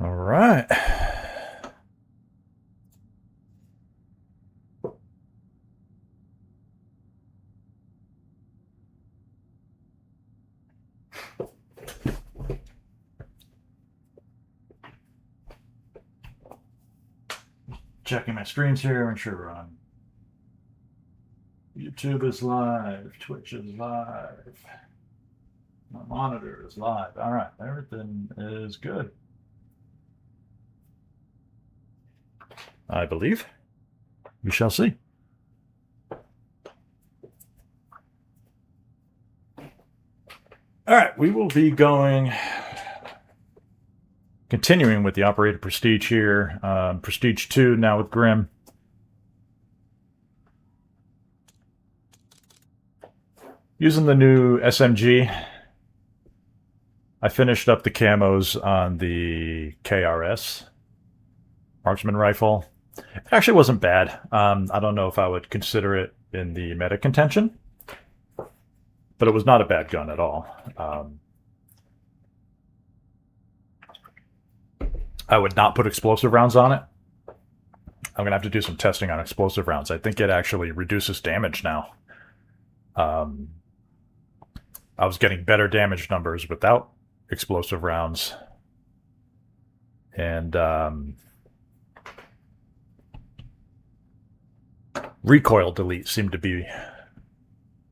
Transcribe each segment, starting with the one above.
All right. Checking my screens here, make sure we're on. YouTube is live, Twitch is live, my monitor is live. All right, everything is good, I believe. We shall see. All right, we will be continuing with the Operator Prestige here. Prestige 2 now with Grim. Using the new SMG. I finished up the camos on the KRS marksman rifle. It actually wasn't bad. I don't know if I would consider it in the meta contention, but it was not a bad gun at all. I would not put explosive rounds on it. I'm going to have to do some testing on explosive rounds. I think it actually reduces damage now. I was getting better damage numbers without explosive rounds. And recoil delete seemed to be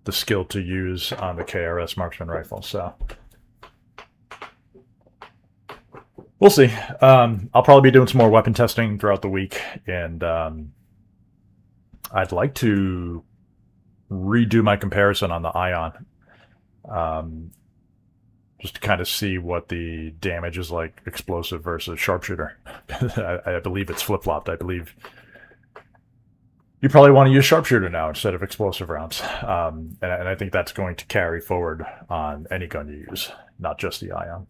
the skill to use on the KRS marksman rifle. So we'll see. I'll probably be doing some more weapon testing throughout the week, and I'd like to redo my comparison on the Ion, just to kind of see what the damage is like explosive versus sharpshooter. I believe it's flip-flopped. I believe you probably want to use sharpshooter now instead of explosive rounds, and I think that's going to carry forward on any gun you use, not just the Ion.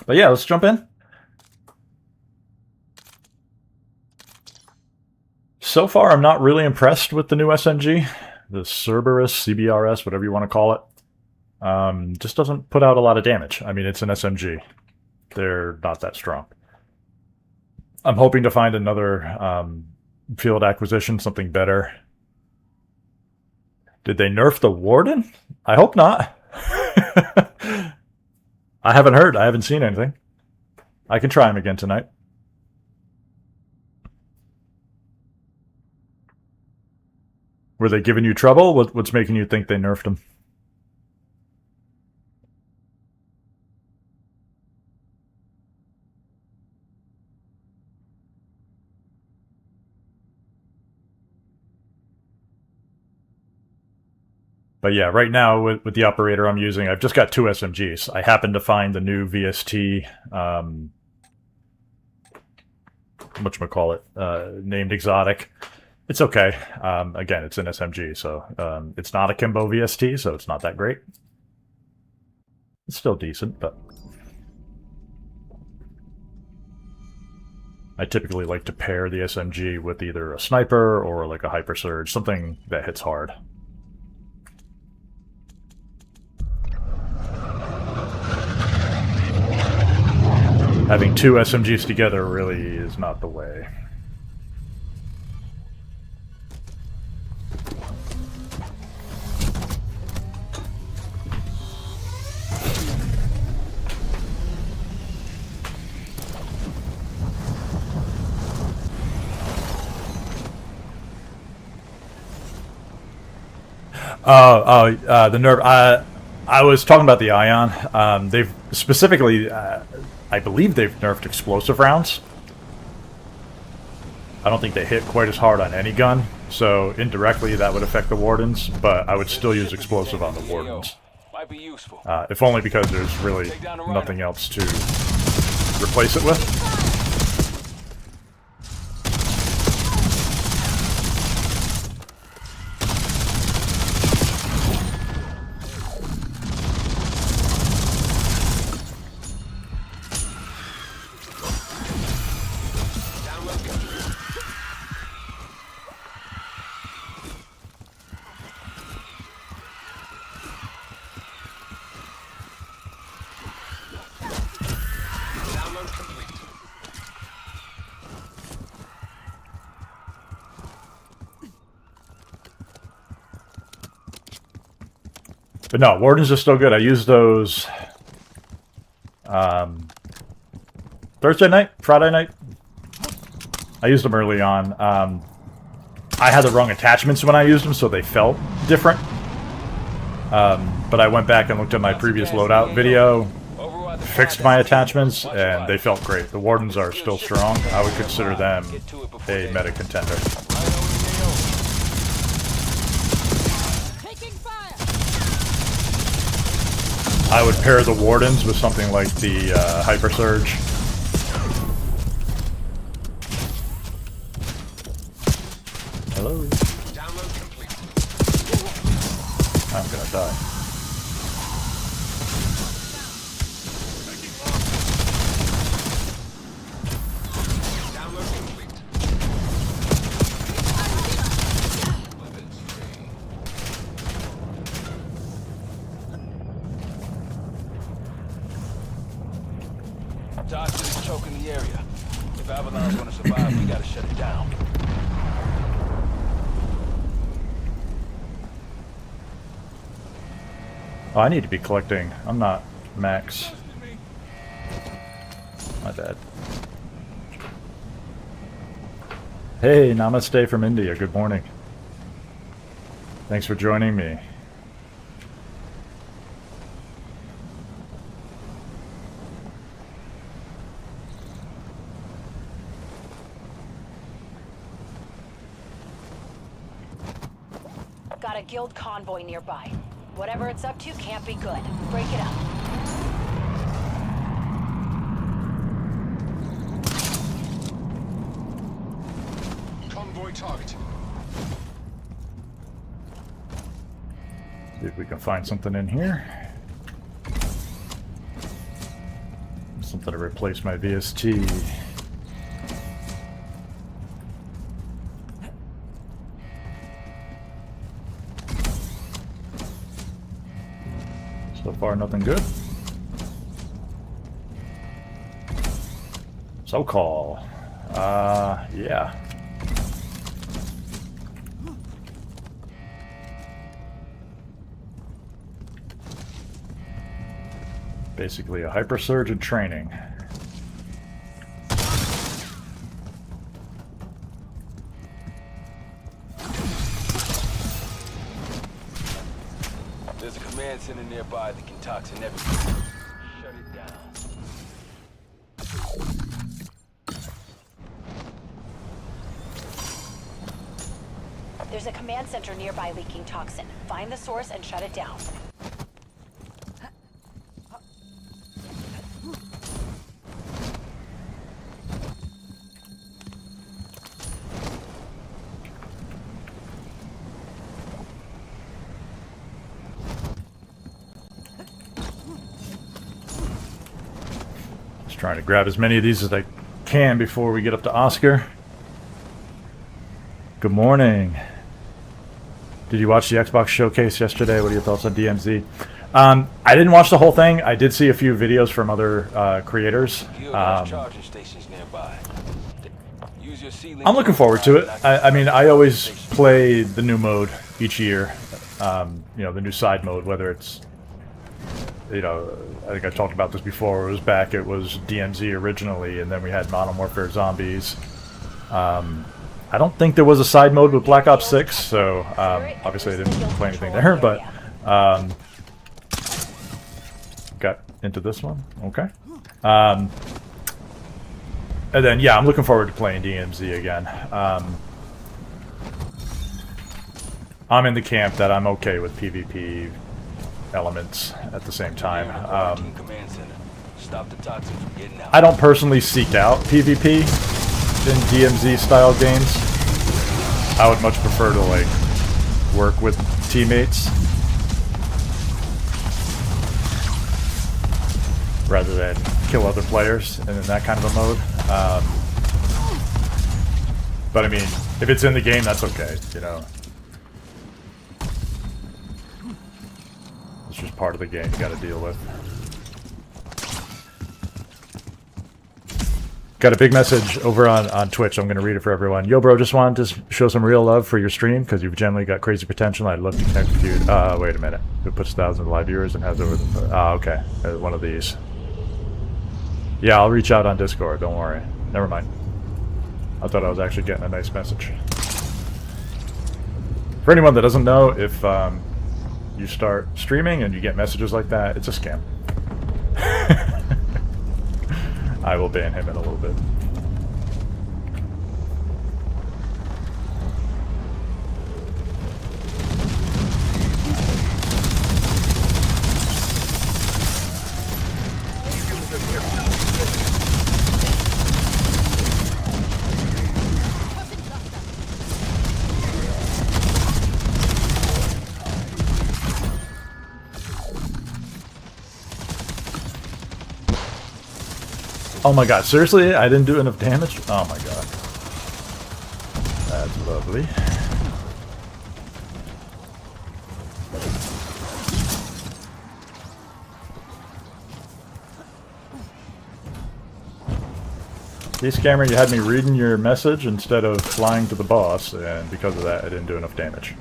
But yeah, let's jump in. So far, I'm not really impressed with the new SMG. The Cerberus, CBRS, whatever you want to call it. Just doesn't put out a lot of damage. I mean, it's an SMG. They're not that strong. I'm hoping to find another field acquisition, something better. Did they nerf the Warden? I hope not. I haven't heard. I haven't seen anything. I can try him again tonight. Were they giving you trouble? What's making you think they nerfed him? But yeah, right now with the operator I'm using, I've just got two SMGs. I happened to find the new VST, whatchamacallit, named Exotic. It's okay. Again, it's an SMG, so it's not a Kimbo VST, so it's not that great. It's still decent, but I typically like to pair the SMG with either a sniper or like a hyper surge, something that hits hard. Having two SMGs together really is not the way. The nerf. I was talking about the Ion. They've specifically, I believe they've nerfed explosive rounds. I don't think they hit quite as hard on any gun, so indirectly that would affect the Wardens, but I would still use explosive on the Wardens. If only because there's really nothing else to replace it with. But no, Wardens are still good. I used those Thursday night, Friday night. I used them early on. I had the wrong attachments when I used them, so they felt different. But I went back and looked at my previous loadout video, fixed my attachments, and they felt great. The Wardens are still strong. I would consider them a meta contender. I would pair the Wardens with something like the Hyper Surge. Hello. I'm gonna die. Toxin is choking the area. If Avalon's gonna survive, we gotta shut it down. Oh, I need to be collecting. I'm not max. My bad. Hey, namaste from India. Good morning. Thanks for joining me. Got a guild convoy nearby. Whatever it's up to can't be good. Break it up. Convoy targeted. See if we can find something in here. Something to replace my VST. So far, nothing good. So call. Yeah. Basically a hyper surge and training. There's a command center nearby that can toxin everything. Shut it down. There's a command center nearby leaking toxin. Find the source and shut it down. Just trying to grab as many of these as I can before we get up to Oscar. Good morning. Did you watch the Xbox showcase yesterday? What are your thoughts on DMZ? I didn't watch the whole thing. I did see a few videos from other creators. Charging stations nearby. Use your I'm looking forward to it. I mean, I always play the new mode each year. You know, the new side mode, whether it's, you know, I think I talked about this before. It was back, it was DMZ originally, and then we had Modern Warfare Zombies. I don't think there was a side mode with Black Ops 6, so obviously I didn't play anything there, but got into this one. Okay. And then, yeah, I'm looking forward to playing DMZ again. I'm in the camp that I'm okay with PvP elements at the same time. I don't personally seek out PvP in DMZ style games. I would much prefer to like work with teammates rather than kill other players in that kind of a mode. But I mean, if it's in the game, that's okay, you know. It's just part of the game you gotta deal with. Got a big message over on Twitch. So I'm going to read it for everyone. Yo, bro, just wanted to show some real love for your stream because you've generally got crazy potential. I'd love to connect with you. Wait a minute. Who puts thousands of live viewers and has over the... okay. One of these. Yeah, I'll reach out on Discord. Don't worry. Never mind. I thought I was actually getting a nice message. For anyone that doesn't know, if you start streaming and you get messages like that, it's a scam. I will ban him in a little bit. Oh my god, seriously? I didn't do enough damage? Oh my god. That's lovely. See, Scammer, you had me reading your message instead of flying to the boss, and because of that, I didn't do enough damage.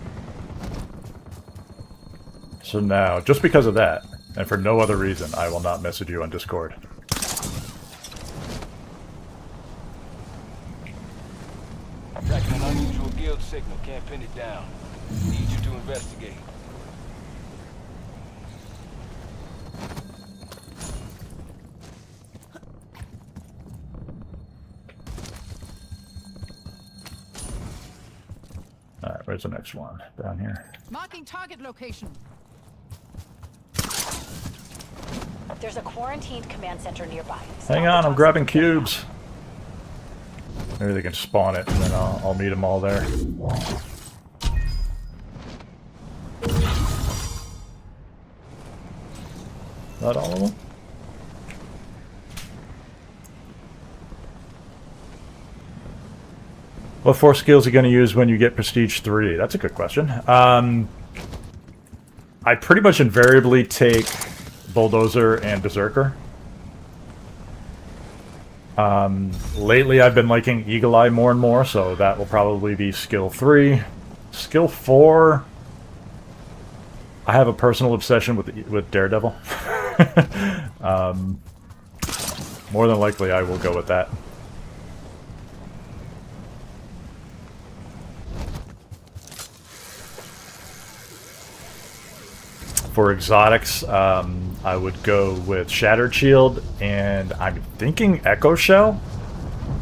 So now, just because of that, and for no other reason, I will not message you on Discord. Tracking an unusual guild signal. Can't pin it down. Need you to investigate. Alright, where's the next one? Down here. Marking target location. There's a quarantined command center nearby. Hang on, I'm grabbing cubes. Maybe they can spawn it, and then I'll meet them all there. Not all of them? What 4 skills are you going to use when you get Prestige 3? That's a good question. I pretty much invariably take Bulldozer and Berserker. Lately I've been liking Eagle Eye more and more, so that will probably be skill 3. Skill 4... I have a personal obsession with Daredevil. More than likely I will go with that. For exotics, I would go with Shattered Shield, and I'm thinking Echo Shell,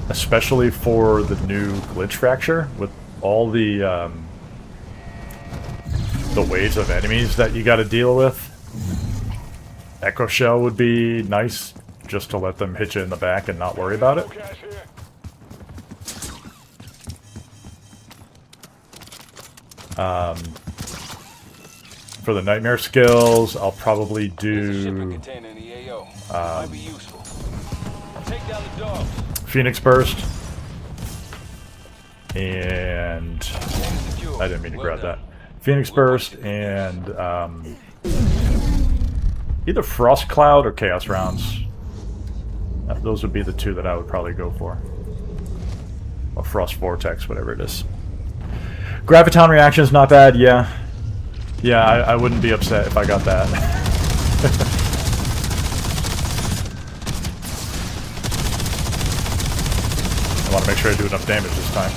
especially for the new Glitch Fracture, with all the waves of enemies that you got to deal with. Echo Shell would be nice, just to let them hit you in the back and not worry about it. For the Nightmare skills, I'll probably do Phoenix Burst, and I didn't mean to grab that. Phoenix Burst and either Frost Cloud or Chaos Rounds. Those would be the two that I would probably go for. Or Frost Vortex, whatever it is. Graviton reaction is not bad, yeah. Yeah, I wouldn't be upset if I got that. I want to make sure I do enough damage this time.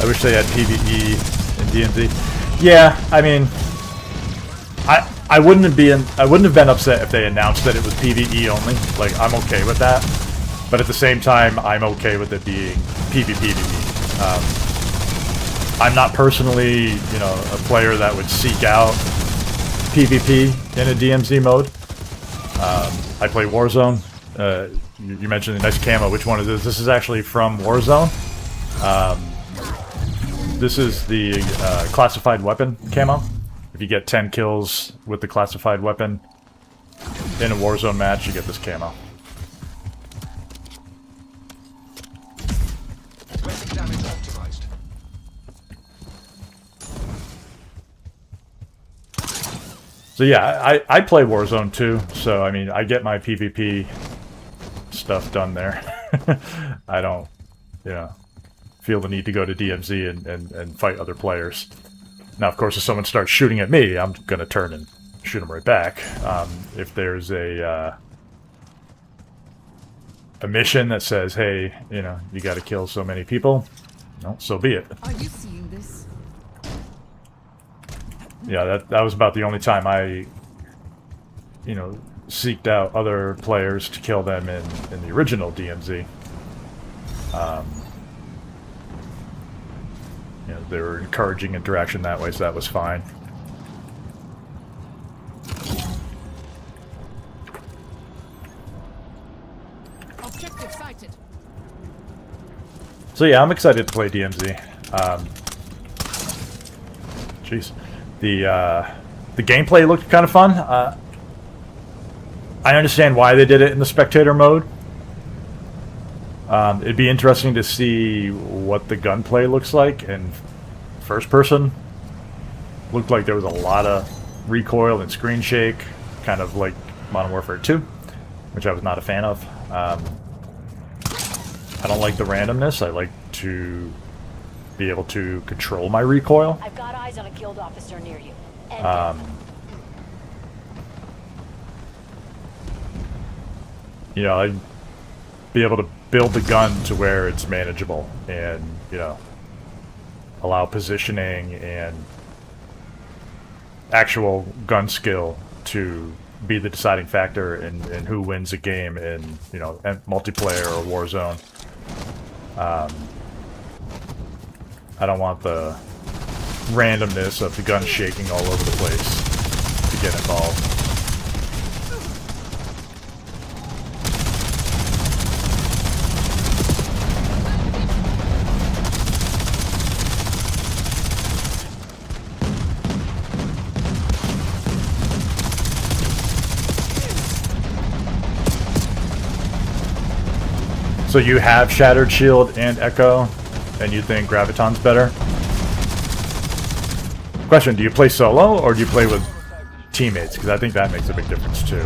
I wish they had PvE in DMZ. Yeah, I mean, I wouldn't have been upset if they announced that it was PvE only. Like, I'm okay with that. But at the same time, I'm okay with it being PvP. I'm not personally, you know, a player that would seek out PvP in a DMZ mode. I play Warzone. You mentioned the nice camo. Which one is this? This is actually from Warzone. This is the classified weapon camo. If you get 10 kills with the classified weapon in a Warzone match, you get this camo. So yeah, I play Warzone too. So I mean, I get my PvP stuff done there. I don't, you know, feel the need to go to DMZ and fight other players. Now, of course, if someone starts shooting at me, I'm gonna turn and shoot them right back. If there's a mission that says, hey, you know, you got to kill so many people, no, so be it. Are you seeing this? Yeah, that was about the only time I, you know, seeked out other players to kill them in the original DMZ. You know, they were encouraging interaction that way, so that was fine. Objective sighted. So yeah, I'm excited to play DMZ. Jeez, the gameplay looked kind of fun. I understand why they did it in the spectator mode. It'd be interesting to see what the gunplay looks like in first person. Looked like there was a lot of recoil and screen shake, kind of like Modern Warfare 2, which I was not a fan of. I don't like the randomness. I like to be able to control my recoil. I've got eyes on a guild officer near you. You know, I'd be able to build the gun to where it's manageable and, you know, allow positioning and actual gun skill to be the deciding factor in who wins a game in, you know, multiplayer or Warzone. I don't want the randomness of the gun shaking all over the place to get involved. So you have Shattered Shield and Echo, and you think Graviton's better? Question, do you play solo, or do you play with teammates? Because I think that makes a big difference, too.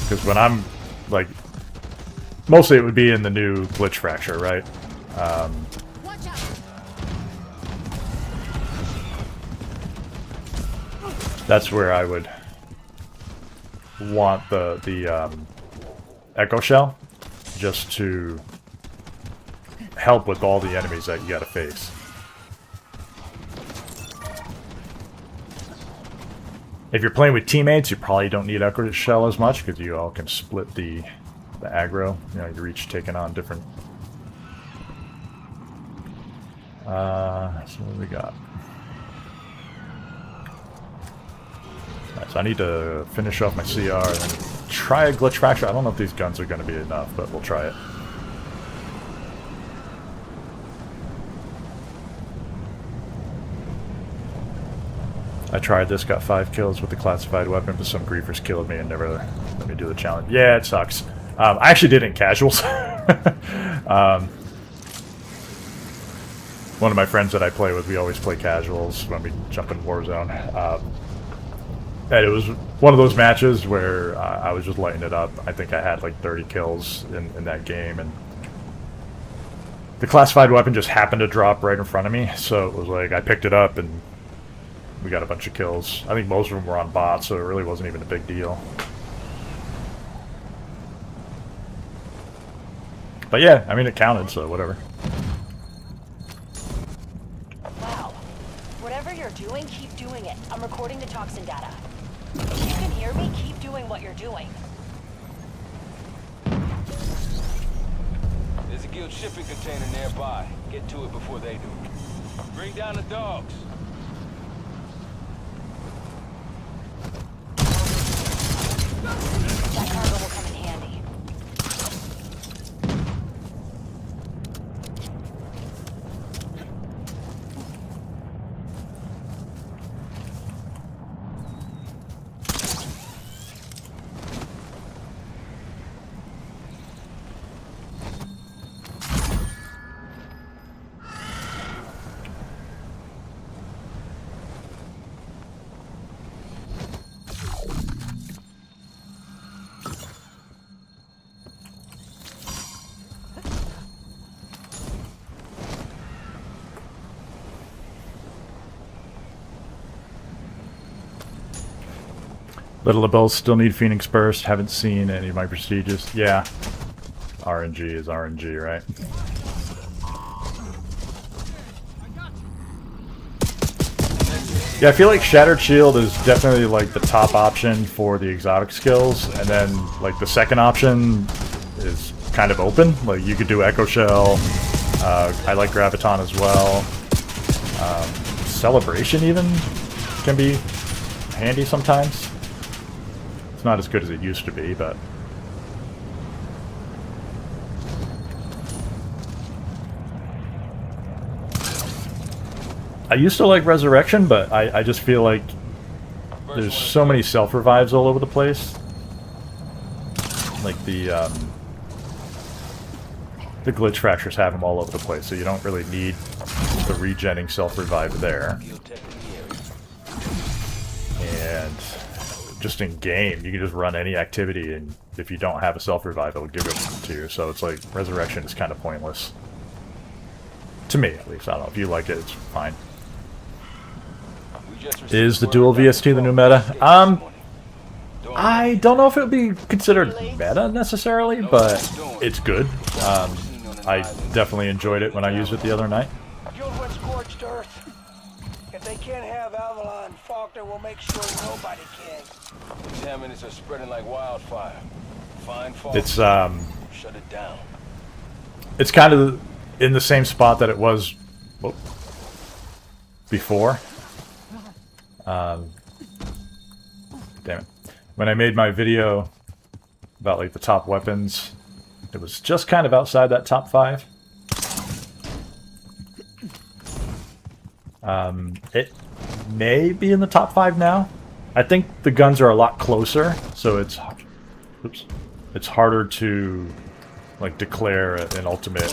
Because when I'm, like... Mostly it would be in the new Glitch Fracture, right? Watch out. That's where I would want the Echo Shell, just to help with all the enemies that you gotta face. If you're playing with teammates, you probably don't need Echo Shell as much, because you all can split the aggro. You know, you're each taking on different... so what do we got? Alright, so I need to finish off my CR and then try a Glitch Fracture. I don't know if these guns are going to be enough, but we'll try it. I tried this, got 5 kills with the classified weapon, but some griefers killed me and never let me do the challenge. Yeah, it sucks. I actually did it in casuals. One of my friends that I play with, we always play casuals when we jump in Warzone. And it was one of those matches where I was just lighting it up. I think I had like 30 kills in that game, and the classified weapon just happened to drop right in front of me, so it was like I picked it up and we got a bunch of kills. I think most of them were on bots, so it really wasn't even a big deal. But yeah, I mean, it counted, so whatever. Wow. Whatever you're doing, keep doing it. I'm recording the toxin data. If you can hear me, keep doing what you're doing. There's a guild shipping container nearby. Get to it before they do. Bring down the dogs. That cargo will come in handy. Little Labels still need Phoenix Burst. Haven't seen any of my prestiges. Yeah. RNG is RNG, right? Yeah, I feel like Shattered Shield is definitely like the top option for the exotic skills, and then like the second option is kind of open. Like you could do Echo Shell. I like Graviton as well. Celebration even can be handy sometimes. It's not as good as it used to be, but I used to like Resurrection, but I just feel like there's so many self-revives all over the place. Like the glitch fractures have them all over the place, so you don't really need the regenning self-revive there. And just in game, you can just run any activity, and if you don't have a self-revive, it'll give it to you. So it's like Resurrection is kind of pointless. To me, at least. I don't know. If you like it, it's fine. Is the dual VST the new meta? I don't know if it would be considered meta necessarily, but it's good. I definitely enjoyed it when I used it the other night. Fuel went scorched earth. If they can't have Avalon, Faulkner will make sure nobody can. Contaminants are spreading like wildfire. Find Faulkner. It's Shut it down. It's kind of in the same spot that it was before. Damn it. When I made my video about like the top weapons, it was just kind of outside that top 5. It may be in the top 5 now. I think the guns are a lot closer, so it's harder to like declare an ultimate.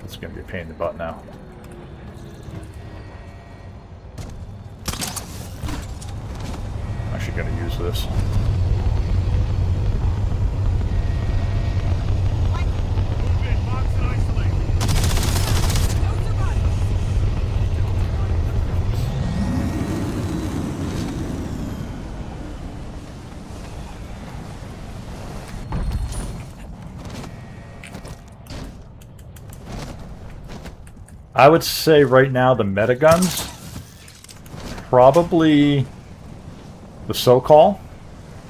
It's gonna be a pain in the butt now. I'm actually gonna use this. I would say right now the meta guns, probably the SoCal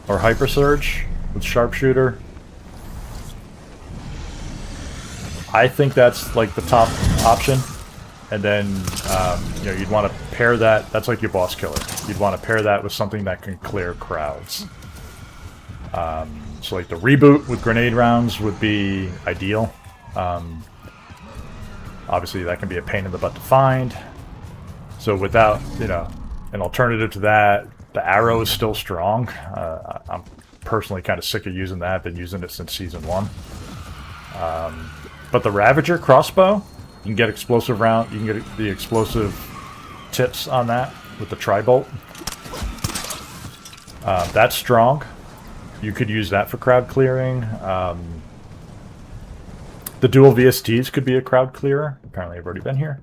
or Hyper Surge with Sharpshooter. I think that's like the top option. And then you know, you'd want to pair that. That's like your boss killer. You'd want to pair that with something that can clear crowds. So like the reboot with grenade rounds would be ideal. Obviously, that can be a pain in the butt to find. So without, you know, an alternative to that, the arrow is still strong. I'm personally kind of sick of using that. Been using it since Season 1. But the Ravager crossbow, you can get explosive round. You can get the explosive tips on that with the tri-bolt. That's strong. You could use that for crowd clearing. The dual VSTs could be a crowd clearer. Apparently I've already been here.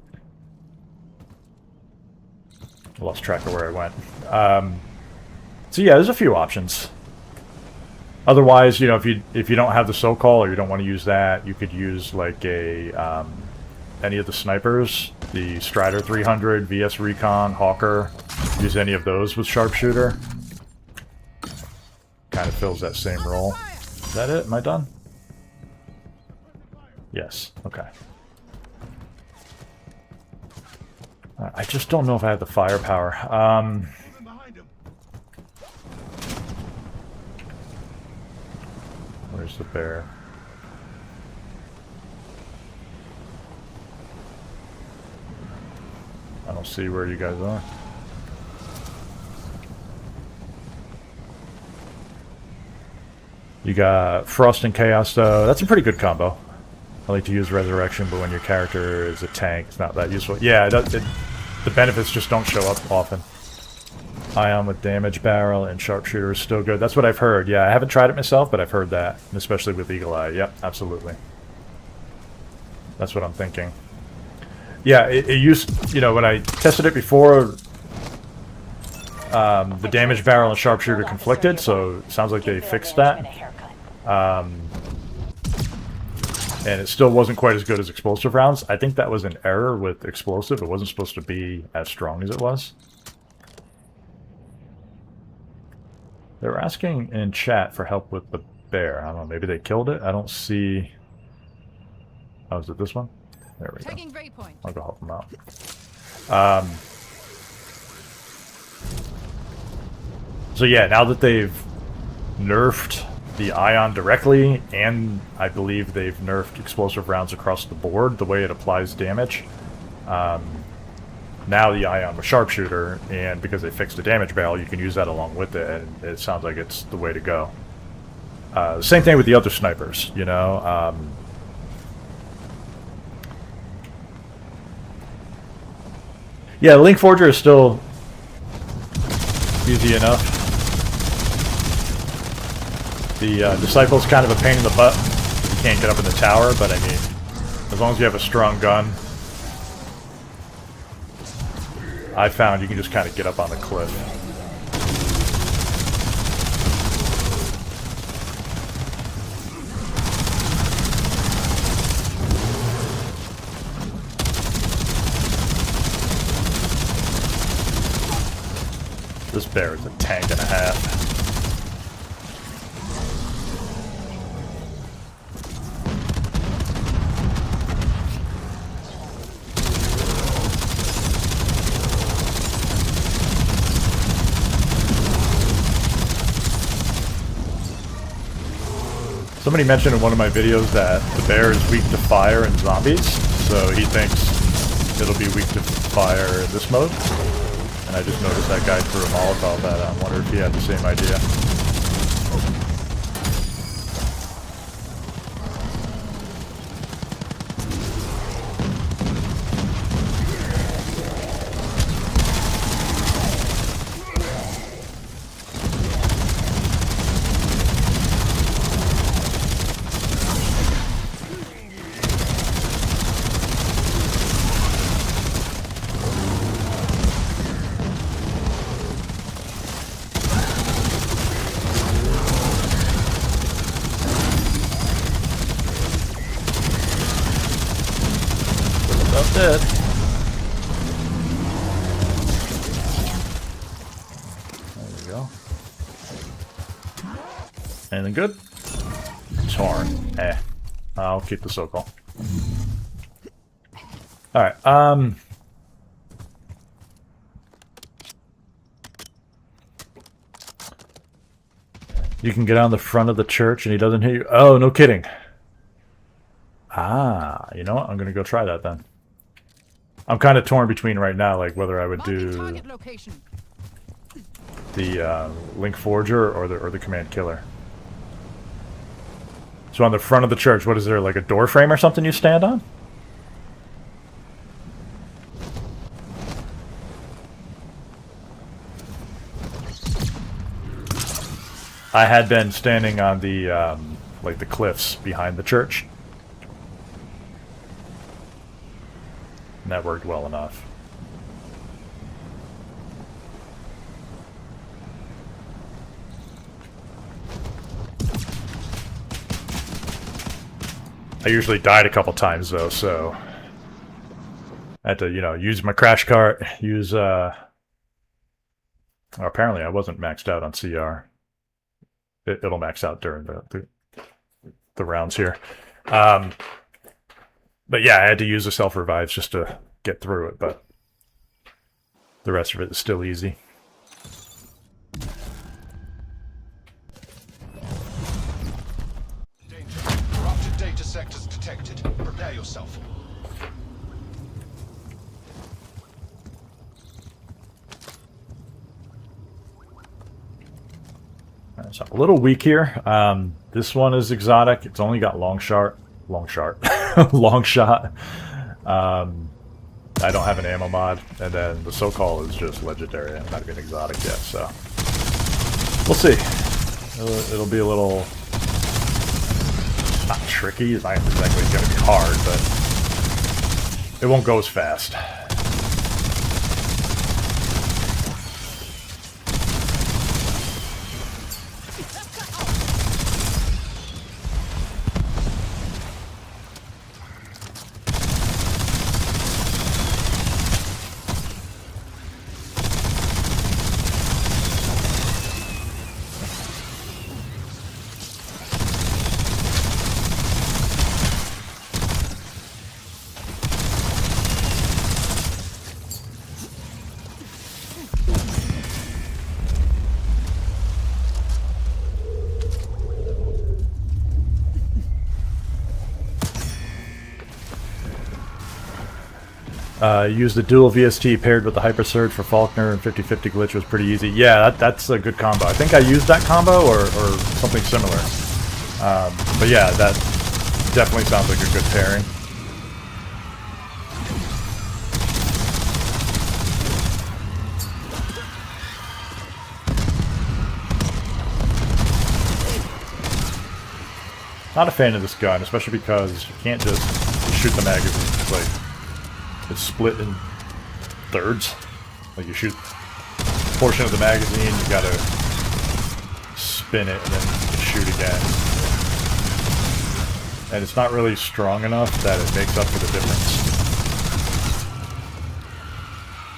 I lost track of where I went. So yeah, there's a few options. Otherwise, you know, if you don't have the SoCal or you don't want to use that, you could use like a any of the snipers, the Strider 300, VS Recon, Hawker. Use any of those with Sharpshooter. Kind of fills that same role. Is that it? Am I done? Yes. Okay. I just don't know if I have the firepower. Where's the bear? I don't see where you guys are. You got Frost and Chaos, though. That's a pretty good combo. I like to use Resurrection, but when your character is a tank, it's not that useful. Yeah, the benefits just don't show up often. Ion with Damage Barrel and Sharpshooter is still good. That's what I've heard. Yeah, I haven't tried it myself, but I've heard that. And especially with Eagle Eye. Yep, absolutely. That's what I'm thinking. Yeah, it used... You know, when I tested it before... the damage barrel and sharpshooter conflicted, so it sounds like they fixed that. And it still wasn't quite as good as explosive rounds. I think that was an error with explosive. It wasn't supposed to be as strong as it was. They were asking in chat for help with the bear. I don't know, maybe they killed it? I don't see... Oh, is it this one? There we go. Taking waypoint. I'll go help them out. So yeah, now that they've nerfed the ion directly, and I believe they've nerfed explosive rounds across the board, the way it applies damage. Now the ion with sharpshooter, and because they fixed the damage barrel, you can use that along with it, and it sounds like it's the way to go. Same thing with the other snipers, you know. Yeah, Link Forger is still easy enough. The Disciple's kind of a pain in the butt. You can't get up in the tower, but I mean, as long as you have a strong gun, I found you can just kind of get up on the cliff. This bear is a tank and a half. Somebody mentioned in one of my videos that the bear is weak to fire and zombies, so he thinks it'll be weak to fire in this mode. And I just noticed that guy threw a Molotov at it. I wonder if he had the same idea. Dead. There we go. Anything good? Torn. Eh. I'll keep the so-call. Alright, you can get on the front of the church and he doesn't hit you. Oh, no kidding. Ah, you know what? I'm gonna go try that then. I'm kind of torn between right now, like whether I would do the Link Forger or the Command Killer. So on the front of the church, what is there, like a door frame or something you stand on? I had been standing on the like the cliffs behind the church. And that worked well enough. I usually died a couple times though, so I had to, you know, use my crash cart, use apparently I wasn't maxed out on CR. It'll max out during the rounds here. But yeah, I had to use the self-revives just to get through it, but the rest of it is still easy. Danger. Corrupted data sectors detected. Prepare yourself. So I'm a little weak here. This one is exotic. It's only got long shot. Long shot. I don't have an ammo mod, and then the so-called is just legendary. I'm not even exotic yet, so we'll see. It'll be a little not tricky. It's not exactly going to be hard, but it won't go as fast. Use the dual VST paired with the Hyper Surge for Faulkner, and 50-50 glitch was pretty easy. Yeah, that's a good combo. I think I used that combo or something similar. But yeah, that definitely sounds like a good pairing. Not a fan of this gun, especially because you can't just shoot the magazine. It's like, it's split in thirds. Like you shoot a portion of the magazine, you gotta spin it and then shoot again. And it's not really strong enough that it makes up for the difference.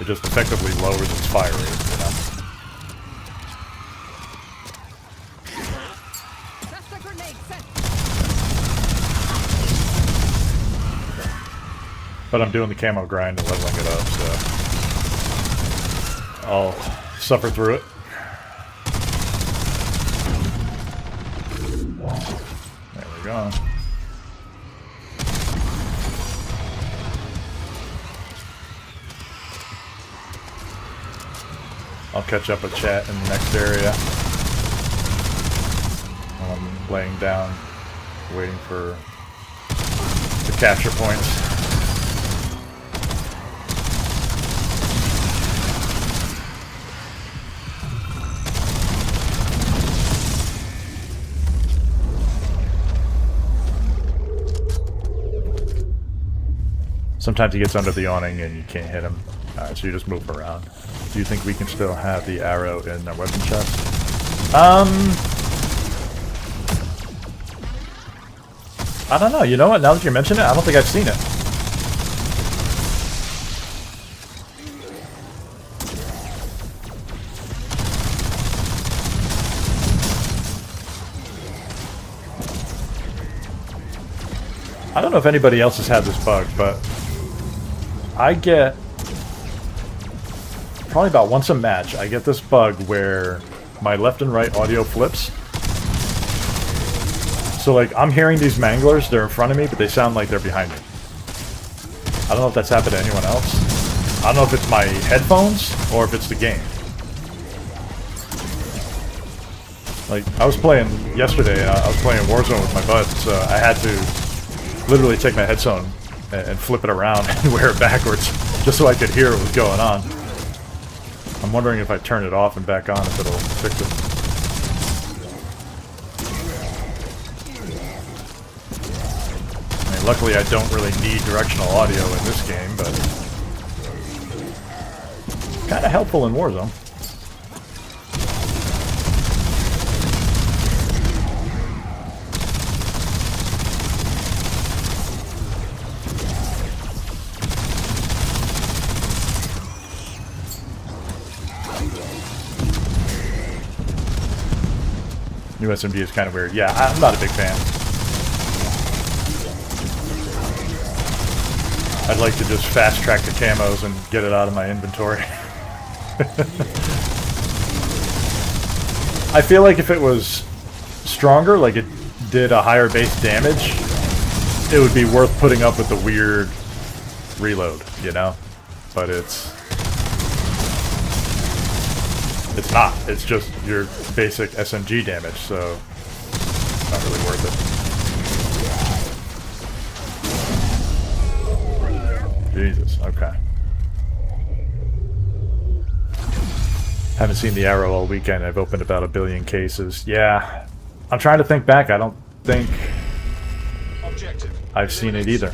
It just effectively lowers its fire rate, you know? That's the grenade set. But I'm doing the camo grind and leveling it up, so I'll suffer through it. There we go. I'll catch up with chat in the next area. While I'm laying down, waiting for the capture points. Sometimes he gets under the awning and you can't hit him. Alright, so you just move around. Do you think we can still have the arrow in our weapon chest? I don't know. You know what? Now that you mention it, I don't think I've seen it. I don't know if anybody else has had this bug, but I get probably about once a match, I get this bug where my left and right audio flips. So like, I'm hearing these manglers, they're in front of me, but they sound like they're behind me. I don't know if that's happened to anyone else. I don't know if it's my headphones or if it's the game. Like, I was playing yesterday, I was playing Warzone with my buds, so I had to literally take my headphone and flip it around and wear it backwards just so I could hear what was going on. I'm wondering if I turn it off and back on if it'll fix it. I mean, luckily I don't really need directional audio in this game, but kind of helpful in Warzone. New SMG is kind of weird. Yeah, I'm not a big fan. I'd like to just fast track the camos and get it out of my inventory. I feel like if it was stronger, like it did a higher base damage, it would be worth putting up with the weird reload, you know? But it's not. It's just your basic SMG damage, so it's not really worth it. Jesus, okay. Haven't seen the arrow all weekend. I've opened about 1 billion cases. Yeah, I'm trying to think back. I don't think I've seen it either.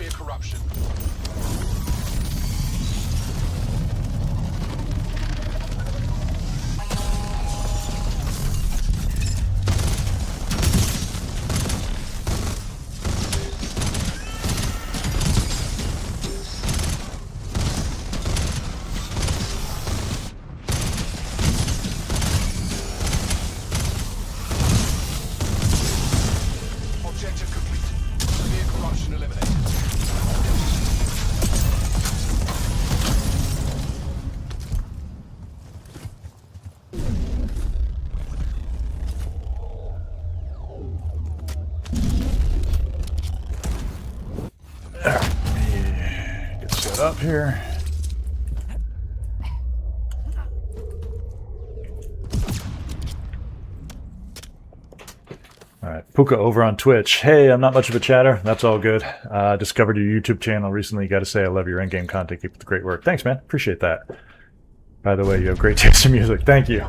Get set up here. Puka over on Twitch. Hey, I'm not much of a chatter. That's all good. Discovered your YouTube channel recently. Got to say, I love your Endgame content. Keep up the great work. Thanks, man. Appreciate that. By the way, you have great taste in music. Thank you.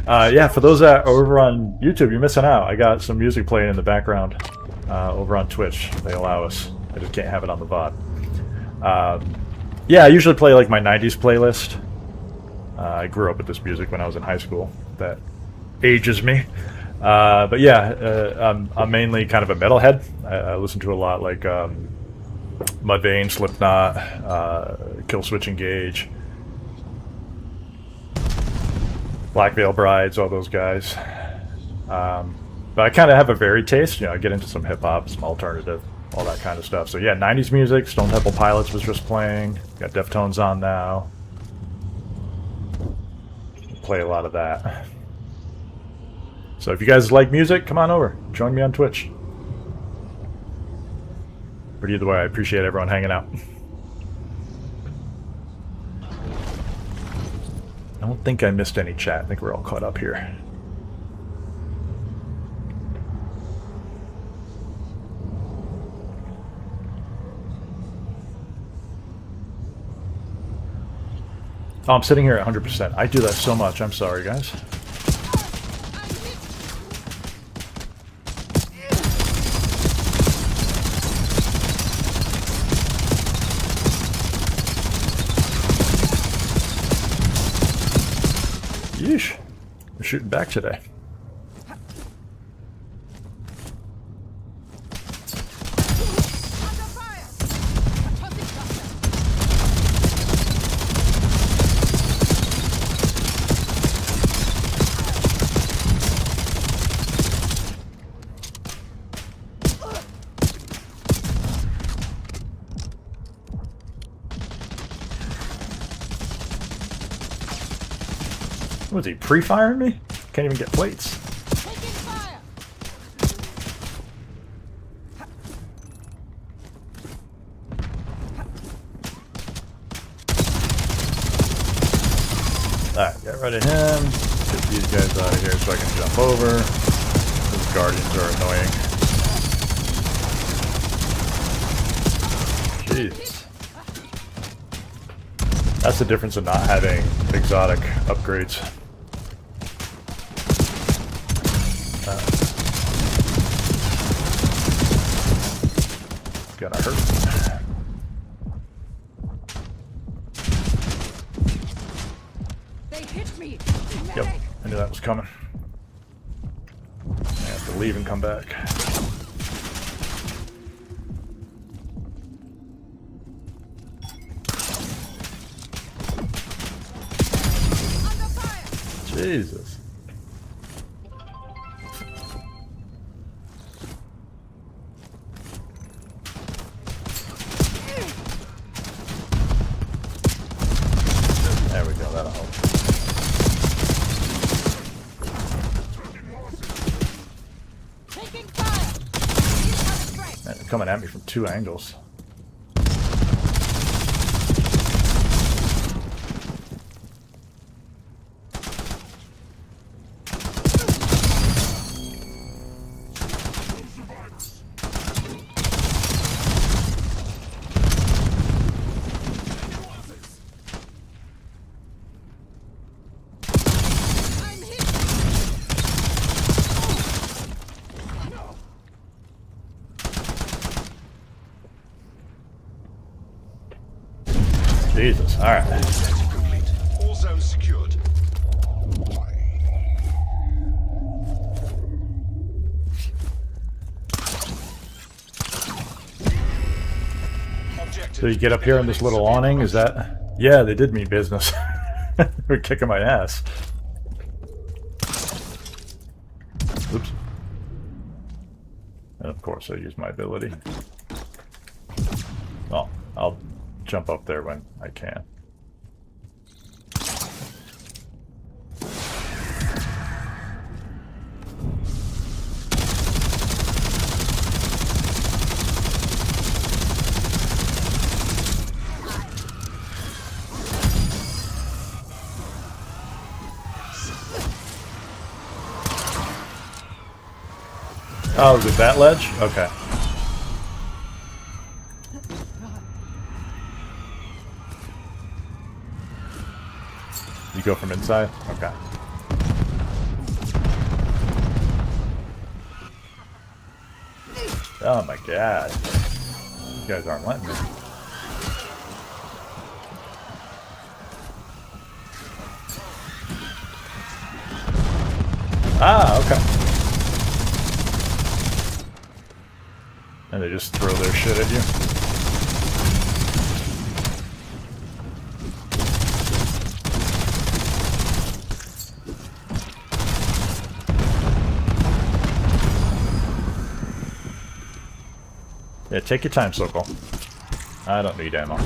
Yeah, for those that are over on YouTube, you're missing out. I got some music playing in the background over on Twitch. They allow us. I just can't have it on the VOD. Yeah, I usually play like my 90s playlist. I grew up with this music when I was in high school. That ages me. But yeah, I'm mainly kind of a metalhead. I listen to a lot like Mudvayne, Slipknot, Killswitch Engage, Black Veil Brides, all those guys. But I kind of have a varied taste. You know, I get into some hip hop, some alternative, all that kind of stuff. So yeah, 90s music. Stone Temple Pilots was just playing. Got Deftones on now. Play a lot of that. So if you guys like music, come on over. Join me on Twitch. But either way, I appreciate everyone hanging out. I don't think I missed any chat. I think we're all caught up here. Oh, I'm sitting here at 100%. I do that so much. I'm sorry, guys. Yeesh. We're shooting back today. Was he pre-firing me? Can't even get plates. Alright, get rid of him. Get these guys out of here so I can jump over. Those guardians are annoying. Jeez. That's the difference of not having exotic upgrades. Gonna hurt. They hit me. Yep, I knew that was coming. I have to leave and come back. Jesus. There we go, that'll help. Taking fire. Man, they're coming at me from two angles. Jesus, alright. Complete. All zones secured. So you get up here in this little awning, is that... Yeah, they did mean business. They're kicking my ass. Oops. And of course I use my ability. Well, I'll jump up there when I can. Oh, is it that ledge? Okay. You go from inside? Okay. Oh my god. You guys aren't letting me. Ah, okay. And they just throw their shit at you. Yeah, take your time, Sokol. I don't need ammo.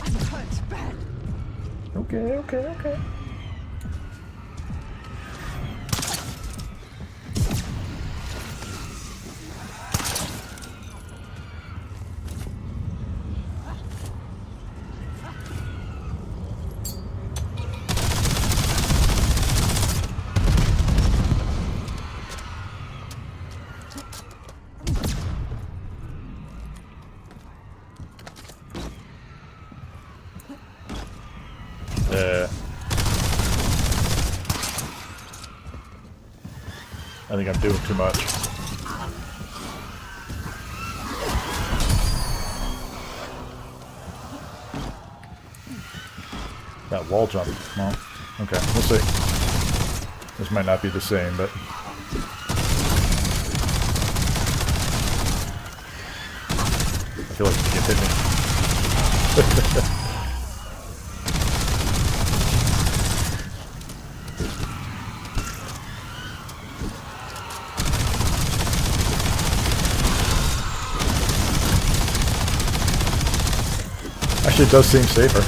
I'm hurt bad. Okay, okay, okay. I think I'm doing too much. That wall jump. Well, okay, we'll see. This might not be the same, but... I feel like you can hit me. Actually, it does seem safer.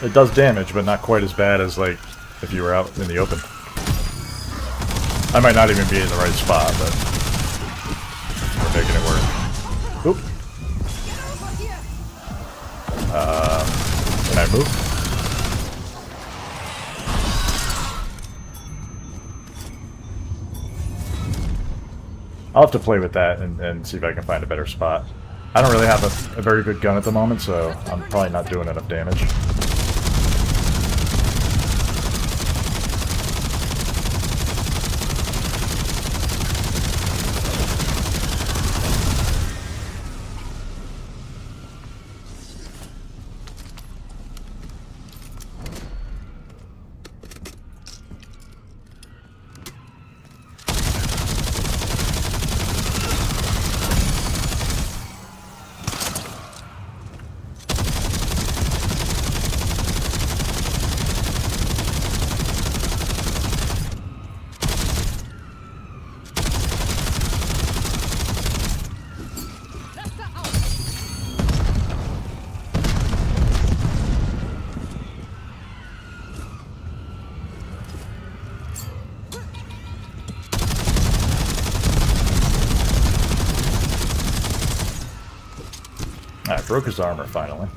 It does damage, but not quite as bad as, like, if you were out in the open. I might not even be in the right spot, but we're making it work. Oop. Can I move? I'll have to play with that and see if I can find a better spot. I don't really have a very good gun at the moment, so I'm probably not doing enough damage. I broke his armor finally.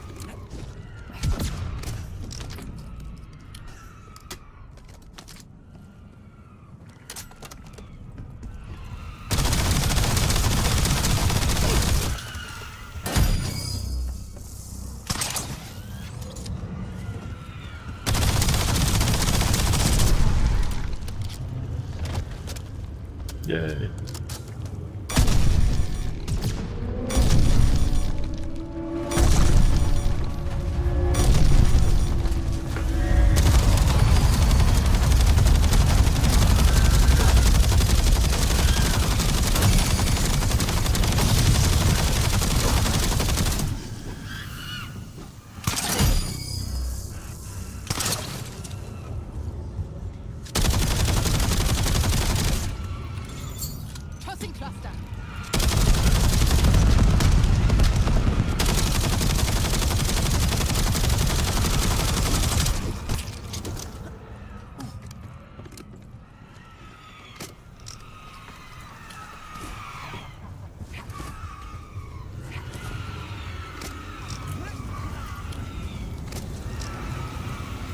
Yay.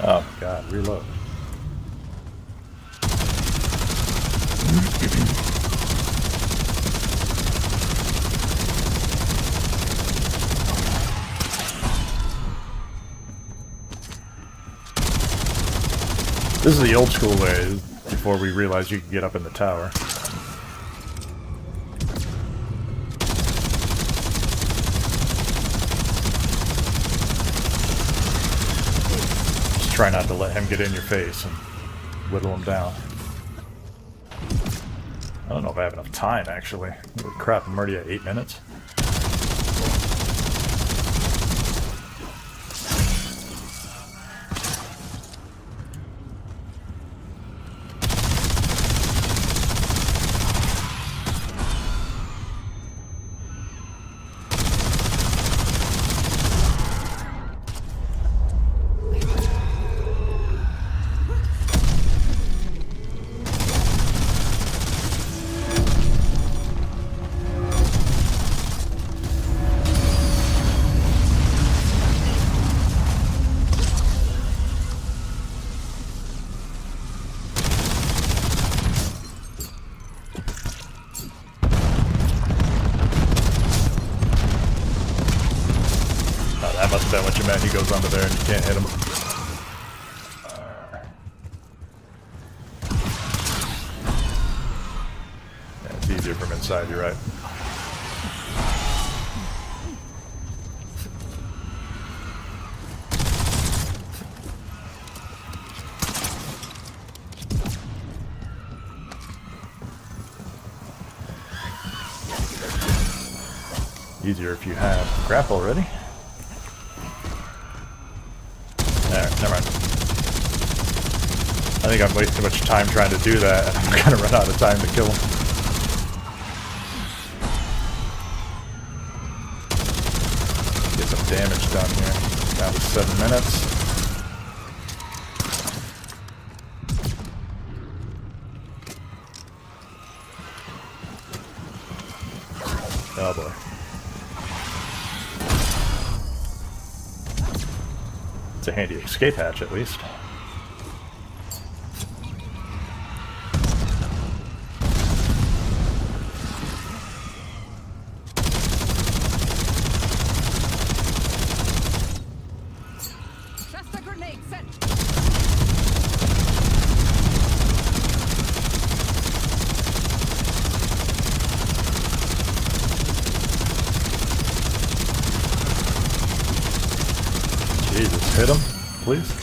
Oh god, reload. This is the old school way, before we realized you could get up in the tower. Just try not to let him get in your face and whittle him down. I don't know if I have enough time, actually. Holy crap, I'm already at 8 minutes. That must have been what you meant. He goes under there and you can't hit him. Yeah, it's easier from inside, you're right. Easier if you have grapple already. There, never mind. I think I'm wasting too much time trying to do that, and I'm gonna run out of time to kill him. Get some damage done here. Down to 7 minutes. Oh boy. It's a handy escape hatch, at least. Just a grenade set. Jesus, hit him, please.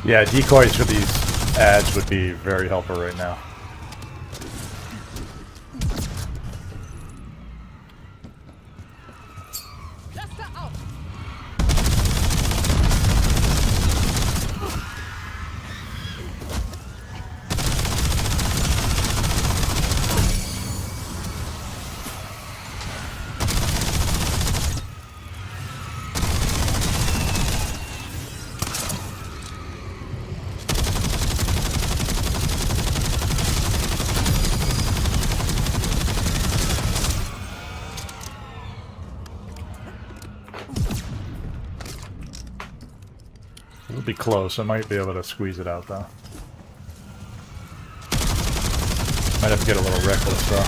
Yeah, decoys for these ads would be very helpful right now. Just out. It'll be close. I might be able to squeeze it out, though. Might have to get a little reckless, though.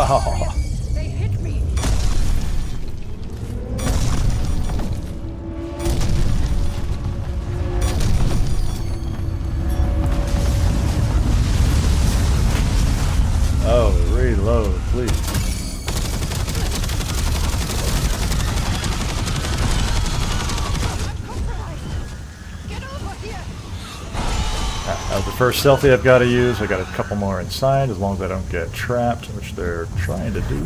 Oh. They hit me. Oh, reload, please. I'm compromised. Get over here. That was the first stealthy I've got to use. I got a couple more inside, as long as I don't get trapped, which they're trying to do.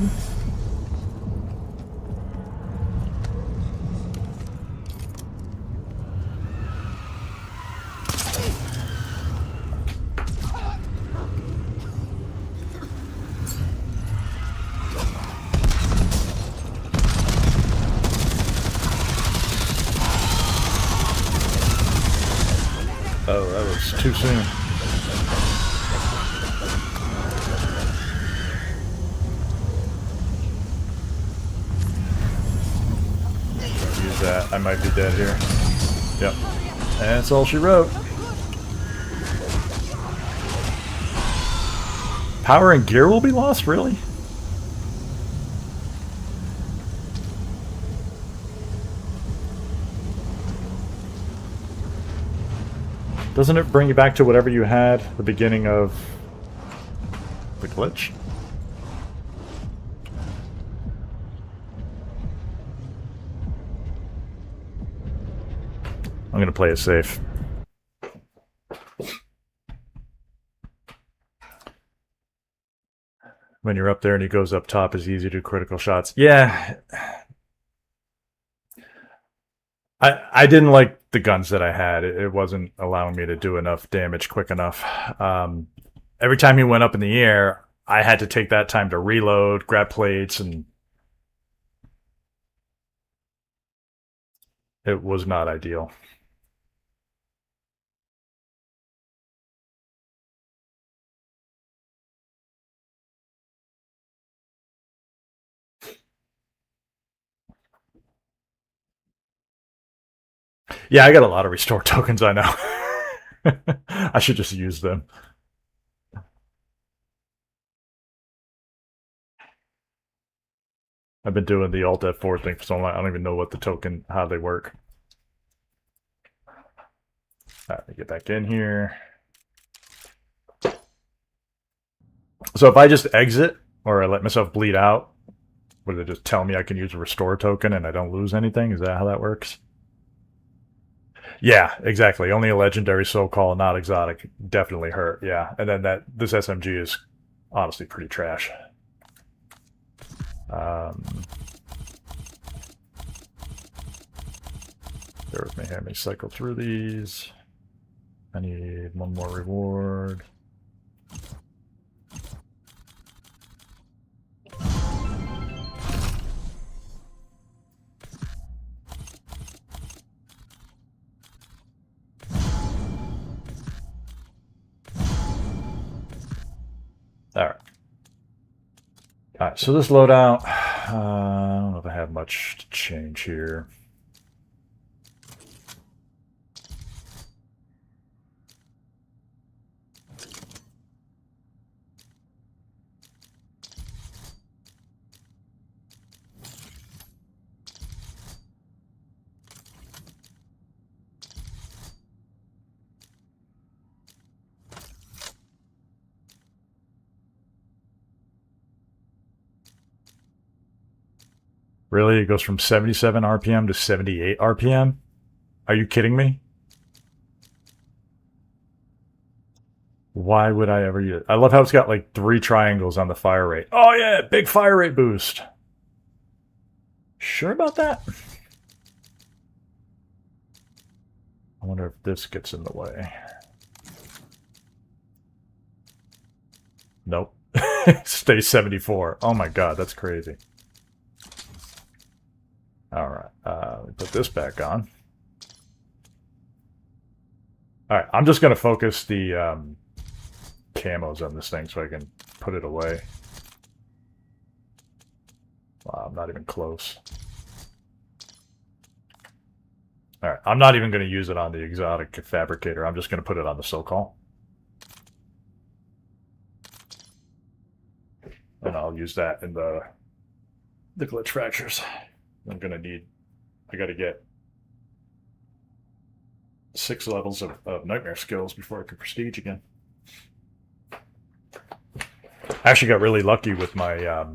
Oh, that was too soon. Use that. I might be dead here. Yep. And that's all she wrote. Power and gear will be lost? Really? Doesn't it bring you back to whatever you had at the beginning of the glitch? I'm gonna play it safe. When you're up there and he goes up top, it's easy to do critical shots. Yeah. I didn't like the guns that I had. It wasn't allowing me to do enough damage quick enough. Every time he went up in the air, I had to take that time to reload, grab plates, and it was not ideal. Yeah, I got a lot of restore tokens, I know. I should just use them. I've been doing the Alt F4 thing for so long, I don't even know what the token, how they work. Alright, let me get back in here. So if I just exit, or I let myself bleed out, would it just tell me I can use a restore token and I don't lose anything? Is that how that works? Yeah, exactly. Only a legendary soul call, not exotic. Definitely hurt, yeah. And then this SMG is honestly pretty trash. Bear with me here. Let me cycle through these. I need one more reward. Alright. Alright, so this loadout, I don't know if I have much to change here. Really? It goes from 77 RPM to 78 RPM? Are you kidding me? Why would I ever use it? I love how it's got like 3 triangles on the fire rate. Oh yeah, big fire rate boost. Sure about that? I wonder if this gets in the way. Nope. Stay 74. Oh my god, that's crazy. Alright, put this back on. Alright, I'm just going to focus the camos on this thing so I can put it away. Wow, I'm not even close. Alright, I'm not even going to use it on the exotic fabricator. I'm just going to put it on the SoCal. and I'll use that in the glitch fractures. I'm gonna need. I got to get 6 levels of nightmare skills before I can prestige again. I actually got really lucky with my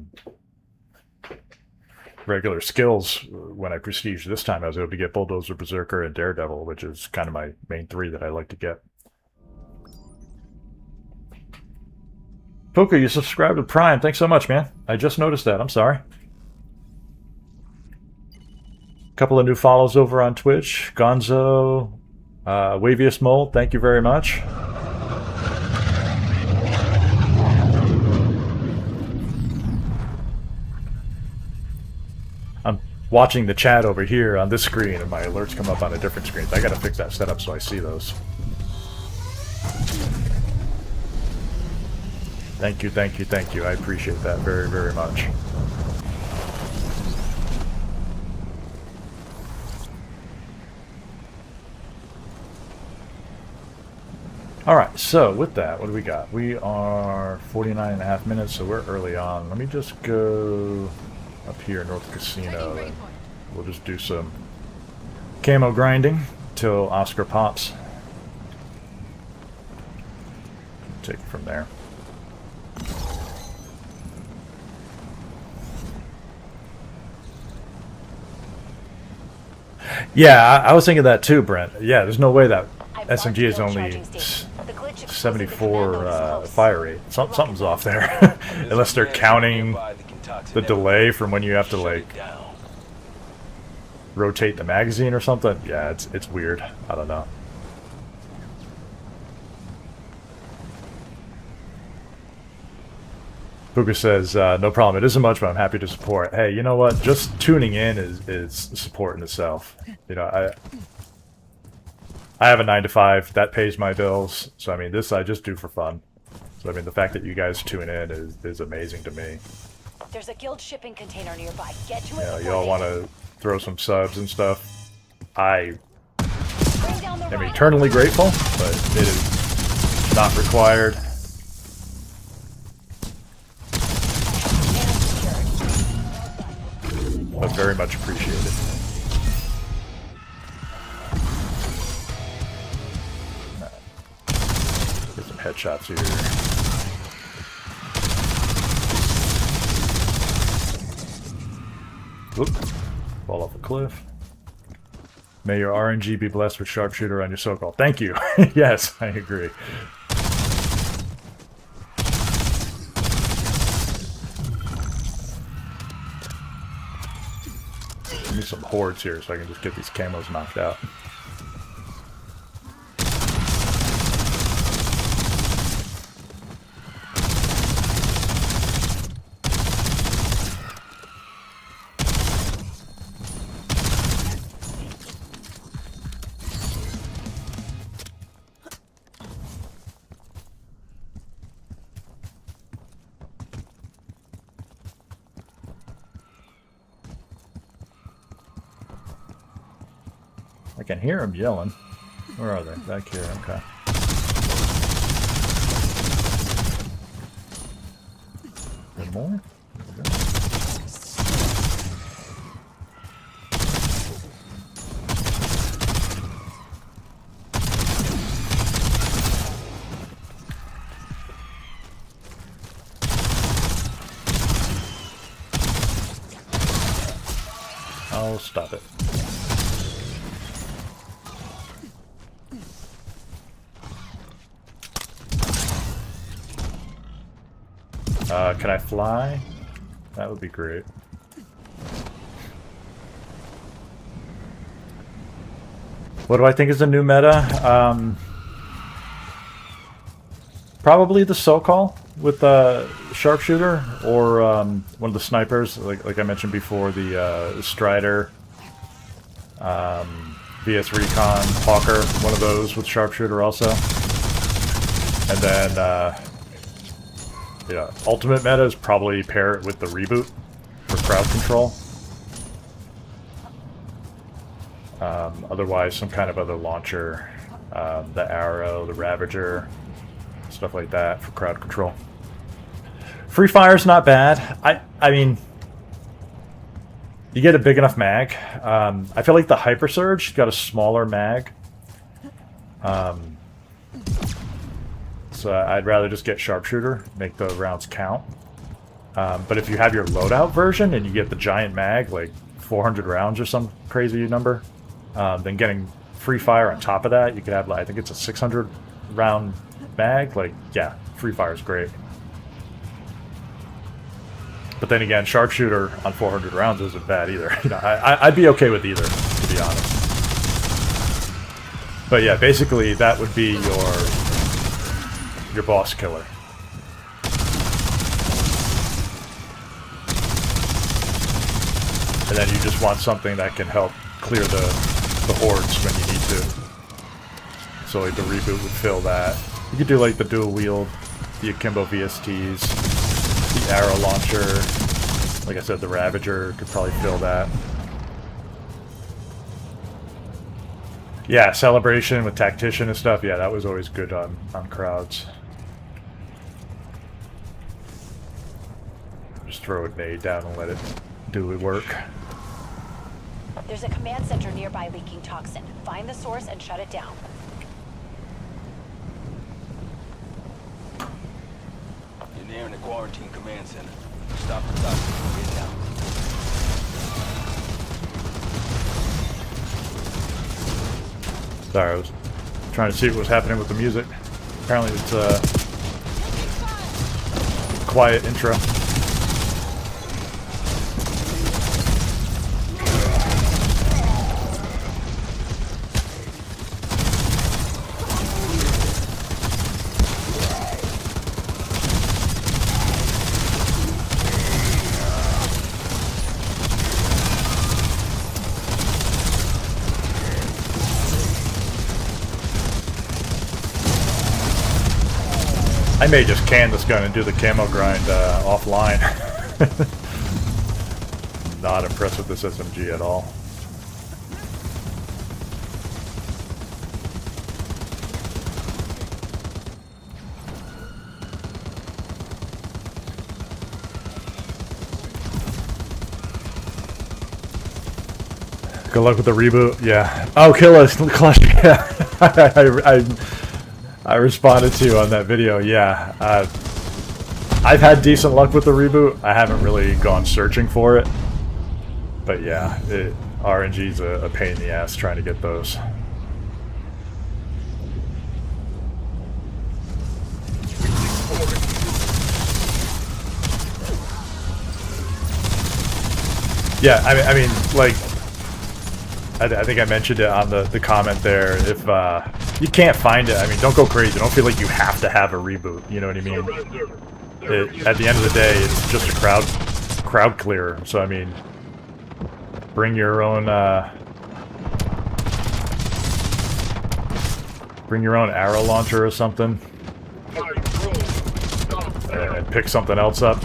regular skills when I prestige this time. I was able to get Bulldozer, Berserker, and Daredevil, which is kind of my main 3 that I like to get. Puka, you subscribed to Prime. Thanks so much, man. I just noticed that. I'm sorry. Couple of new follows over on Twitch. Gonzo, Wavius Mold, thank you very much. I'm watching the chat over here on this screen, and my alerts come up on a different screen. I gotta fix that setup so I see those. Thank you, thank you, thank you. I appreciate that very, very much. Alright, so with that, what do we got? We are 49.5 minutes, so we're early on. Let me just go up here, North Casino, and we'll just do some camo grinding till Oscar pops. Take it from there. Yeah, I was thinking that too, Brent. Yeah, there's no way that SMG is only 74 fire rate. Something's off there. Unless they're counting the delay from when you have to, like, rotate the magazine or something. Yeah, it's weird. I don't know. Puka says, no problem. It isn't much, but I'm happy to support. Hey, you know what? Just tuning in is support in itself. You know, I have a 9-to-5 that pays my bills, so I mean, this I just do for fun. So I mean, the fact that you guys tune in is amazing to me. There's a guild shipping container nearby. Get to it. You know, y'all want to throw some subs and stuff. I am eternally grateful, but it is not required. But very much appreciated. Get some headshots here. Whoop. Fall off a cliff. May your RNG be blessed with sharpshooter on your so-called. Thank you. Yes, I agree. Give me some hordes here so I can just get these camos knocked out. I can hear them yelling. Where are they? Back here, okay. One more? There we go. Oh, stop it. Can I fly? That would be great. What do I think is the new meta? Probably the SoCal with the sharpshooter, or one of the snipers, like I mentioned before, the Strider, VS Recon, Hawker, one of those with sharpshooter also. And then yeah, ultimate meta is probably pair it with the reboot for crowd control. Otherwise, some kind of other launcher, the Arrow, the Ravager, stuff like that for crowd control. Free fire's not bad. I mean, you get a big enough mag. I feel like the Hyper Surge got a smaller mag. So I'd rather just get Sharpshooter, make the rounds count. But if you have your loadout version and you get the giant mag, like 400 rounds or some crazy number, then getting free fire on top of that, you could have, like, I think it's a 600 round mag. Like, yeah, free fire is great. But then again, Sharpshooter on 400 rounds isn't bad either. You know, I'd be okay with either, to be honest. But yeah, basically that would be your boss killer. And then you just want something that can help clear the hordes when you need to. So like the reboot would fill that. You could do like the dual wield, the akimbo VSTs, the arrow launcher. Like I said, the Ravager could probably fill that. Yeah, Celebration with Tactician and stuff. Yeah, that was always good on crowds. Just throw a nade down and let it do it work. There's a command center nearby leaking toxin. Find the source and shut it down. You're nearing the quarantine command center. Stop the toxin from getting out. Sorry, I was trying to see what was happening with the music. Apparently it's a quiet intro. I may just can this gun and do the camo grind offline. Not impressed with this SMG at all. Good luck with the reboot. Yeah. Oh, kill us, Clutch. Yeah. I responded to you on that video. Yeah. I've had decent luck with the reboot. I haven't really gone searching for it. But yeah, RNG's a pain in the ass trying to get those. Yeah, I mean, like, I think I mentioned it on the comment there. If you can't find it, I mean, don't go crazy. Don't feel like you have to have a reboot. You know what I mean? At the end of the day, it's just a crowd clearer. So I mean, bring your own arrow launcher or something, and pick something else up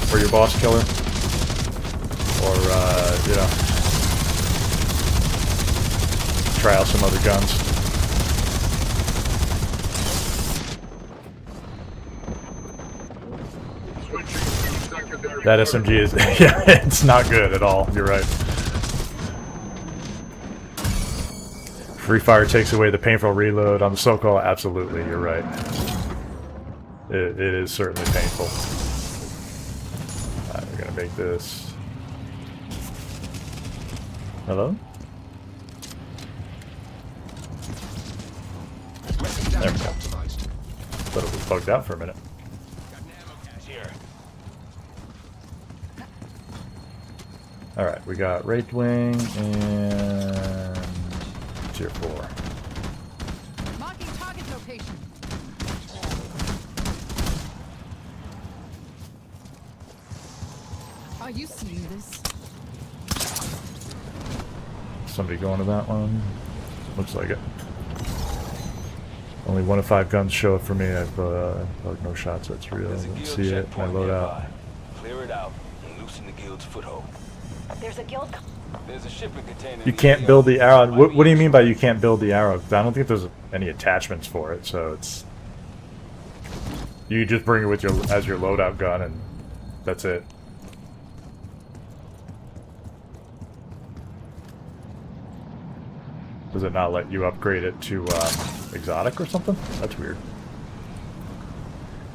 for your boss killer, or you know, try out some other guns. That SMG is, yeah, it's not good at all. You're right. Free fire takes away the painful reload on the so-called. Absolutely, you're right. It is certainly painful. Alright, we're gonna make this. Hello? There we go. Thought it was bugged out for a minute. Alright, we got Wraith Wing and Tier 4. Marking target location. Are you seeing this? Somebody going to that one? Looks like it. Only 1 of 5 guns show up for me. I've no shots. That's real. There's a Let's guild see it. My checkpoint loadout. nearby. Clear it out and loosen the guild's foothold. There's a guild. There's a shipping container. You can't build the arrow. What do you mean by you can't build the arrow? I don't think there's any attachments for it, so it's. You just bring it with your as your loadout gun, and that's it. Does it not let you upgrade it to exotic or something? That's weird.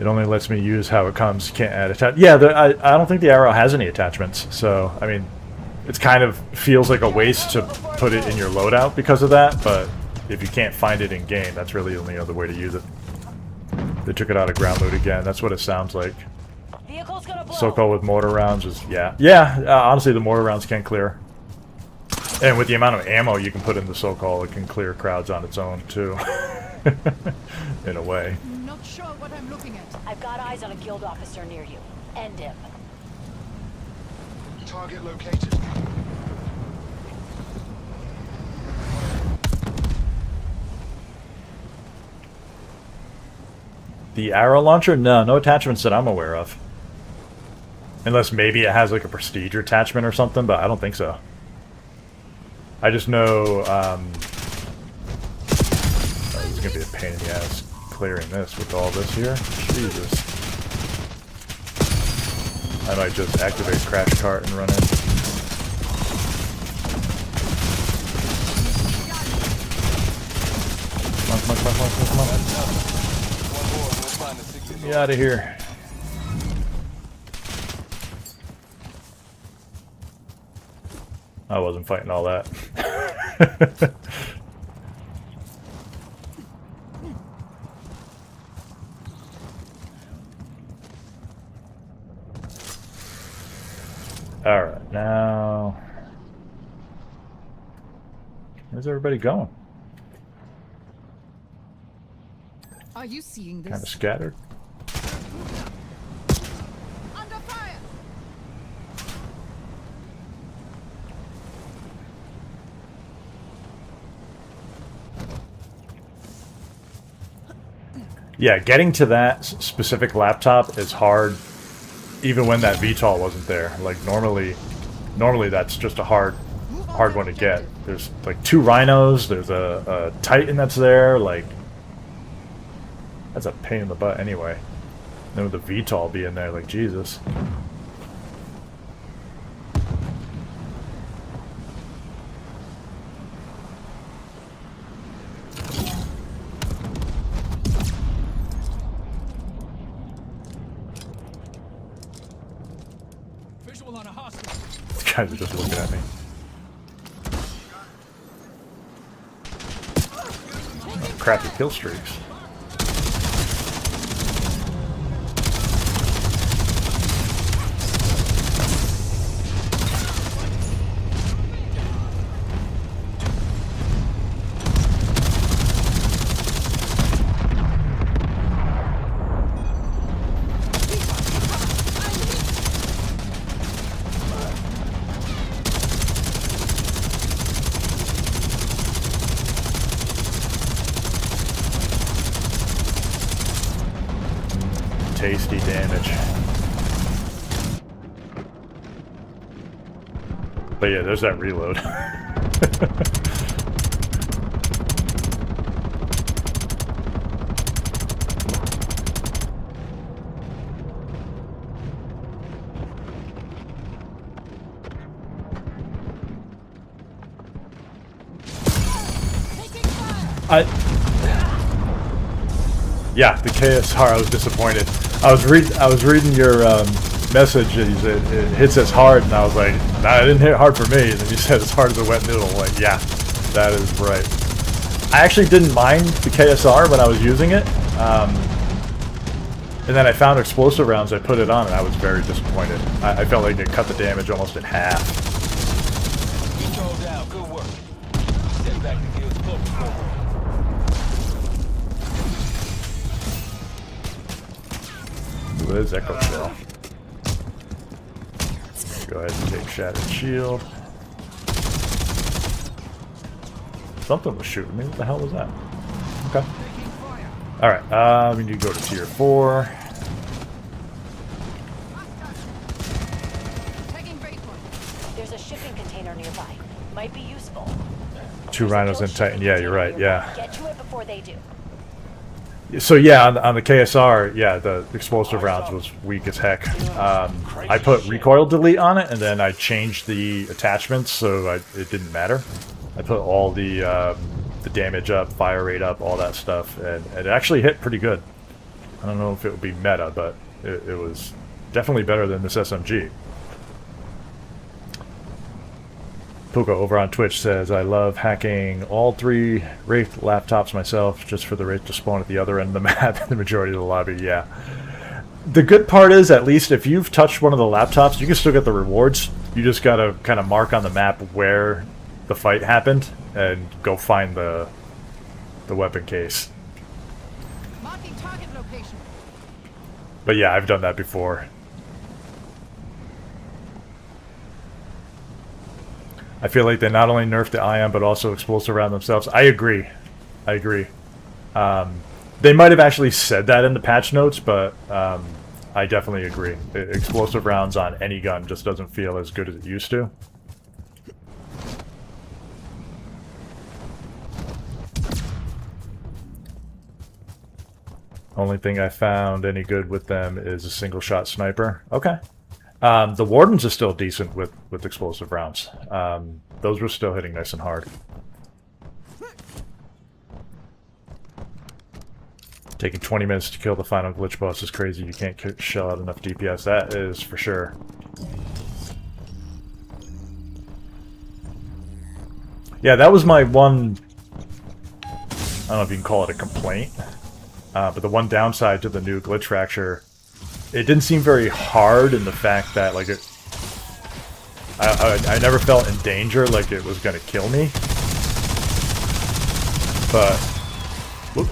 It only lets me use how it comes. You can't add attach. Yeah, I don't think the arrow has any attachments. So I mean, it's kind of feels like a waste to put it in your loadout because of that. But if you can't find it in game, that's really the only other way to use it. They took it out of ground loot again. That's what it sounds like. Vehicle's gonna blow. So-called with mortar rounds is yeah. Honestly, the mortar rounds can clear. And with the amount of ammo you can put in the so-called, it can clear crowds on its own, too. In a way. Not sure what I'm looking at. I've got eyes on a guild officer near you. End him. Target located. The arrow launcher? No attachments that I'm aware of. Unless maybe it has like a prestige attachment or something, but I don't think so. I just know, oh, this is going to be a pain in the ass clearing this with all this here. Jesus. I might just activate crash cart and run in. Come on. One more, we'll find the 60. Get me out of here. I wasn't fighting all that. Alright, now... Where's everybody going? Are you seeing this? Kind of scattered. Under fire! Yeah, getting to that specific laptop is hard, even when that VTOL wasn't there. Like normally that's just a hard one to get. There's like 2 rhinos. There's a Titan that's there. Like that's a pain in the butt anyway. Then with the VTOL being there, like Jesus. Visual on a hostile. These guys are just looking at me. Oh, crappy kill streaks. Tasty damage. But yeah, there's that reload. Yeah, the KSR. I was disappointed. I was reading your message, and you said it hits as hard, and I was like, nah, it didn't hit hard for me. And then you said it's hard as a wet noodle. I'm like, yeah, that is right. I actually didn't mind the KSR when I was using it, and then I found explosive rounds. I put it on, and I was very disappointed. I felt like it cut the damage almost in half. Control down, good work. Step back to Gil's focus program. Ooh, there's Echo Shell. Go ahead and take Shattered Shield. Something was shooting me. What the hell was that? Okay. Alright, we need to go to Tier 4. Taking break point. There's a shipping container nearby. Might be useful. 2 rhinos and Titan. Yeah, you're right. Yeah. Get to it before they do. So yeah, on the KSR, yeah, the explosive rounds was weak as heck. I put recoil delete on it, and then I changed the attachments so it didn't matter. I put all the damage up, fire rate up, all that stuff, and it actually hit pretty good. I don't know if it would be meta, but it was definitely better than this SMG. Puka over on Twitch says, I love hacking all 3 Wraith laptops myself just for the Wraith to spawn at the other end of the map the majority of the lobby. Yeah. The good part is, at least if you've touched one of the laptops, you can still get the rewards. You just gotta kind of mark on the map where the fight happened and go find the weapon case. Marking target location. But yeah, I've done that before. I feel like they not only nerfed the ion, but also explosive round themselves. I agree. I agree. They might have actually said that in the patch notes, but I definitely agree. Explosive rounds on any gun just doesn't feel as good as it used to. Only thing I found any good with them is a single shot sniper. Okay. The Wardens are still decent with explosive rounds. Those were still hitting nice and hard. Taking 20 minutes to kill the final glitch boss is crazy. You can't shell out enough DPS. That is for sure. Yeah, that was my one... I don't know if you can call it a complaint. But the one downside to the new glitch fracture... It didn't seem very hard in the fact that, like, I never felt in danger, like it was gonna kill me. But... Whoop.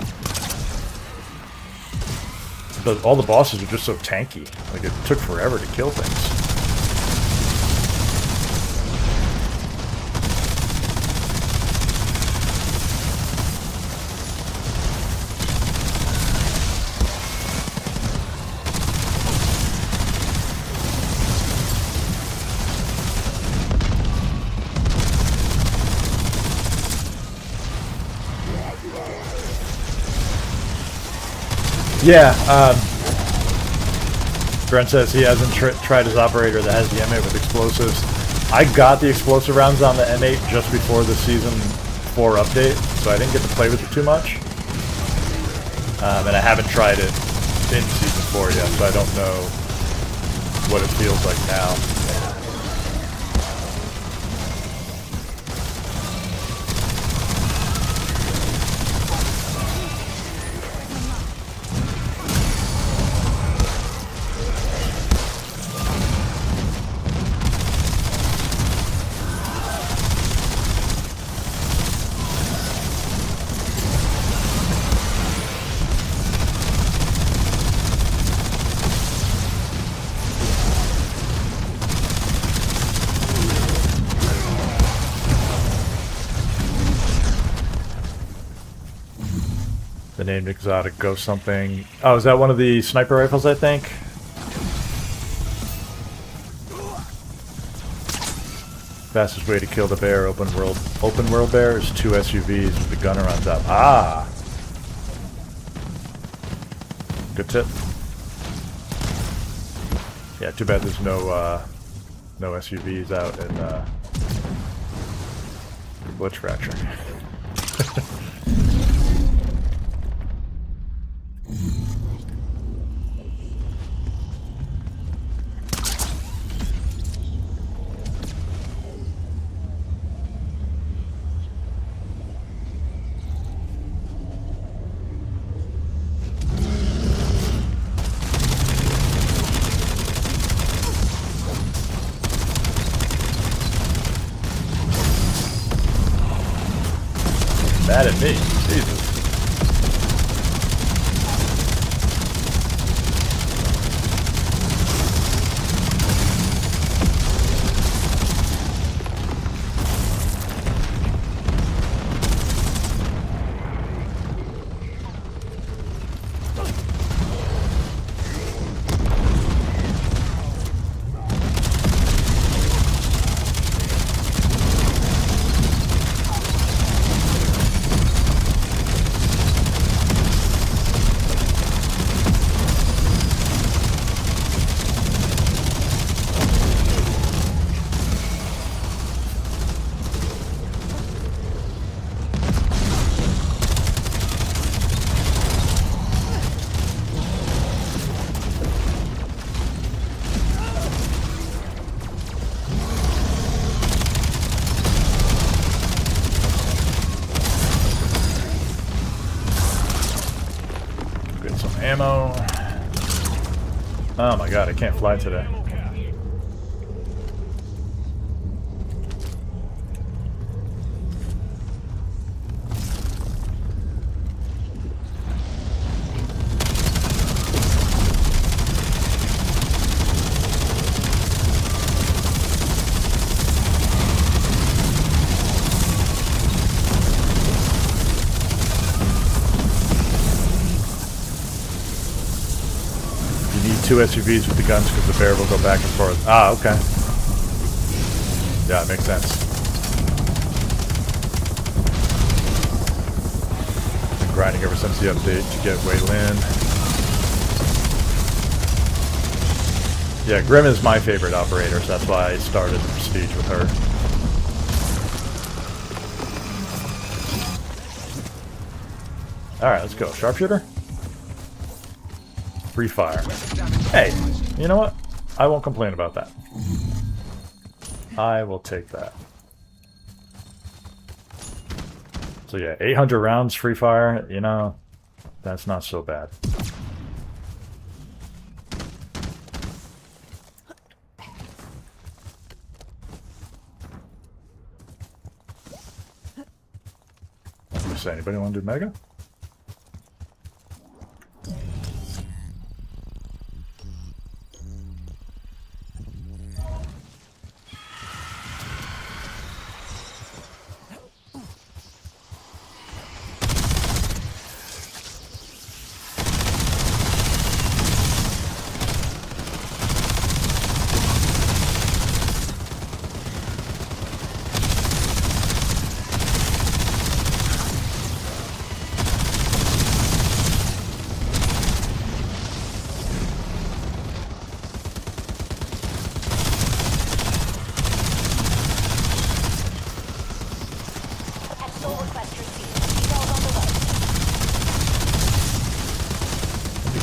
All the bosses are just so tanky. Like, it took forever to kill things. Yeah, Brent says he hasn't tried his operator that has the M8 with explosives. I got the explosive rounds on the M8 just before the Season 4 update, so I didn't get to play with it too much. And I haven't tried it in Season 4 yet, so I don't know what it feels like now. The named exotic ghost something. Oh, is that one of the sniper rifles, I think? Fastest way to kill the bear, open world bear, is 2 SUVs with the gunner on top. Ah! Good tip. Yeah, too bad there's no SUVs out in glitch fracture. Mad at me. Jesus. ammo. Oh my god, I can't fly today. Two SUVs with the guns because the bear will go back and forth. Ah, okay. Yeah, it makes sense. Been grinding ever since the update to get Wei Lin. Yeah, Grim is my favorite operator, so that's why I started the Prestige with her. Alright, let's go. Sharpshooter? Free fire. Hey, you know what? I won't complain about that. I will take that. So yeah, 800 rounds free fire, you know, that's not so bad. What do you say? Anybody want to do Mega?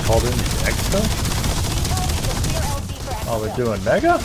Called in the Expo? Oh, we're doing Mega?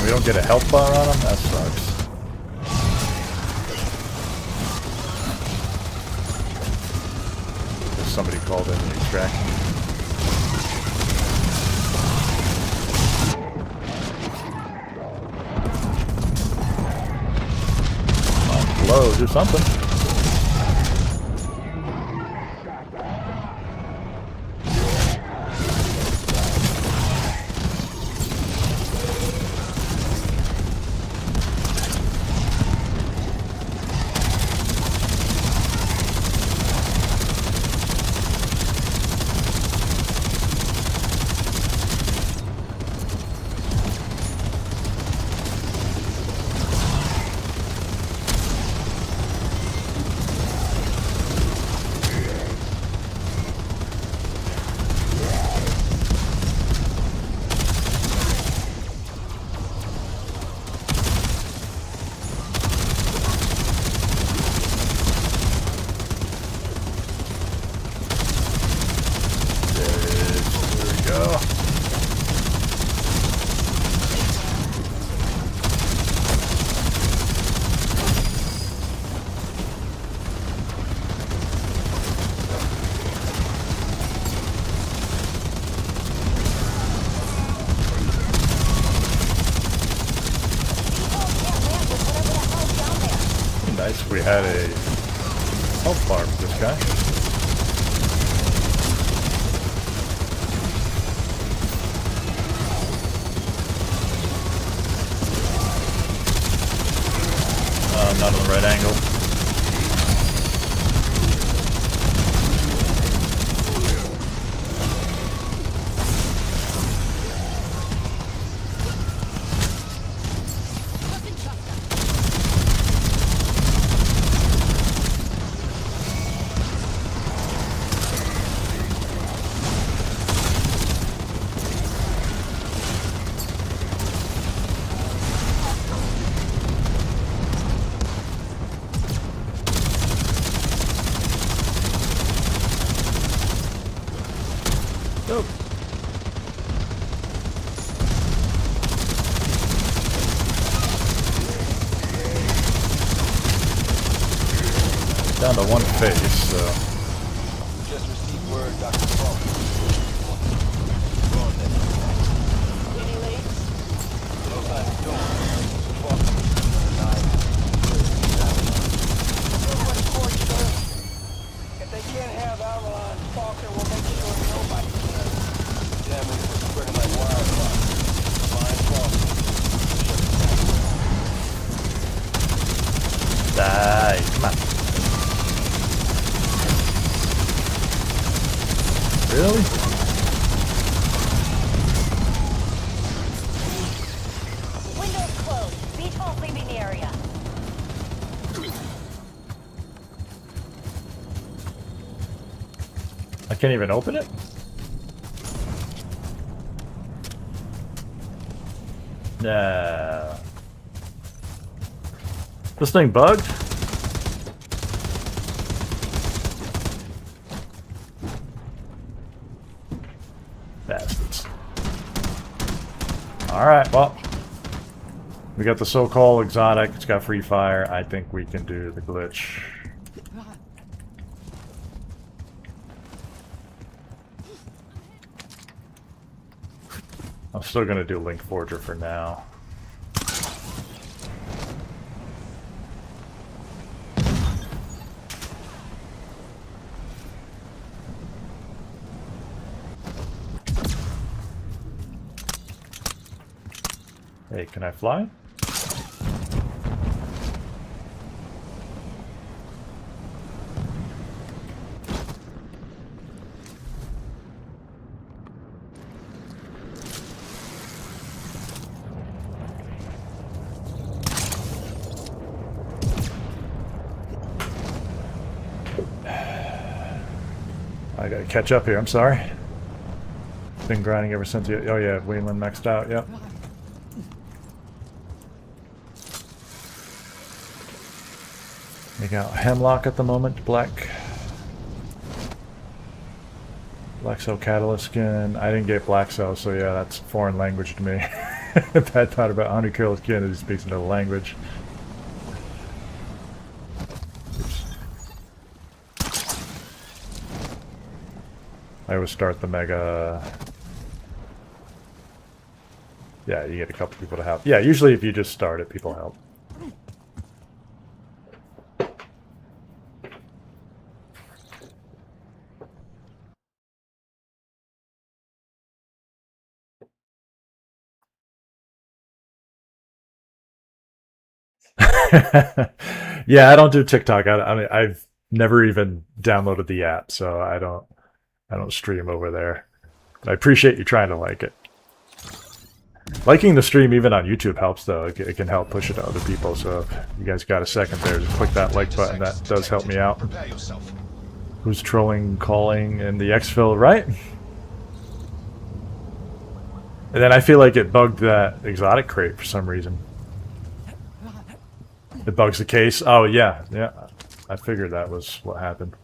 We don't get a health bar on him? That sucks. There's somebody called in the extraction. Come on, blow, do something. had a health bar for this guy. Not on the right angle. Nope. Down to one face, so. Just received word, Dr. Falk. Any leads? No signs of doing. Falk. Everyone's scorched earth. If they can't have Avalon, Faulkner will make sure nobody can. Damage was spreading like wildfire. Find Falk. Die. Come on. Really? Windows closed. VTOL's leaving the area. I can't even open it? Nah. This thing bugged? Bastards. Alright, well. We got the so-called exotic. It's got free fire. I think we can do the glitch. I'm still gonna do Link Forger for now. Hey, can I fly? I gotta catch up here, I'm sorry. Been grinding ever since you. Oh yeah, Wayland maxed out, yep. We got Hemlock at the moment, Black Cell Catalyst skin. I didn't get Black Cell, so yeah, that's foreign language to me. Bad thought about 100 kill skin is he speaks another language. I always start the mega. Yeah, you get a couple people to help. Yeah, usually if you just start it, people help. Yeah, I don't do TikTok. I mean, I've never even downloaded the app, so I don't stream over there. I appreciate you trying to like it. Liking the stream even on YouTube helps, though. It can help push it to other people. So if you guys got a second there, just click that like button. That does help me out. Prepare yourself. Who's trolling, calling in the exfil, right? And then I feel like it bugged that exotic crate for some reason. It bugs the case. Oh yeah, yeah. I figured that was what happened.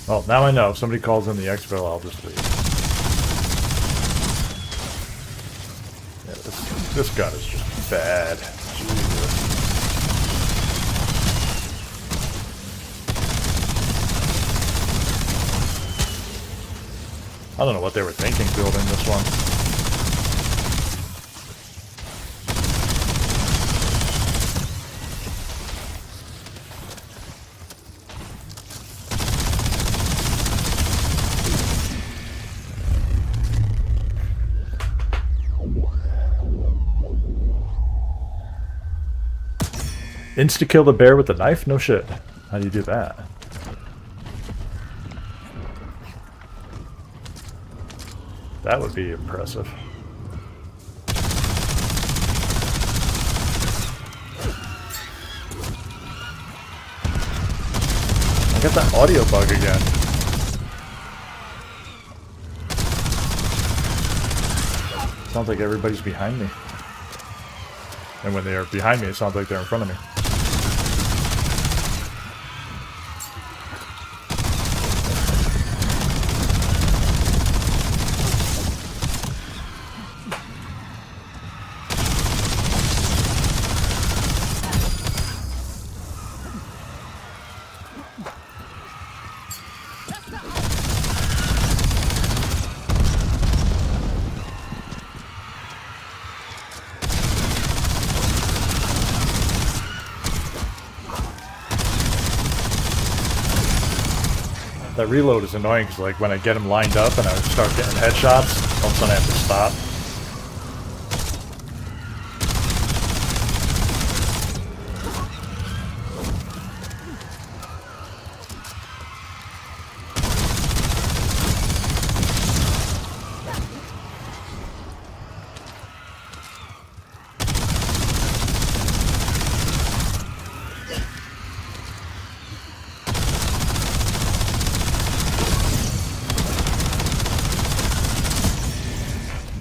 Well, now I know. If somebody calls in the exfil, I'll just leave. Yeah, this This gun is just bad. Jesus. I don't know what they were thinking building this one. Insta-kill the bear with the knife? No shit. How do you do that? That would be impressive. I got that audio bug again. Sounds like everybody's behind me. And when they are behind me, it sounds like they're in front of me. That reload is annoying because, like, when I get him lined up and I start getting headshots, all of a sudden I have to stop.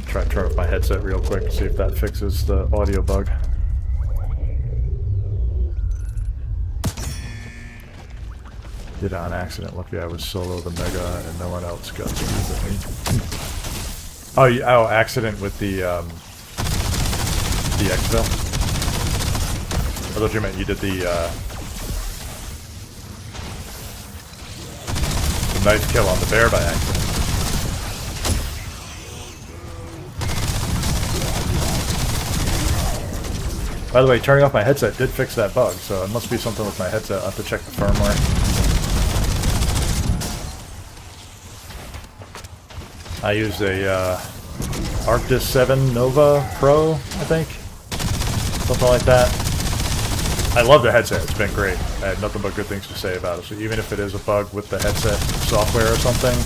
Try to turn off my headset real quick and see if that fixes the audio bug. Did it on accident. Luckily I was solo the Mega and no one else got to use it. Oh, oh, accident with the exfil. I thought you meant you did the knife kill on the bear by accident. By the way, turning off my headset did fix that bug, so it must be something with my headset. I'll have to check the firmware. I use a Arctis 7 Nova Pro, I think. Something like that. I love the headset, it's been great. I had nothing but good things to say about it, so even if it is a bug with the headset software or something,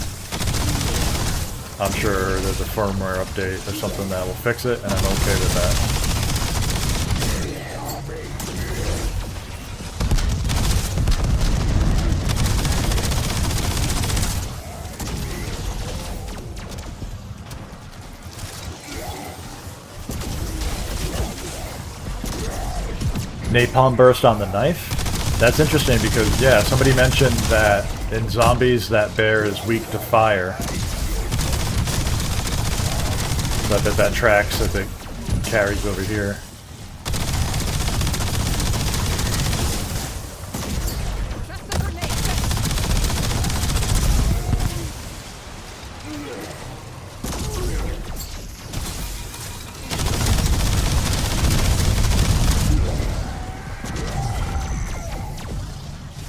I'm sure there's a firmware update or something that will fix it, and I'm okay with that. Napalm burst on the knife? That's interesting because, yeah, somebody mentioned that in zombies that bear is weak to fire. So I bet that tracks if it carries over here.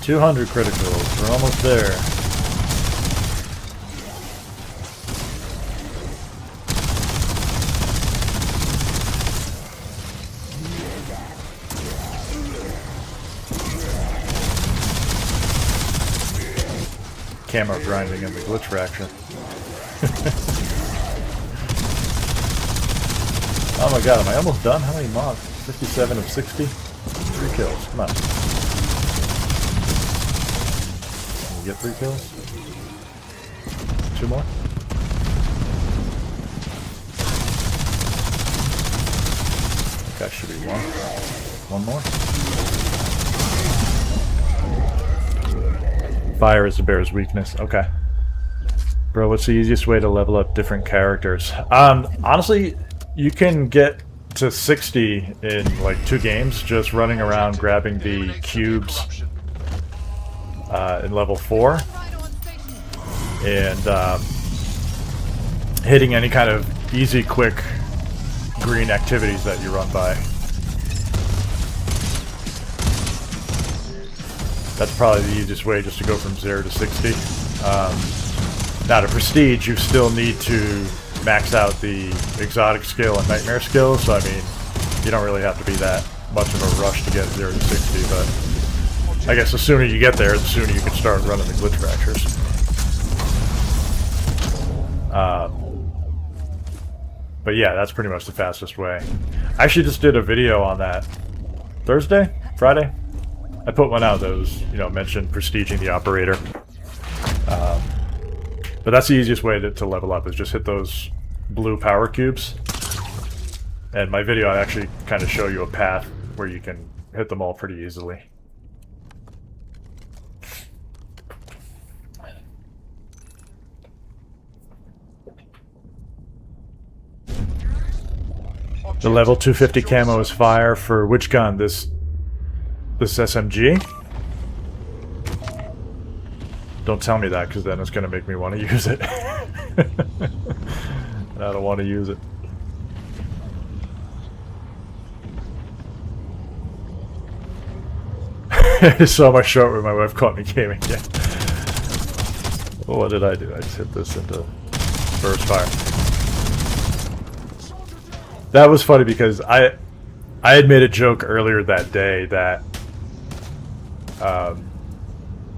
$200 criticals. We're almost there. Camera grinding in the glitch fracture. Oh my god, am I almost done? How many mods? 57 of 60? 3 kills. Come on. Get 3 kills? 2 more? That should be 1. 1 more? Fire is the bear's weakness. Okay. Bro, what's the easiest way to level up different characters? Honestly, you can get to 60 in like 2 games, just running around grabbing the Eliminate severe cubes corruption. in level 4 Rhino on station. and hitting any kind of easy, quick green activities that you run by. That's probably the easiest way, just to go from 0 to 60. Now to Prestige, you still need to max out the exotic skill and nightmare skill, so I mean, you don't really have to be that much of a rush to get 0 to 60, but I guess the sooner you get there, the sooner you can start running the glitch fractures. But yeah, that's pretty much the fastest way. I actually just did a video on that Thursday? Friday? I put one out that was, you know, mentioned prestiging the operator. But that's the easiest way to level up, is just hit those blue power cubes. And my video, I actually kind of show you a path where you can hit them all pretty easily. The level 250 camo is fire for which gun? This SMG? Don't tell me that, because then it's going to make me want to use it. And I don't want to use it. I saw my short where my wife caught me gaming. Yeah. What did I do? I just hit this into burst fire. That was funny because I had made a joke earlier that day that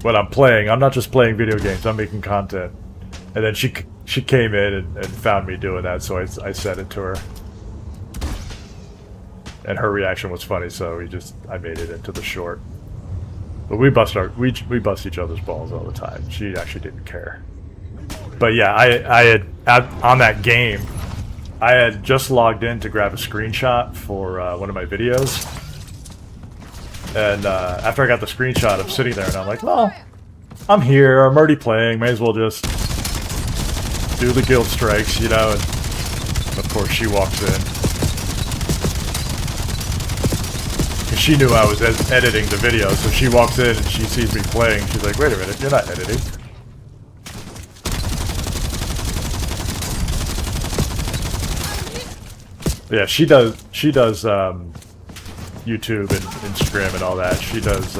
when I'm playing, I'm not just playing video games, I'm making content. And then she came in and found me doing that, so I said it to her. And her reaction was funny, so I made it into the short. But we bust each other's balls all the time. She actually didn't care. But yeah, I had on that game, I had just logged in to grab a screenshot for one of my videos. And after I got the screenshot, I'm sitting there and I'm like, well, I'm here, I'm already playing, may as well just do the guild strikes, you know. And of course she walks in. Because she knew I was editing the video, so she walks in and she sees me playing. She's like, wait a minute, you're not editing. Yeah, she does YouTube and Instagram and all that. She does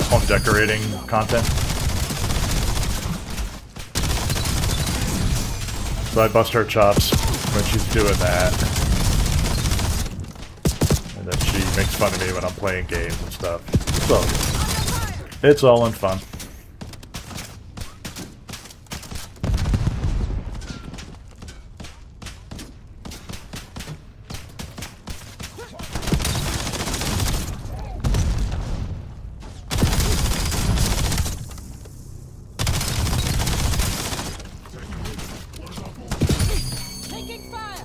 home decorating content. So I bust her chops when she's doing that. And then she makes fun of me when I'm playing games and stuff. So it's all in fun. Taking fire.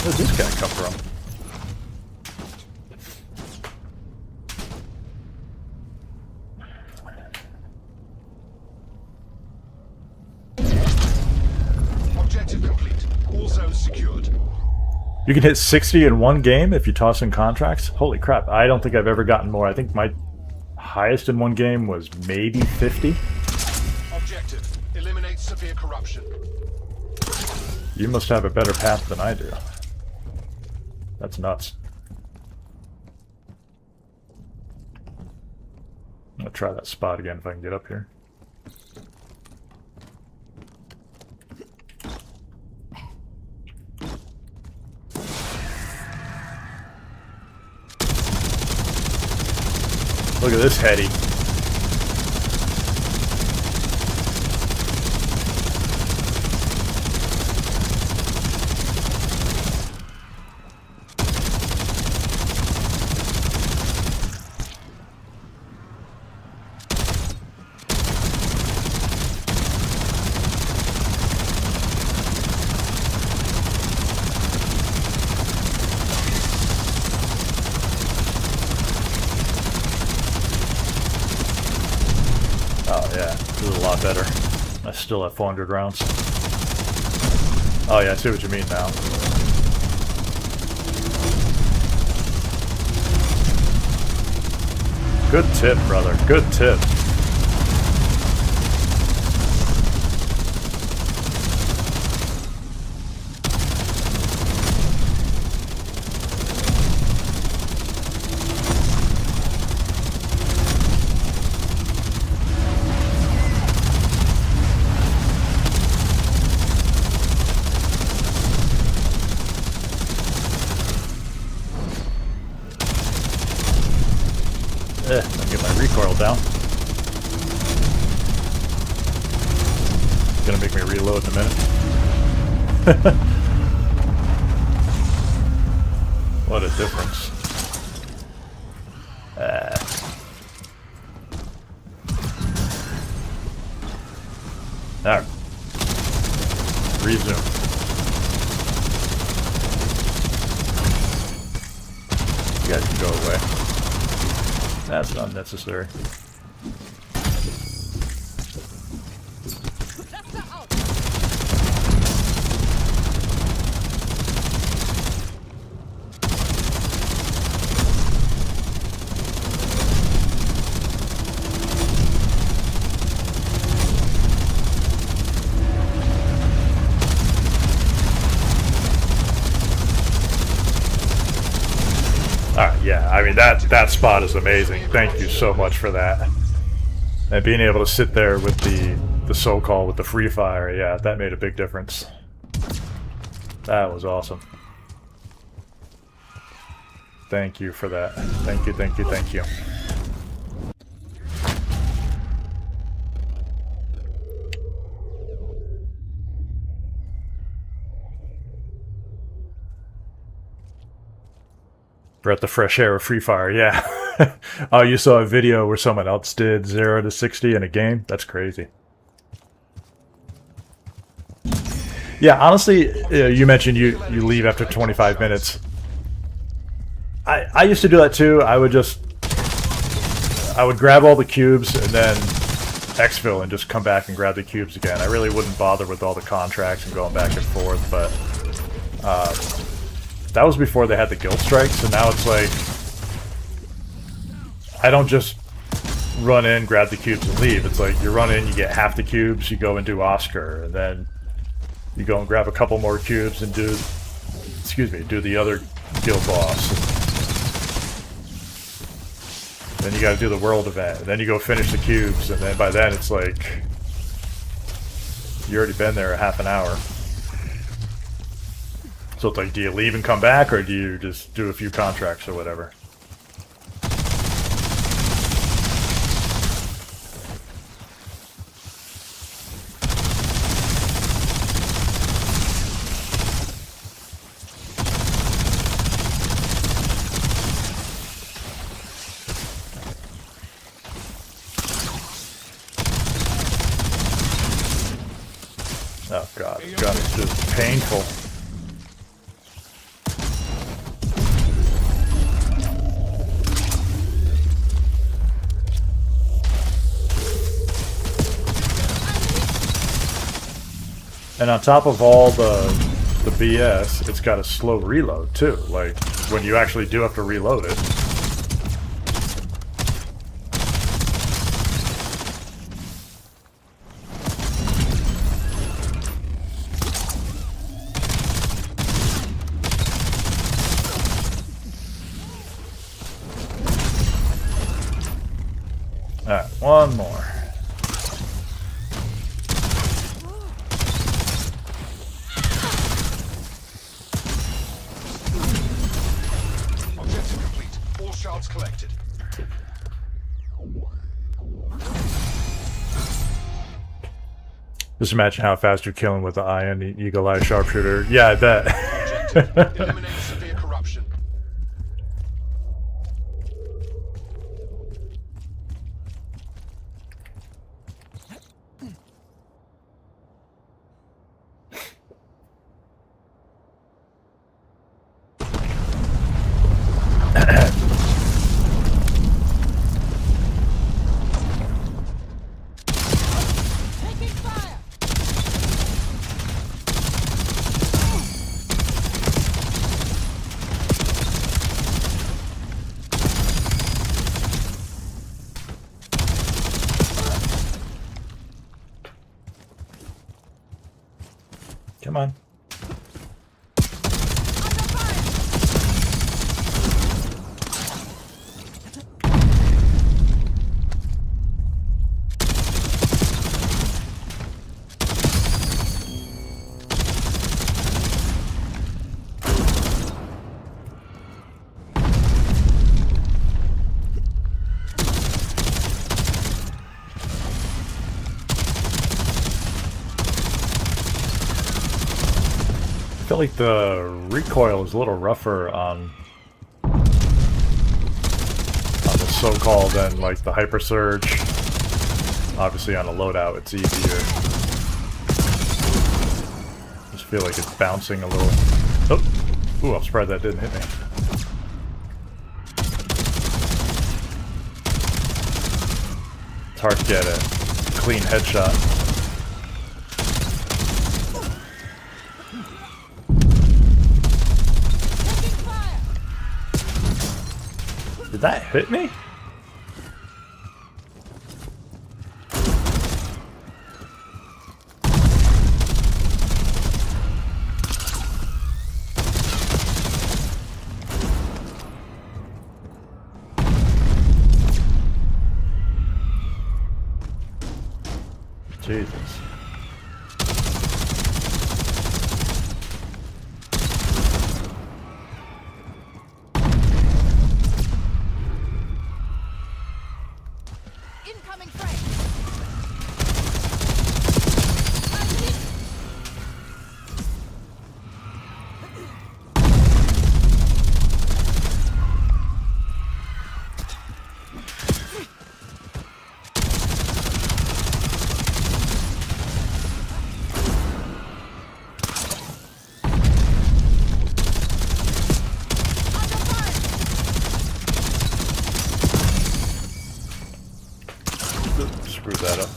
Where'd this guy come from? Objective complete. All zones secured. You can hit 60 in one game if you toss in contracts? Holy crap, I don't think I've ever gotten more. I think my highest in one game was maybe 50. Objective. Eliminate severe corruption. You must have a better path than I do. That's nuts. I'm gonna try that spot again if I can get up here. Look at this heady. Oh yeah, this is a lot better. I still have 400 rounds. Oh yeah, I see what you mean now. Good tip, brother. Good tip. I'll get my recoil down. It's gonna make me reload in a minute. What a difference. Alright. Resume. You guys can go away. That's unnecessary. Yeah, I mean that spot is amazing. Thank you so much for that. And being able to sit there with the so-called with the free fire, yeah, that made a big difference. That was awesome. Thank you for that. Thank you, thank you, thank you. We're at the fresh air of Free Fire, yeah. Oh, you saw a video where someone else did 0 to 60 in a game? That's crazy. Yeah, honestly, you mentioned you leave after 25 minutes. I used to do that too. I would grab all the cubes and then exfil and just come back and grab the cubes again. I really wouldn't bother with all the contracts and going back and forth, but that was before they had the guild strikes, and now it's like I don't just run in, grab the cubes, and leave. It's like you run in, you get half the cubes, you go and do Oscar, and then you go and grab a couple more cubes and do the other guild boss. Then you got to do the world event, and then you go finish the cubes, and then by then it's like you already been there a half an hour. So it's like, do you leave and come back, or do you just do a few contracts or whatever? Oh god, god, it's just painful. And on top of all the BS, it's got a slow reload too. Like when you actually do have to reload it. Alright, one more. Objective complete. All shards collected. Just imagine how fast you're killing with the Iron Eagle Eye Sharpshooter. Yeah, I bet. Objective. Eliminate severe corruption. Taking fire. mind. I feel like the recoil is a little rougher on the so-called than like the hyper surge. Obviously on a loadout it's easier. Just feel like it's bouncing a little. Oh, ooh! I'm surprised that didn't hit me. It's hard to get a clean headshot. Did that hit me? Jesus. Incoming frame. Screwed that up.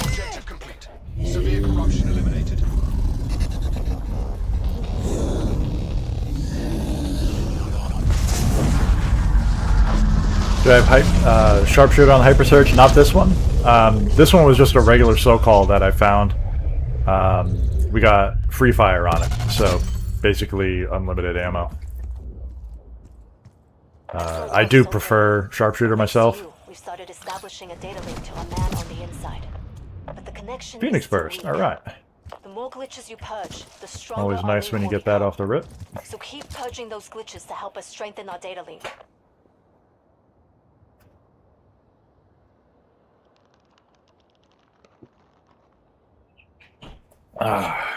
Objective complete. Severe corruption eliminated. Do I have sharpshooter on the hyper surge? Not this one. This one was just a regular so-called that I found. We got free fire on it, so basically unlimited ammo. I do prefer sharpshooter myself. We've started establishing a data link to a man on the inside. But the connection Phoenix is too burst. weak. All right. The more glitches you purge, the stronger Always our nice link when you will get that become. off the rip. So keep purging those glitches to help us strengthen our data link. Ah.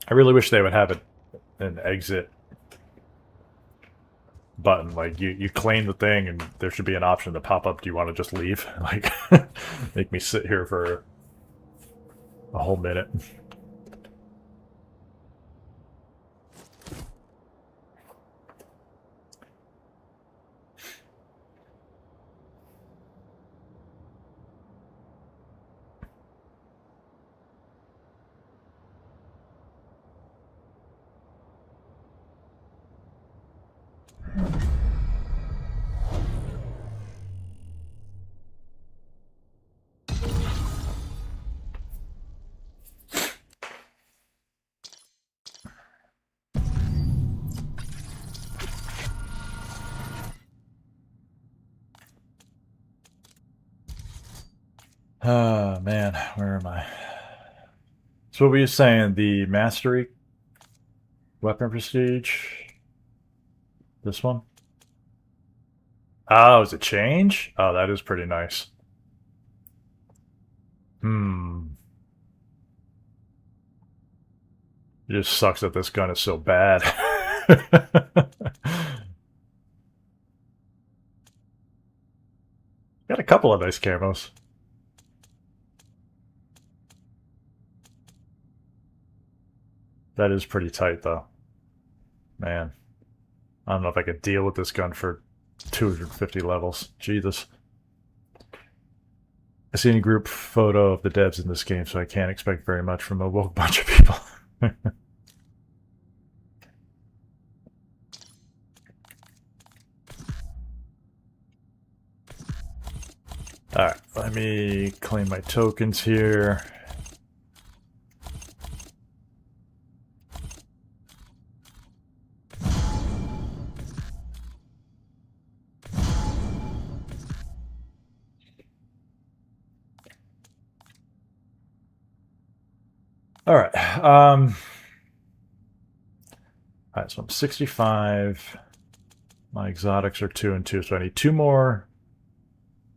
I really wish they would have an exit button. Like you claim the thing and there should be an option to pop up. Do you want to just leave? Like make me sit here for a whole minute. Oh man, where am I? So what were you saying? The mastery weapon prestige? This one? Oh, is it change? Oh, that is pretty nice. It just sucks that this gun is so bad. couple of nice camos. That is pretty tight, though. Man. I don't know if I could deal with this gun for 250 levels. Jesus. I seen a group photo of the devs in this game, so I can't expect very much from a woke bunch of people. Alright, let me claim my tokens here. Alright, alright, so I'm 65. My exotics are 2 and 2, so I need 2 more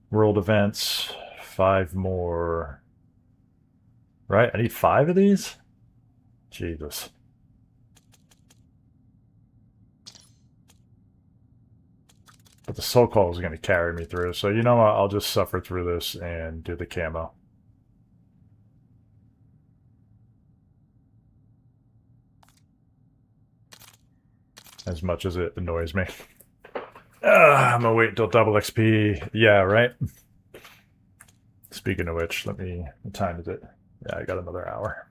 world events, 5 more. Right? I need 5 of these? Jesus. But the soul call is going to carry me through, so you know what? I'll just suffer through this and do the camo. As much as it annoys me. I'm gonna wait until double XP. Yeah, right? Speaking of which, let me... What time is it? Yeah, I got another hour.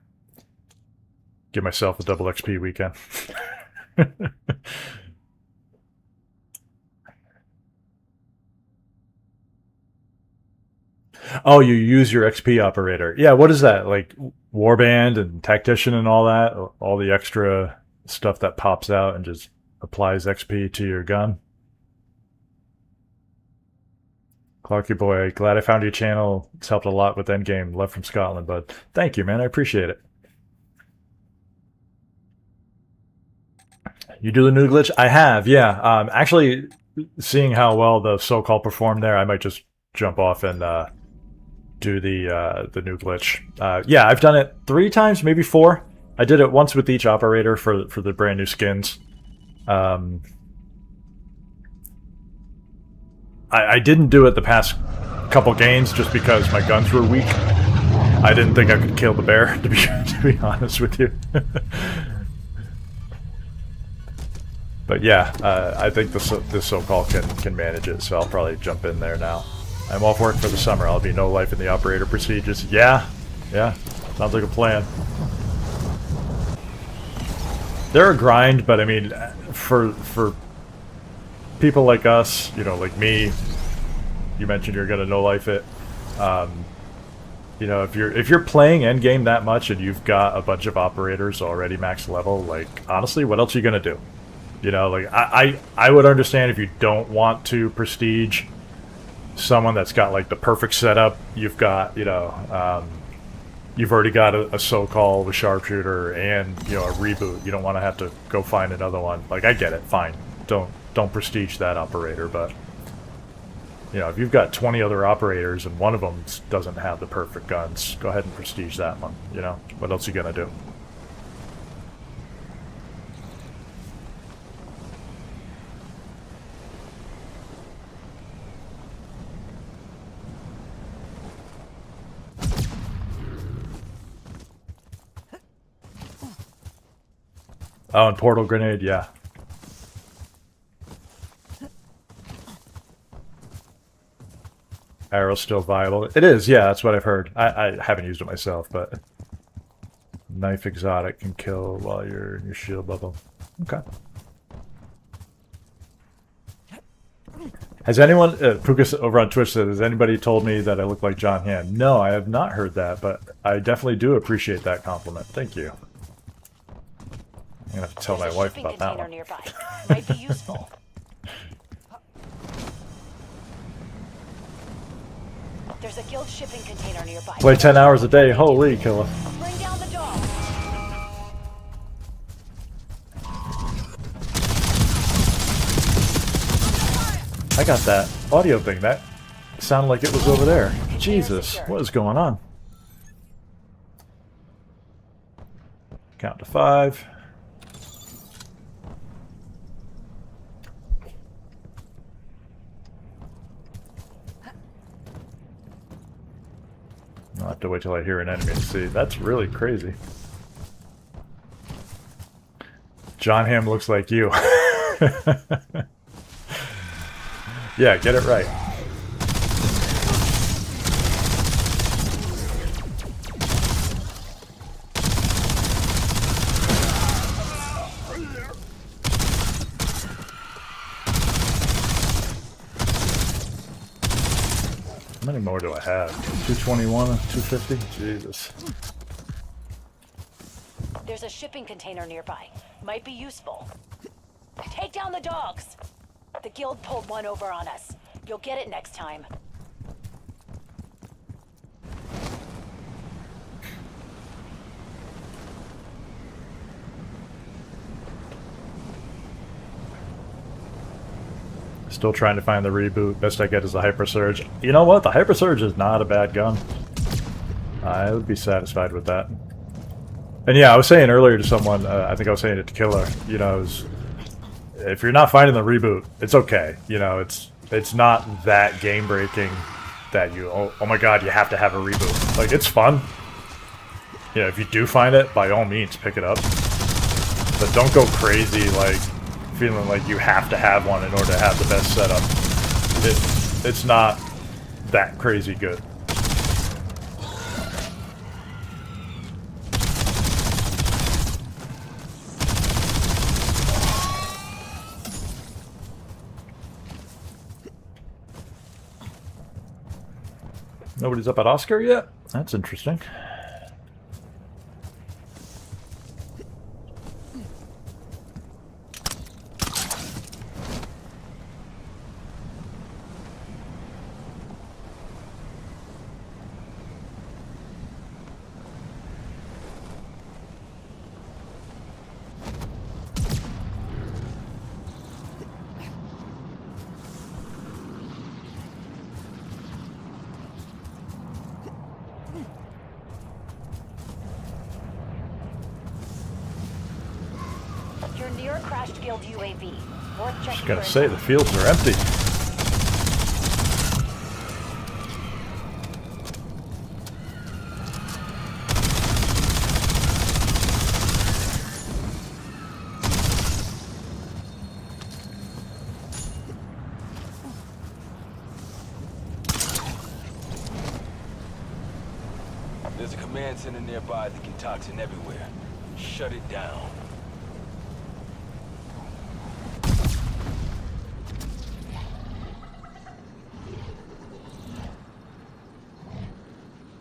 Give myself a double XP weekend. Oh, you use your XP operator. Yeah, what is that? Like Warband and Tactician and all that? All the extra stuff that pops out and just applies XP to your gun? Clarky boy, glad I found your channel. It's helped a lot with Endgame. Love from Scotland, bud. Thank you, man. I appreciate it. You do the new glitch? I have, yeah. Actually, seeing how well the so-called performed there, I might just jump off and do the new glitch. Yeah, I've done it 3 times, maybe 4. I did it once with each operator for the brand new skins. I didn't do it the past couple games just because my guns were weak. I didn't think I could kill the bear, to be honest with you. But yeah, I think this so-called can manage it, so I'll probably jump in there now. I'm off work for the summer. I'll be no life in the operator prestigious. Yeah, sounds like a plan. They're a grind, but I mean, for people like us, you know, like me, you mentioned you're gonna no life it. You know, if you're playing Endgame that much and you've got a bunch of operators already max level, like honestly, what else are you gonna do? You know, like I would understand if you don't want to prestige someone that's got like the perfect setup. You've got, you know, you've already got a so-called, a sharpshooter, and you know, a reboot. You don't want to have to go find another one. Like I get it, fine. Don't prestige that operator, but you know, if you've got 20 other operators and one of them doesn't have the perfect guns, go ahead and prestige that one. You know, what else are you gonna do? Oh, and portal grenade, yeah. Arrow's still viable. It is, yeah, that's what I've heard. I haven't used it myself, but knife exotic can kill while you're in your shield level. Okay. Has anyone, Pukas over on Twitch said, has anybody told me that I look like John Hamm? No, I have not heard that, but I definitely do appreciate that compliment. Thank you. I'm gonna have to tell my wife about that one. Nearby. Might be useful. There's a guild shipping container nearby. Play 10 hours a day, holy killer. Bring down the dog. I got that audio thing. That sounded like it was over there. Jesus, what is going on? Count to 5. to wait till I hear an enemy to see. That's really crazy. John Hamm looks like you. Yeah, get it right. How many more do I have? 221, 250? Jesus. There's a shipping container nearby. Might be useful. Take down the dogs! The guild pulled one over on us. You'll get it next time. Still trying to find the reboot. Best I get is the Hyper Surge. You know what? The Hyper Surge is not a bad gun. I would be satisfied with that. And yeah, I was saying earlier to someone, I think I was saying it to Killer, you know, if you're not finding the reboot, it's okay. You know, it's not that game-breaking that you, oh my god, you have to have a reboot. Like, it's fun. You know, if you do find it, by all means, pick it up. But don't go crazy, like, feeling like you have to have one in order to have the best setup. It's not that crazy good. Nobody's up at Oscar yet? That's interesting. You're near a crashed guild UAV. Worth checking. Just gonna for say, the intel. fields are empty. There's a command center nearby that can toxin everywhere. Shut it down.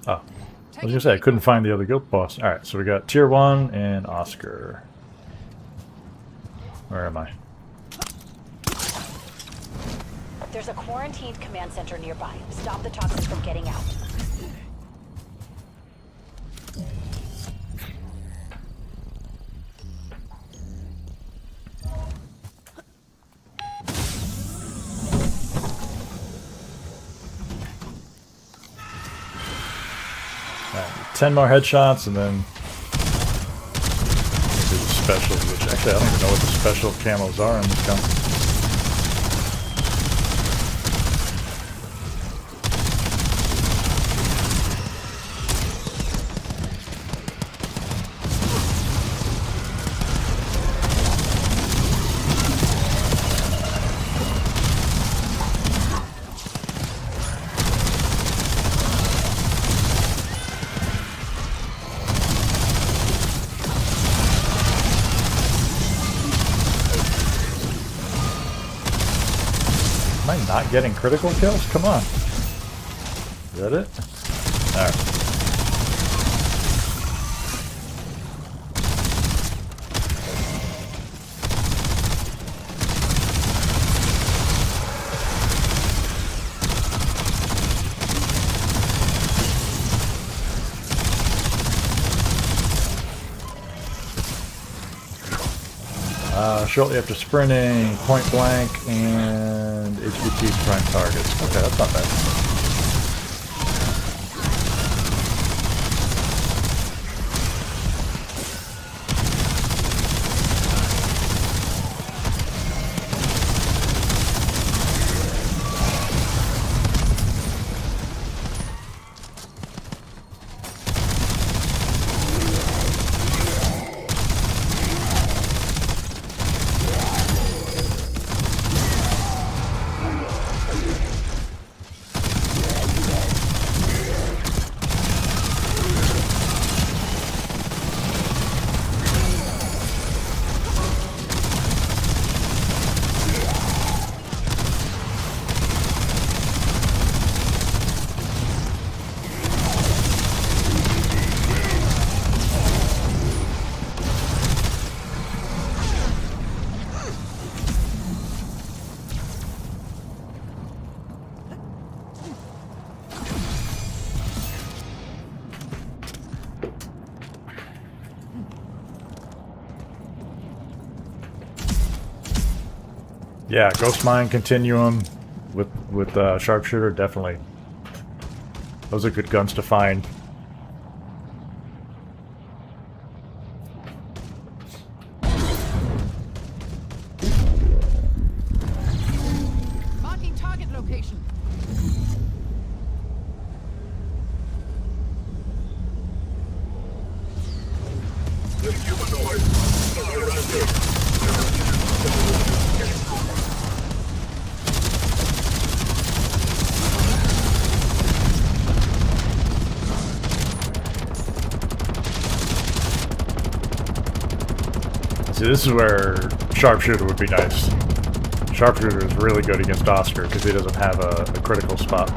Oh. I was gonna say, I couldn't find the other guild boss. Alright, so we got Tier 1 and Oscar. Where am I? There's a quarantined command center nearby. Stop the toxins from getting out. Alright, 10 more headshots and then do the specials, which actually I don't even know what the special camos are in this gun. Am I not getting critical kills? Come on. Is that it? Alright. Shortly after sprinting, point blank, and HVT prime targets. Okay, that's not bad. Yeah, Ghost Mine Continuum with Sharpshooter, definitely. Those are good guns to find. Marking target location. See, this is where Sharpshooter would be nice. Sharpshooter is really good against Oscar because he doesn't have a critical spot.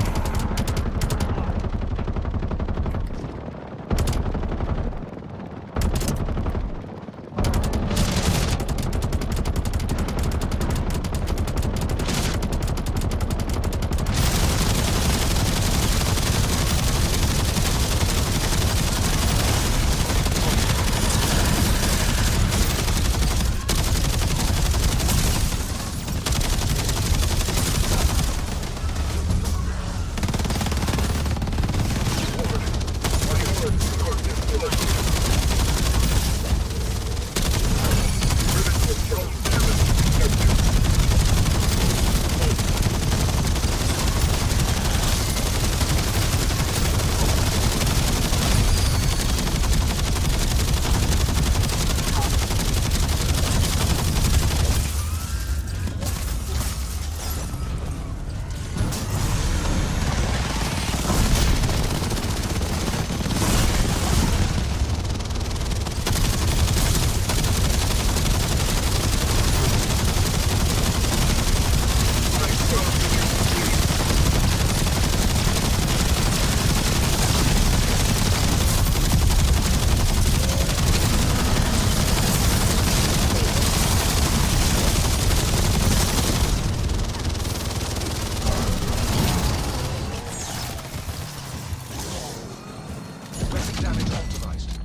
Basic damage optimized.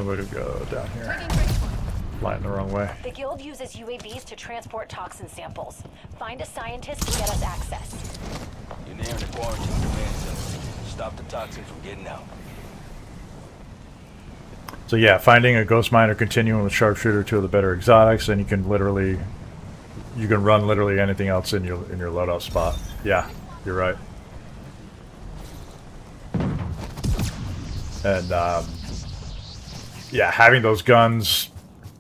Where to go? Down here. Taking bridge point. Flying the wrong way. The Guild uses UAVs to transport toxin samples. Find a scientist to get us access. You're nearing the quarantine command center. Stop the toxin from getting out. So yeah, finding a Ghost Miner Continuum with Sharpshooter, two of the better exotics, and you can run literally anything else in your loadout spot. Yeah, you're right. And yeah, having those guns,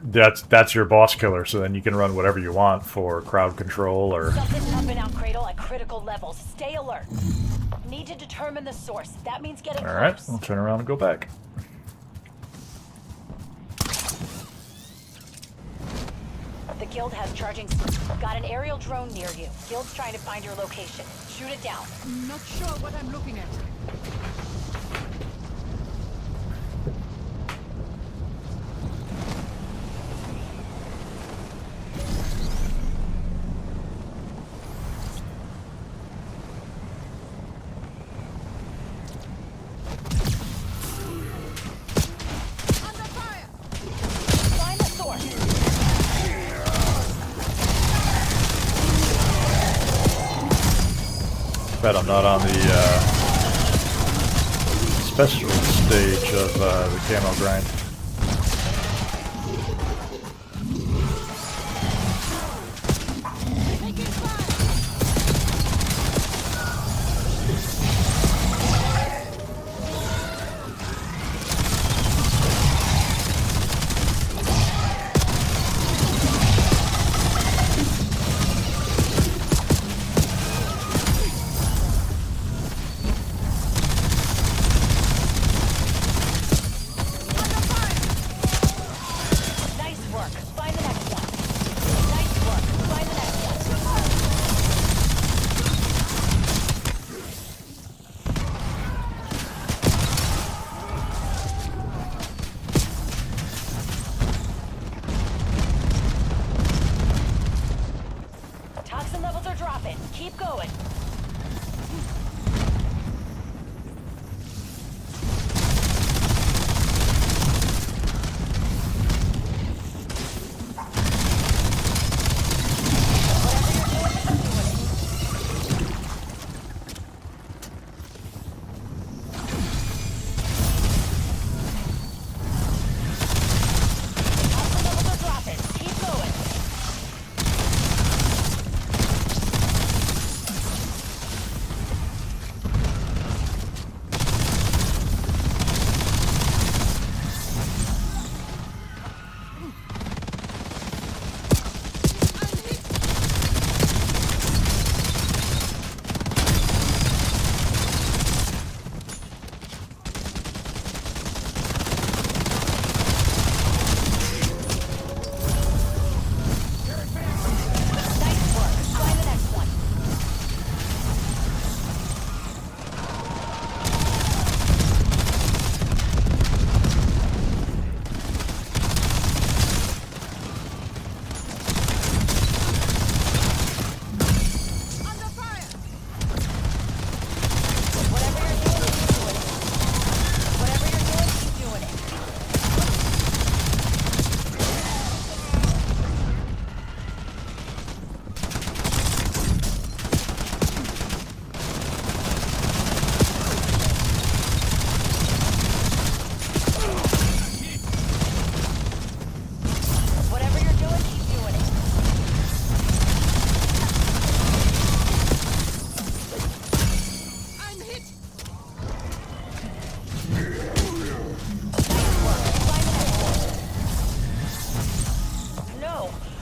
that's your boss killer. So then you can run whatever you want for crowd control or. Something's up and out Cradle at critical levels. Stay alert. Need to determine the source. That means getting All right, close. we'll turn around and go back. The Guild has charging. Got an aerial drone near you. Guild's trying to find your location. Shoot it down. Not sure what I'm looking at. Under fire. Find the source. Bet I'm not on the special stage of the camo grind. Taking fire. Under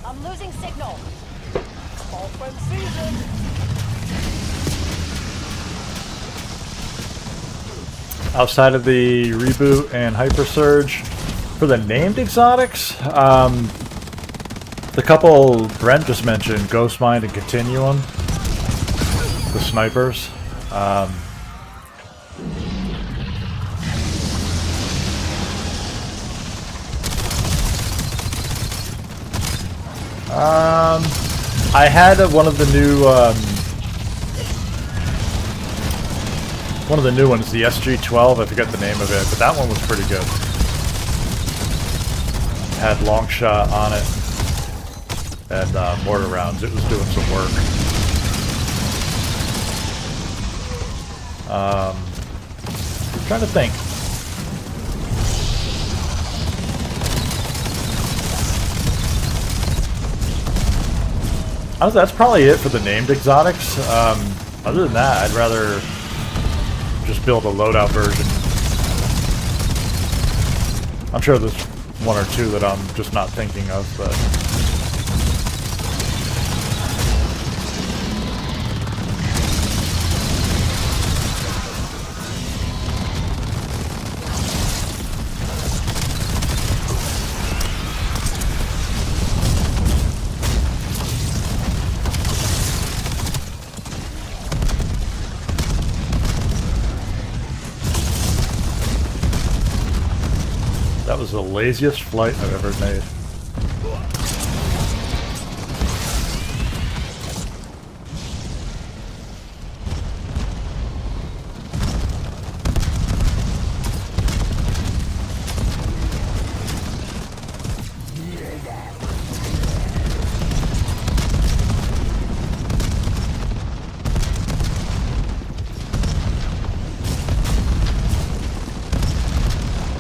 I'm losing signal. Open season. Outside of the reboot and hyper surge, for the named exotics, the couple Brent just mentioned, Ghost Mind and Continuum, the snipers. I had one of the new ones, the SG-12. I forget the name of it, but that one was pretty good. Had long shot on it and mortar rounds. It was doing some work. I'm trying to think. Honestly, that's probably it for the named exotics. Other than that, I'd rather just build a loadout version. I'm sure there's one or two that I'm just not thinking of, but... That was the laziest flight I've ever made.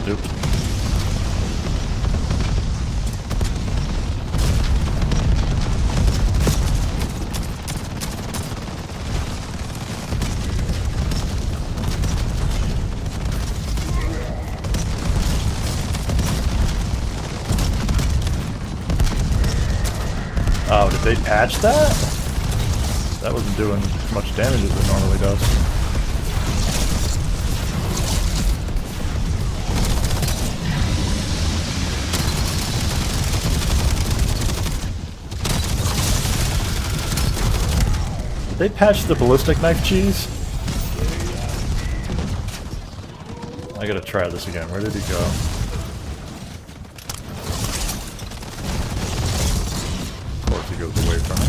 Oops. Oh, did they patch that? That wasn't doing as much damage as it normally does. Did they patch the ballistic knife cheese? I gotta try this again. Where did he go? Of course he goes away from it.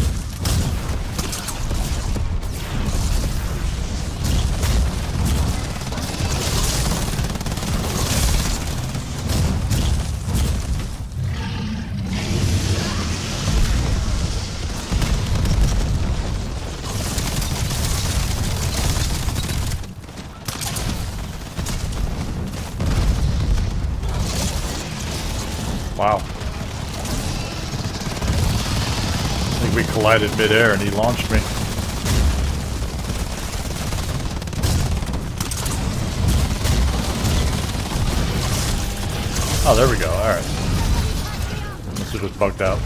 Wow. I think we collided midair and he launched me. Oh, there we go. Alright. Must have just bugged out.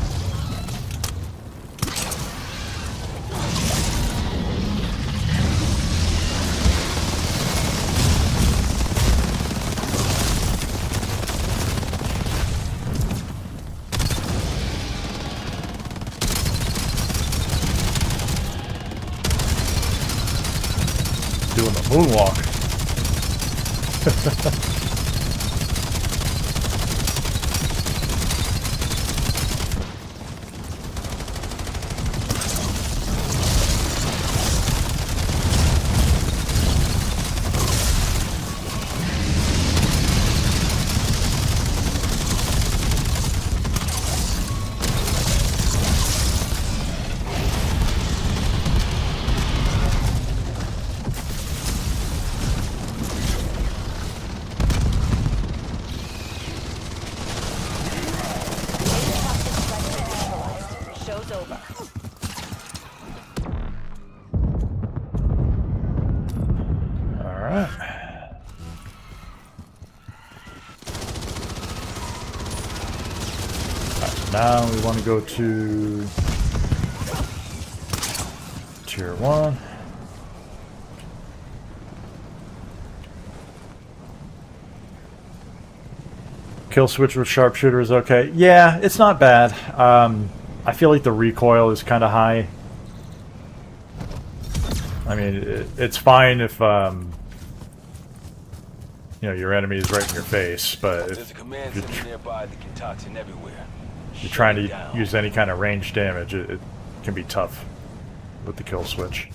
Doing the moonwalk. Show's over. Alright. Now we want to go to Tier 1. Kill switch with sharpshooter is okay. Yeah, it's not bad. I feel like the recoil is kind of high. I mean, it's fine if you know, your enemy is right in your face, but There's a if command you're, center nearby that can toxin everywhere. you're trying Shut it to down. use any kind of range damage, it can be tough with the kill switch.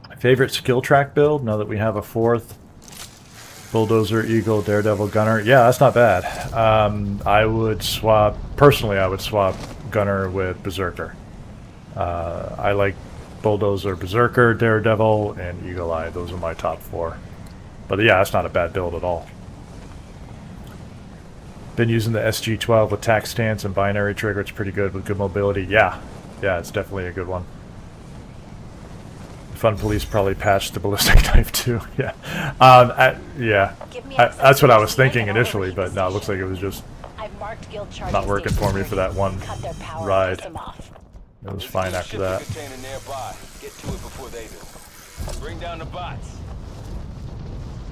My favorite skill track build, now that we have a fourth. Bulldozer, Eagle, Daredevil, Gunner. Yeah, that's not bad. I would swap, personally, I would swap Gunner with Berserker. I like Bulldozer, Berserker, Daredevil, and Eagle Eye. Those are my top 4. But yeah, that's not a bad build at all. Been using the SG-12 with tack stance and binary trigger. It's pretty good with good mobility. Yeah, it's definitely a good one. Fun Police probably patched the ballistic knife too. Yeah, that's what I was thinking initially, but no, it looks like it was just I've marked guild charges not working for me for that one cut their power ride. and piss 'em off. It was fine after Shipping that. container nearby. Get to it before they do. Bring down the bots.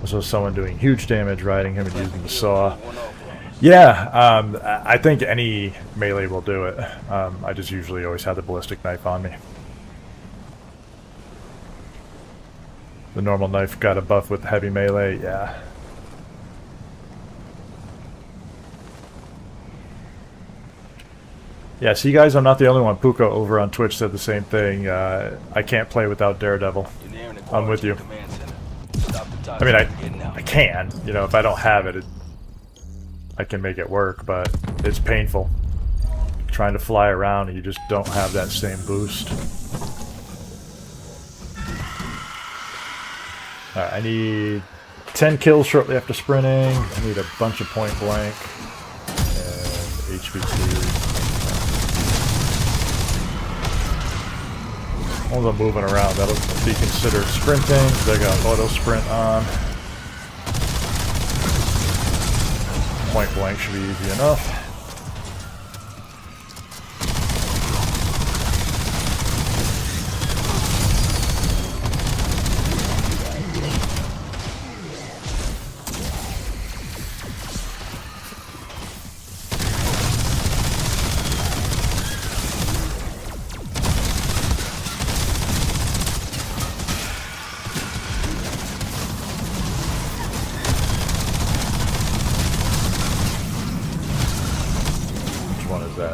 So someone doing huge damage riding him and using the saw. One over. Yeah, I think any melee will do it. I just usually always have the ballistic knife on me. The normal knife got a buff with heavy melee, yeah. Yeah, see guys, I'm not the only one. Puka over on Twitch said the same thing. I can't play without Daredevil. You're nearing the I'm with you. command center. Stop the I mean, toxin from getting out. I can. You know, if I don't have it, I can make it work, but it's painful. Trying to fly around and you just don't have that same boost. Alright, I need 10 kills shortly after sprinting. I need a bunch of point blank. And HVT. As long as I'm moving around, that'll be considered sprinting, because I got auto sprint on. Point blank should be easy enough.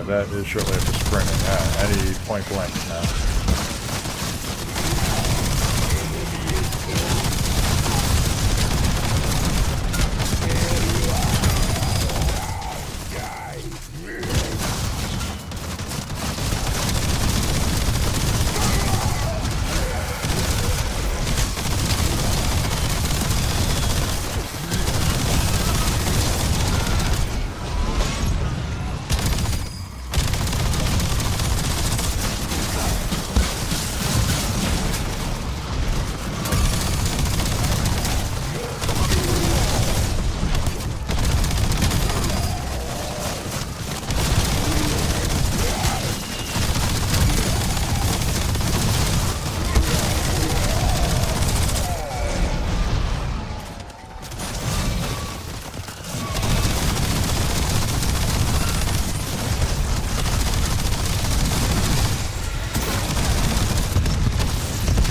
That is shortly after sprinting. I need point blank now.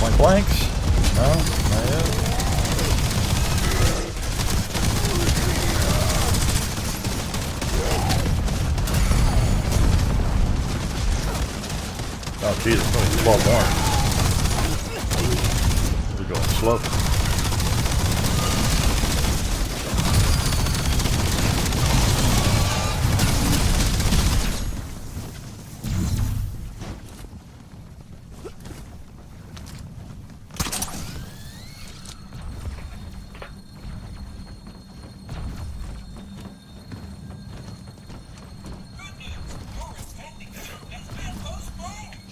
Point blanks? No, not yet. Oh Jesus, only 12 more. We're going slow.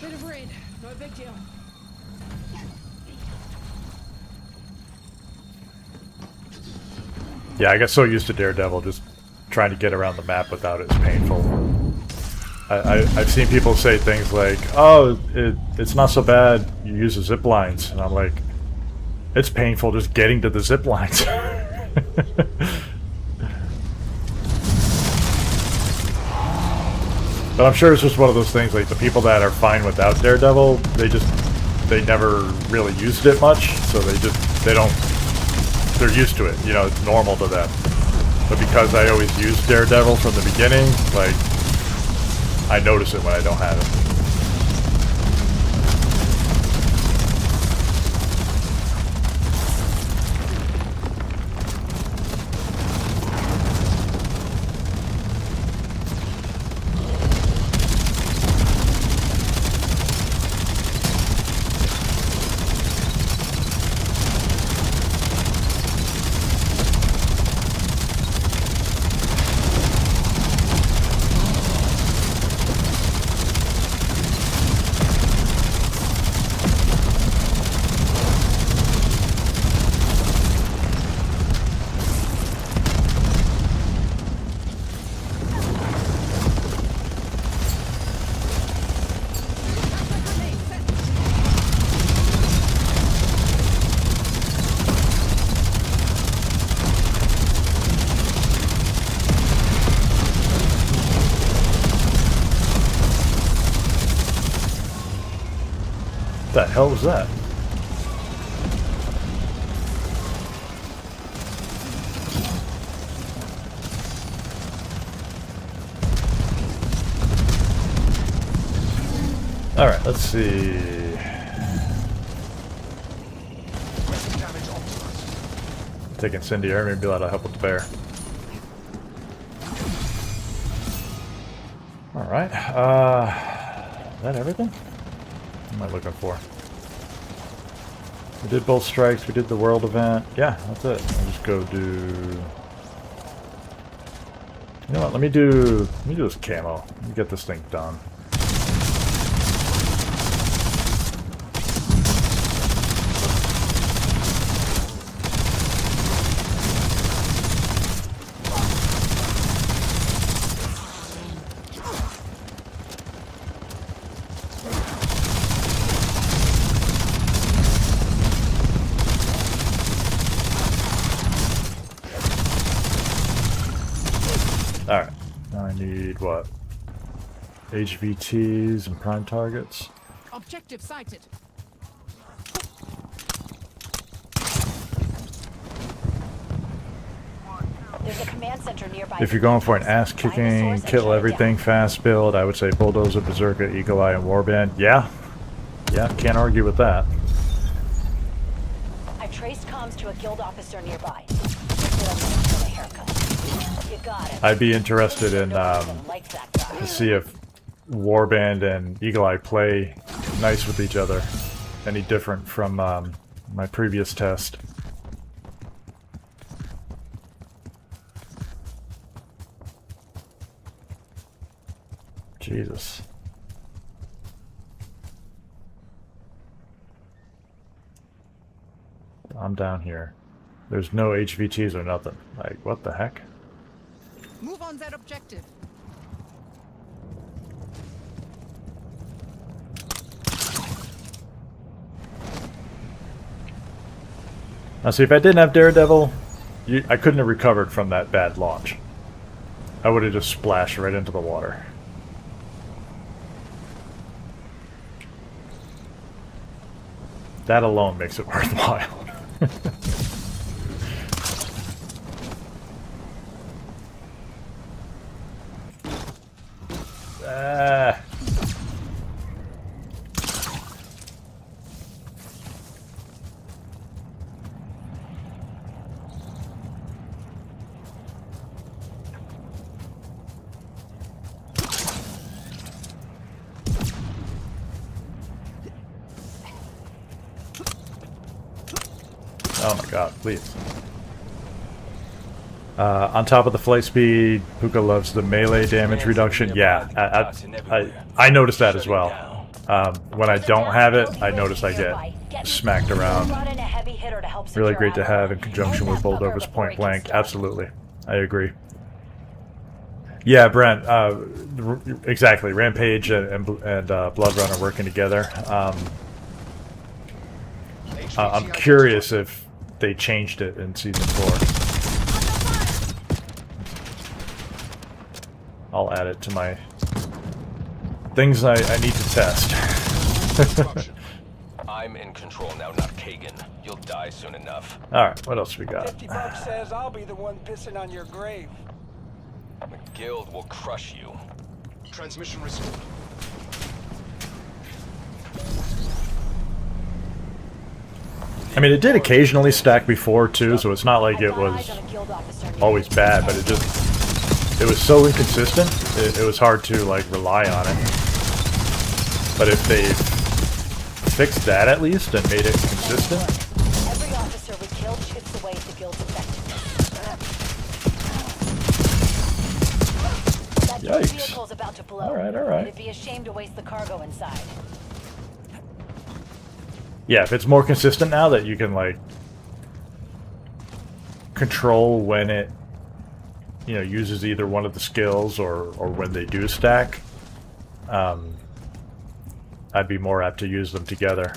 Bit of rain, no big deal. Yeah, I got so used to Daredevil, just trying to get around the map without it is painful. I've seen people say things like, "Oh, it's not so bad. You use the zip lines," and I'm like, "It's painful just getting to the zip lines." But I'm sure it's just one of those things. Like the people that are fine without Daredevil, they never really used it much, so they don't. They're used to it. You know, it's normal to them. But because I always use Daredevil from the beginning, like, I notice it when I don't have it. What the hell was that? Alright, let's see. Damage optimized. Take incendiary, maybe that'll help with the bear. Alright, is that everything? What am I looking for? We did both strikes, we did the world event. Yeah, that's it. I'll just go do... You know what, let me do this camo. Let me get this thing done. Alright, now I need what? HVTs and prime targets. Objective sighted. There's a command center nearby. If you're going for an ass-kicking, kill everything fast build, I would say Bulldozer, Berserker, Eagle Eye, and Warband. Yeah, can't argue with that. I traced comms to a guild officer nearby. Give him a minute for a haircut. You got it. I'd be interested in Like that guy. to see if Warband and Eagle Eye play nice with each other. Any different from my previous test. Jesus. I'm down here. There's no HVTs or nothing. Like, what the heck? Move on that objective. Now see, if I didn't have Daredevil, I couldn't have recovered from that bad launch. I would have just splashed right into the water. That alone makes it worthwhile. Ah. Oh my god, please. On top of the flight speed, Puka loves the melee damage reduction. Yeah, I noticed that as well. When I don't have it, I notice I get smacked around. Really great to have in conjunction with Bulldover's Point Blank. Absolutely. I agree. Yeah, Brent. Exactly. Rampage and Blood Run are working together. I'm curious if they changed it in Season 4. I'll add it to my things I need to test. I'm in control now, not Kagan. You'll die soon enough. Alright, what else we got? 50 bucks says I'll be the one pissing on your grave. The guild will crush you. Transmission restored. I mean, it did occasionally stack before, too, so it's not like it was always bad, but it was so inconsistent, it was hard to, like, rely on it. But if they fixed that, at least, and made it consistent... Every officer we kill chips away at the guild's effectiveness. That Yikes. vehicle's about to blow. Alright, alright. It'd be a shame to waste the cargo inside. Yeah, if it's more consistent now that you can, like, control when it, you know, uses either one of the skills or when they do stack, I'd be more apt to use them together.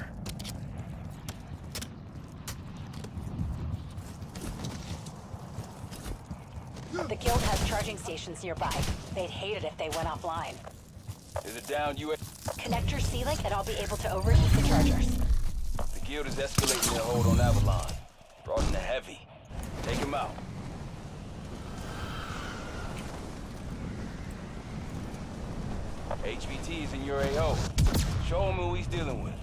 The guild has charging stations nearby. They'd hate it if they went offline. Is it down, you? Connect your C-Link and I'll be able to overheat the chargers. The guild is escalating their hold on Avalon. Brought in the heavy. Take him out. HVT's in your AO. Show him who he's dealing with.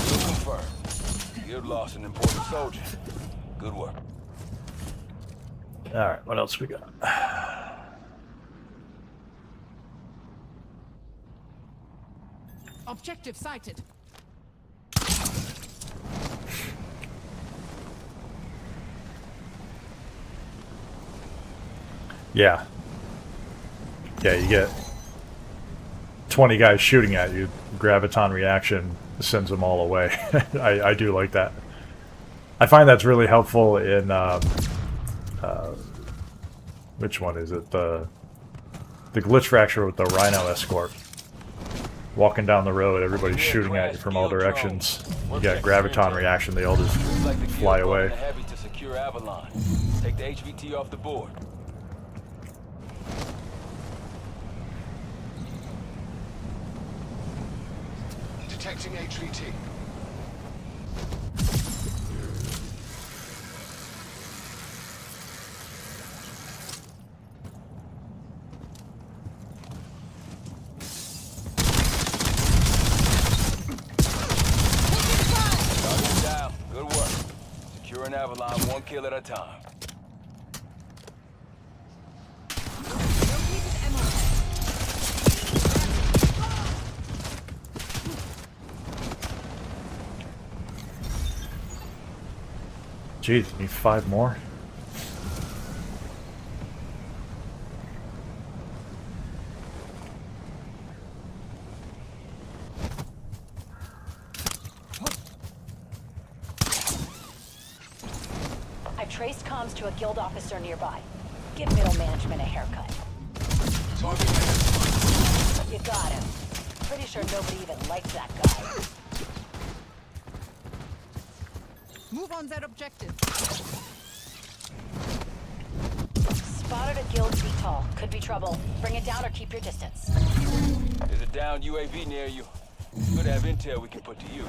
Still confirmed. Guild lost an important soldier. Good work. Alright, what else we got? Objective sighted. Yeah. Yeah, you get 20 guys shooting at you. Graviton reaction sends them all away. I do like that. I find that's really helpful in... which one is it? The glitch fracture with the Rhino escort. Walking down the road, everybody's shooting at you from all directions. You got graviton reaction, they all just fly away. Heavy to secure Avalon. Take the HVT off the board. Detecting HVT. Target down. Good work. Securing Avalon one kill at a time. Jeez, need 5 more? I traced comms to a guild officer nearby. Give middle management a haircut. You got him. Pretty sure nobody even likes that guy. Move on that objective. Spotted a guild VTOL. Could be trouble. Bring it down or keep your distance. There's a downed UAV near you. Good to have intel we can put to use.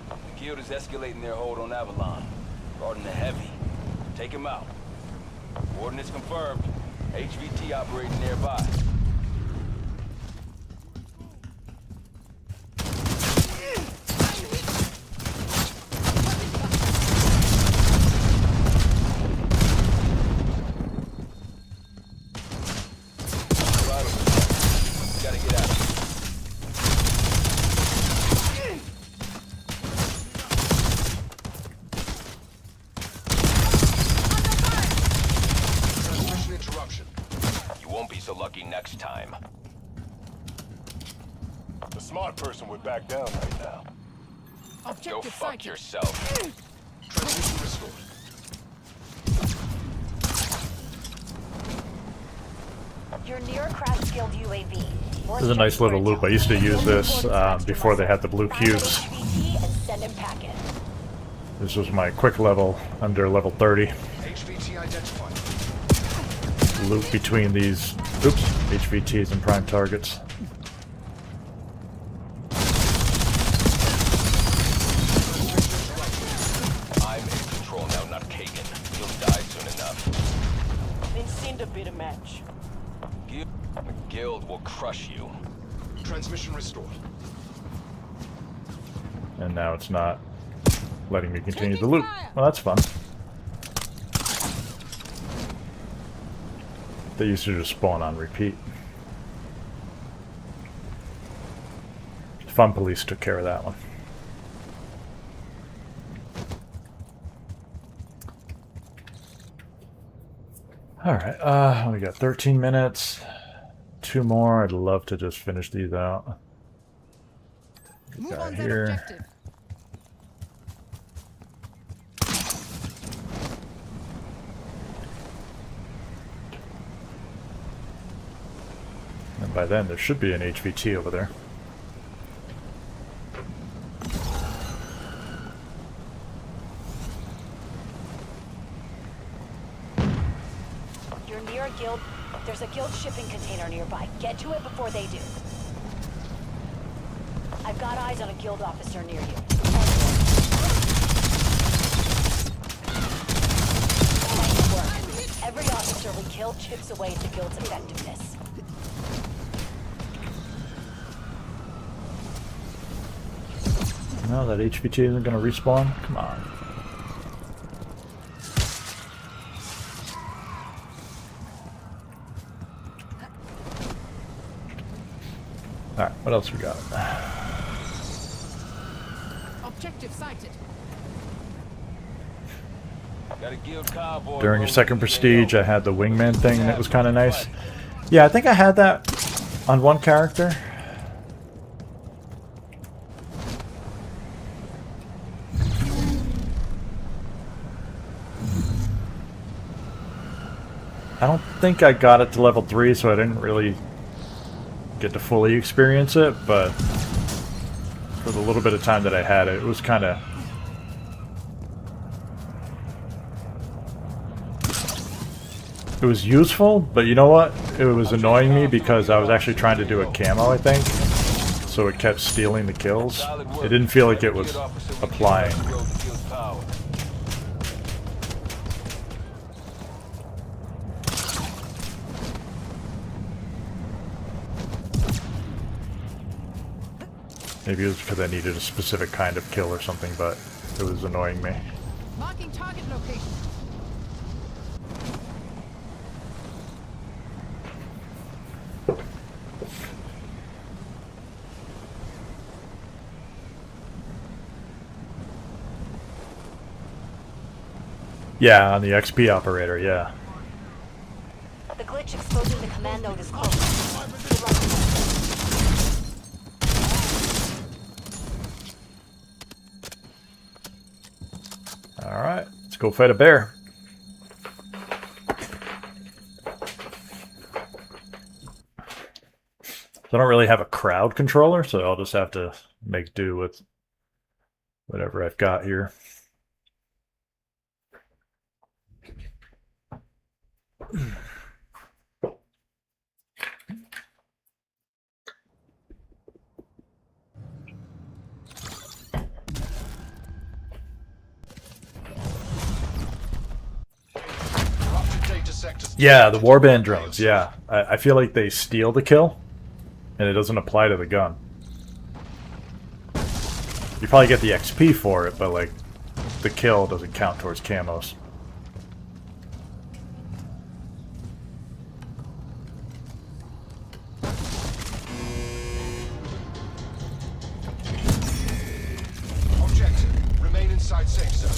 The guild is escalating their hold on Avalon. Brought in the heavy. Take him out. Coordinates confirmed. HVT operating nearby. Gotta get out. next time. The smart person would back down right now. Go Objective fuck sighted. yourself. Transmission restored. You're near a crash skilled UAV. This is a nice little loop. I used to use this before they had the blue cubes. HVT and send him packing. This was my quick level under level 30. HVT identified. Loop between these, oops, HVTs and prime targets. I'm in control now, not Kagan. You'll die soon enough. Been seen to be the match. The guild will crush you. Transmission restored. And now it's not letting me continue the loop. Well, that's fun. They used to just spawn on repeat. Fun Police took care of that one. Alright, we got 13 minutes. 2 more. I'd love to just finish these out. Move Got on that here. objective. And by then, there should be an HVT over there. You're near a guild. There's a guild shipping container nearby. Get to it before they do. I've got eyes on a guild officer near you. Nice work. Every officer we kill chips away at the guild's effectiveness. No, that HVT isn't going to respawn? Come on. Alright, what else we got? Objective sighted. Got a guild cowboy. During your second prestige, I had the wingman thing, and it was kind of nice. Yeah, I think I had that on one character. I don't think I got it to level 3, so I didn't really get to fully experience it, but for the little bit of time that I had it, it was kind of... It was useful, but you know what? It was annoying me because I was actually trying to do a camo, I think, so it kept stealing the kills. It didn't feel like it was applying. Maybe it was because I needed a specific kind of kill or something, but it was annoying me. Marking target location. Yeah, on the XP operator, yeah. The glitch exposing the command node is close. Good luck. Alright, let's go fight a bear. So I don't really have a crowd controller, so I'll just have to make do with whatever I've got here. Corrupted data sectors. Yeah, the warband drones, yeah. I feel like they steal the kill, and it doesn't apply to the gun. You probably get the XP for it, but like, the kill doesn't count towards camos. Objective. Remain inside safe zone.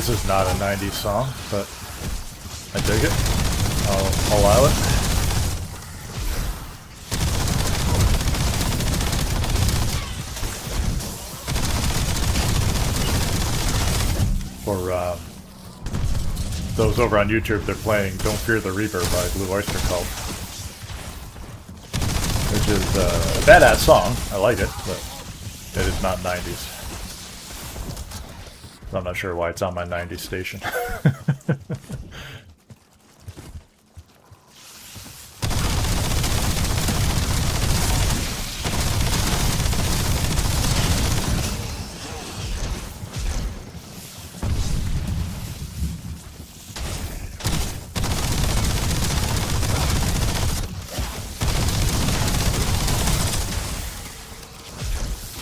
This is not a 90s song, but I dig it. I'll allow it. For those over on YouTube, they're playing Don't Fear the Reaper by Blue Oyster Cult, which is a badass song. I like it, but it is not 90s. I'm not sure why it's on my 90s station.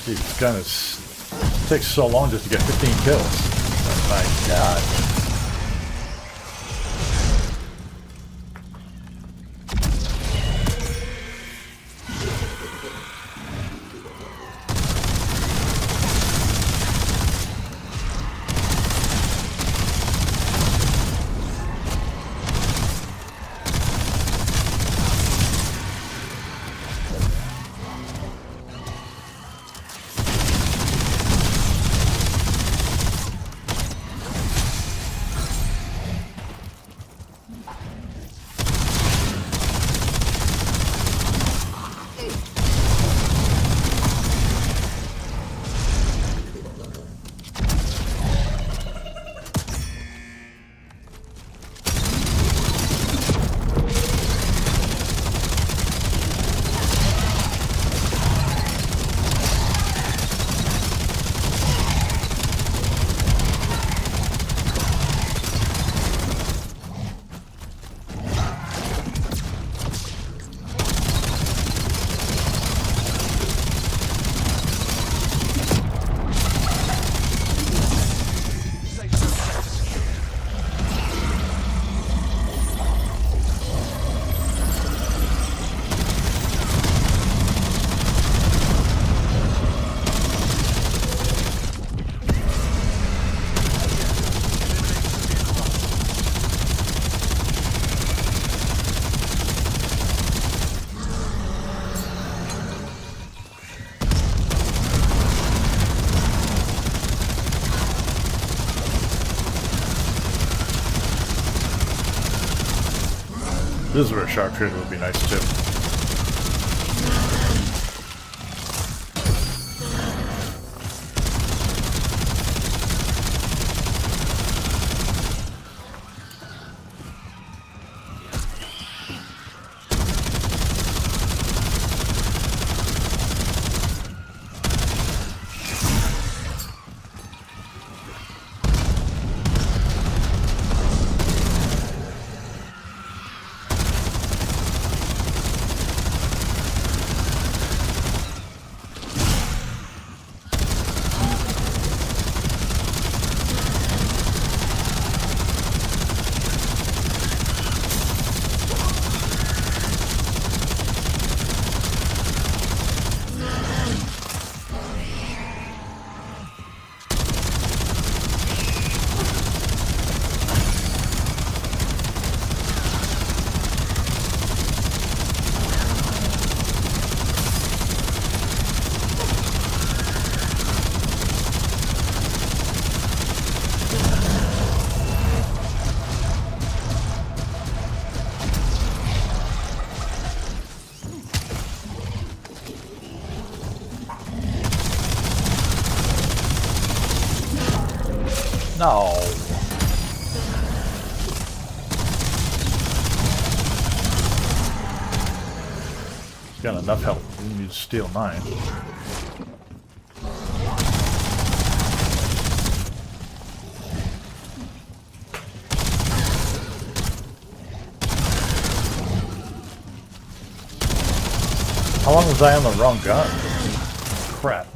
Dude, this gun takes so long just to get 15 kills. Oh my god. This is where a sharpshooter would be nice too. No. He's got enough health. You need to steal mine. How long was I on the wrong gun? Crap.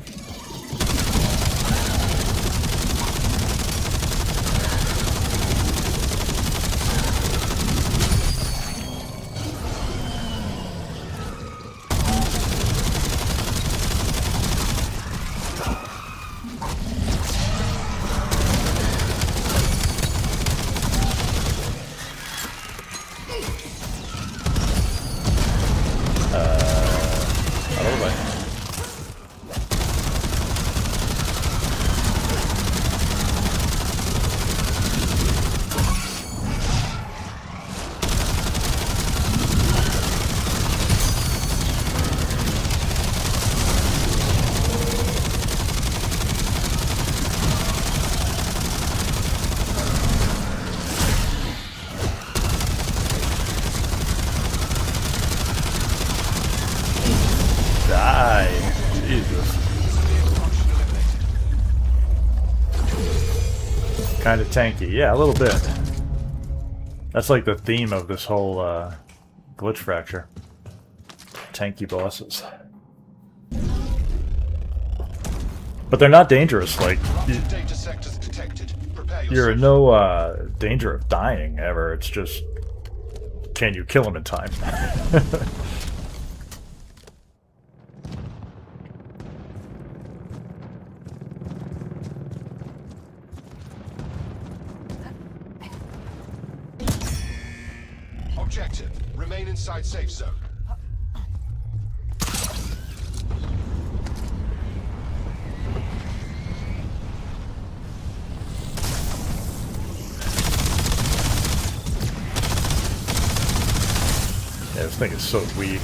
die. Jesus. Kind of tanky. Yeah, a little bit. That's like the theme of this whole glitch fracture. Tanky bosses. But they're not dangerous. Like, Data sectors detected. Prepare you're yourself. in no danger of dying ever. It's just, can you kill him in time? Objective. Remain inside safe zone. Yeah, this thing is so weak.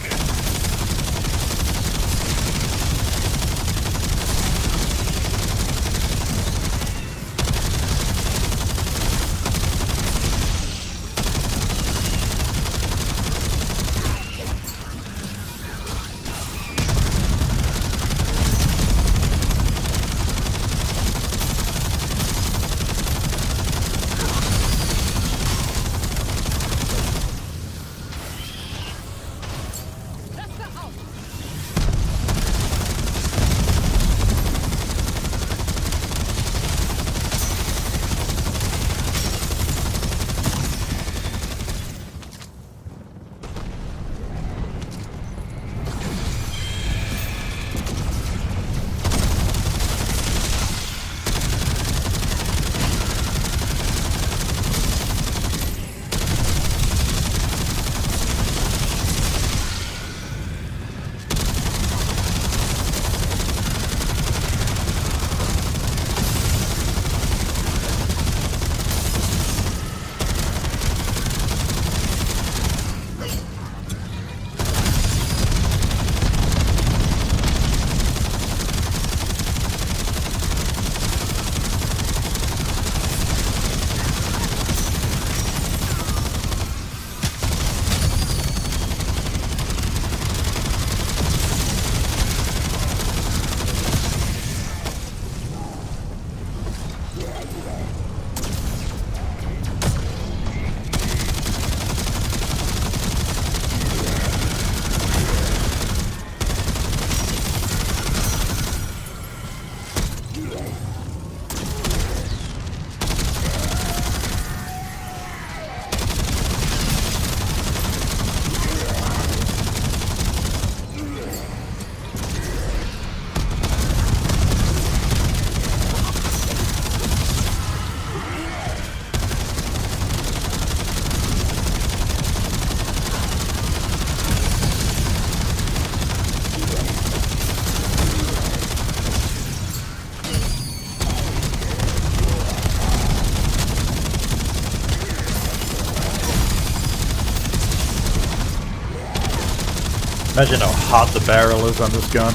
Imagine how hot the barrel is on this gun.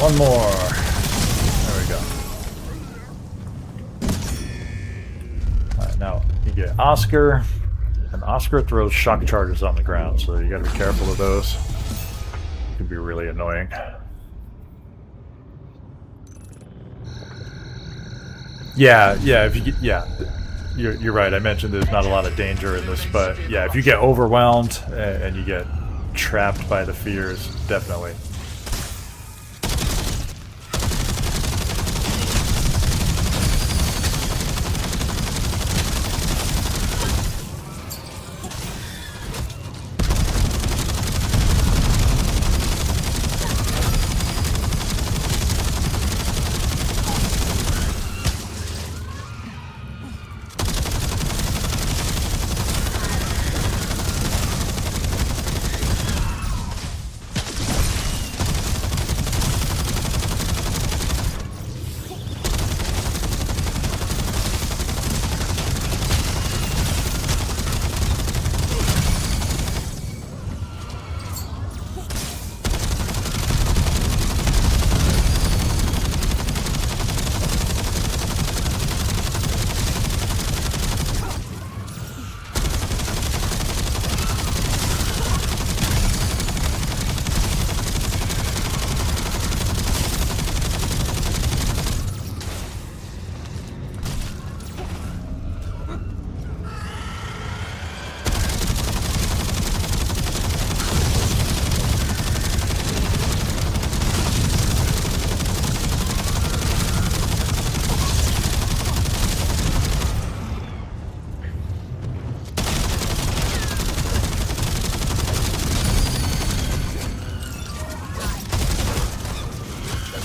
One more. There we go. Alright, now you get Oscar. And Oscar throws shock charges on the ground, so you gotta be careful of those. It can be really annoying. Yeah, yeah. If you get, yeah, you're right. I mentioned there's not a lot of danger in this, but yeah, if you get overwhelmed and you get trapped by the fears, definitely.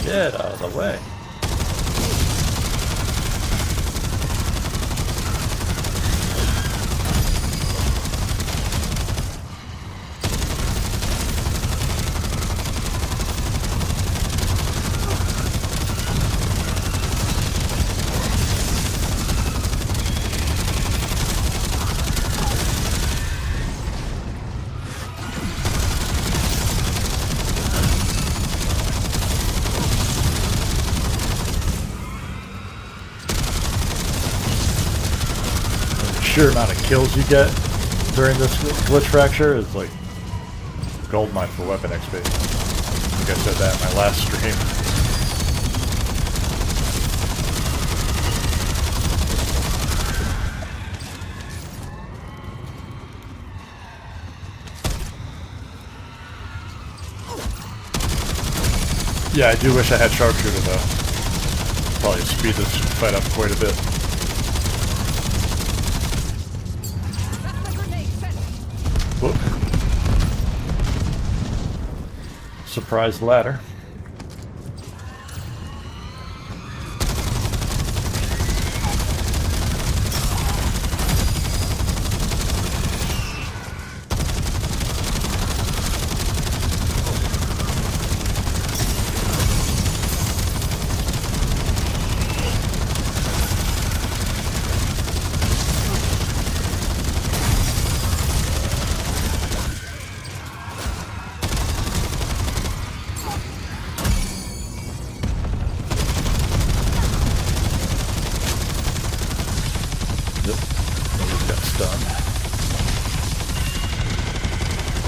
Get out of the way. Sheer amount of kills you get during this glitch fracture is like goldmine for weapon XP. I think I said that in my last stream. Yeah, I do wish I had sharpshooter though. Probably speed this fight up quite a bit. Whoop. Surprise ladder.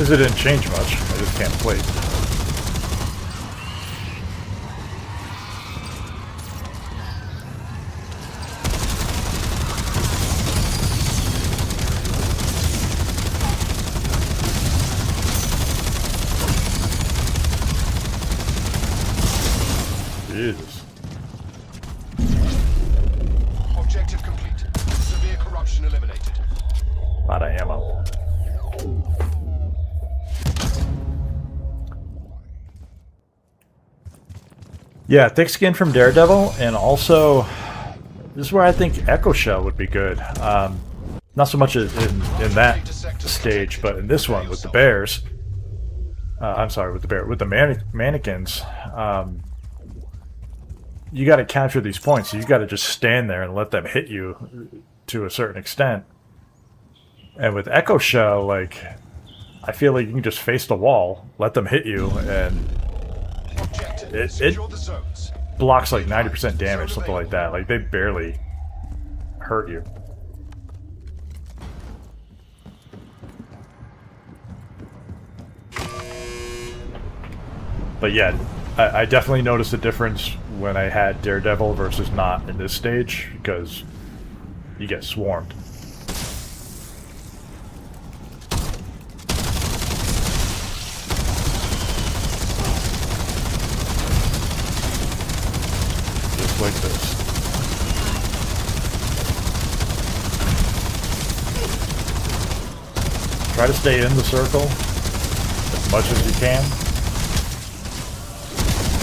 Because it didn't change much, I just can't plate. Jesus. Objective complete. Severe corruption eliminated. A lot of ammo. Yeah, thick skin from Daredevil, and also this is where I think Echo Shell would be good. Not so much in that stage, but in this one with the bears. I'm sorry, with the mannequins. You got to capture these points. So you got to just stand there and let them hit you to a certain extent. And with Echo Shell, like, I feel like you can just face the wall, let them hit you, and it blocks like 90% damage, something like that. Like, they barely hurt you. But yeah, I definitely noticed a difference when I had Daredevil versus not in this stage, because you get swarmed. Just like this. Try to stay in the circle as much as you can,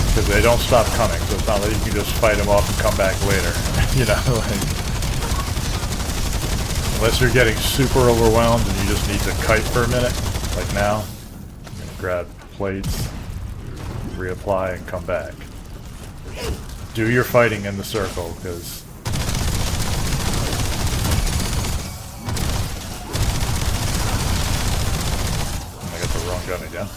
because they don't stop coming, so it's not like you can just fight them off and come back later. You know, like, unless you're getting super overwhelmed and you just need to kite for a minute, like now. I'm gonna grab plates, reapply, and come back. Do your fighting in the circle, because I got the wrong gun again.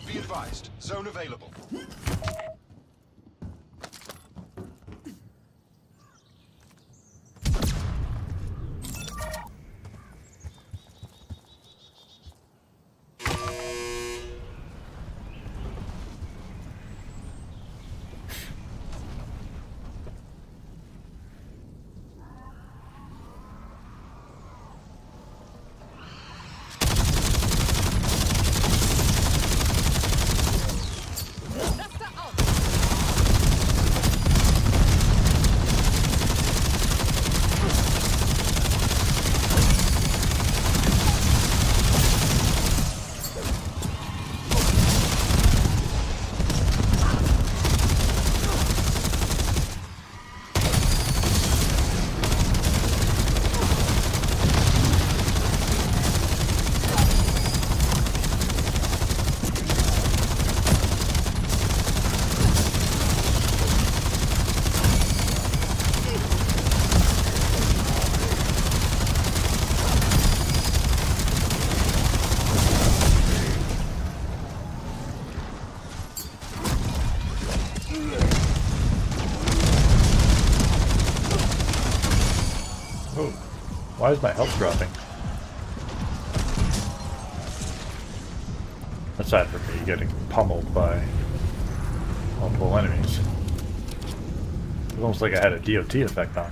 Be advised. Zone available. Cluster out. Oh, why is my health dropping? Aside from me getting pummeled by multiple enemies. It was almost like I had a DOT effect on.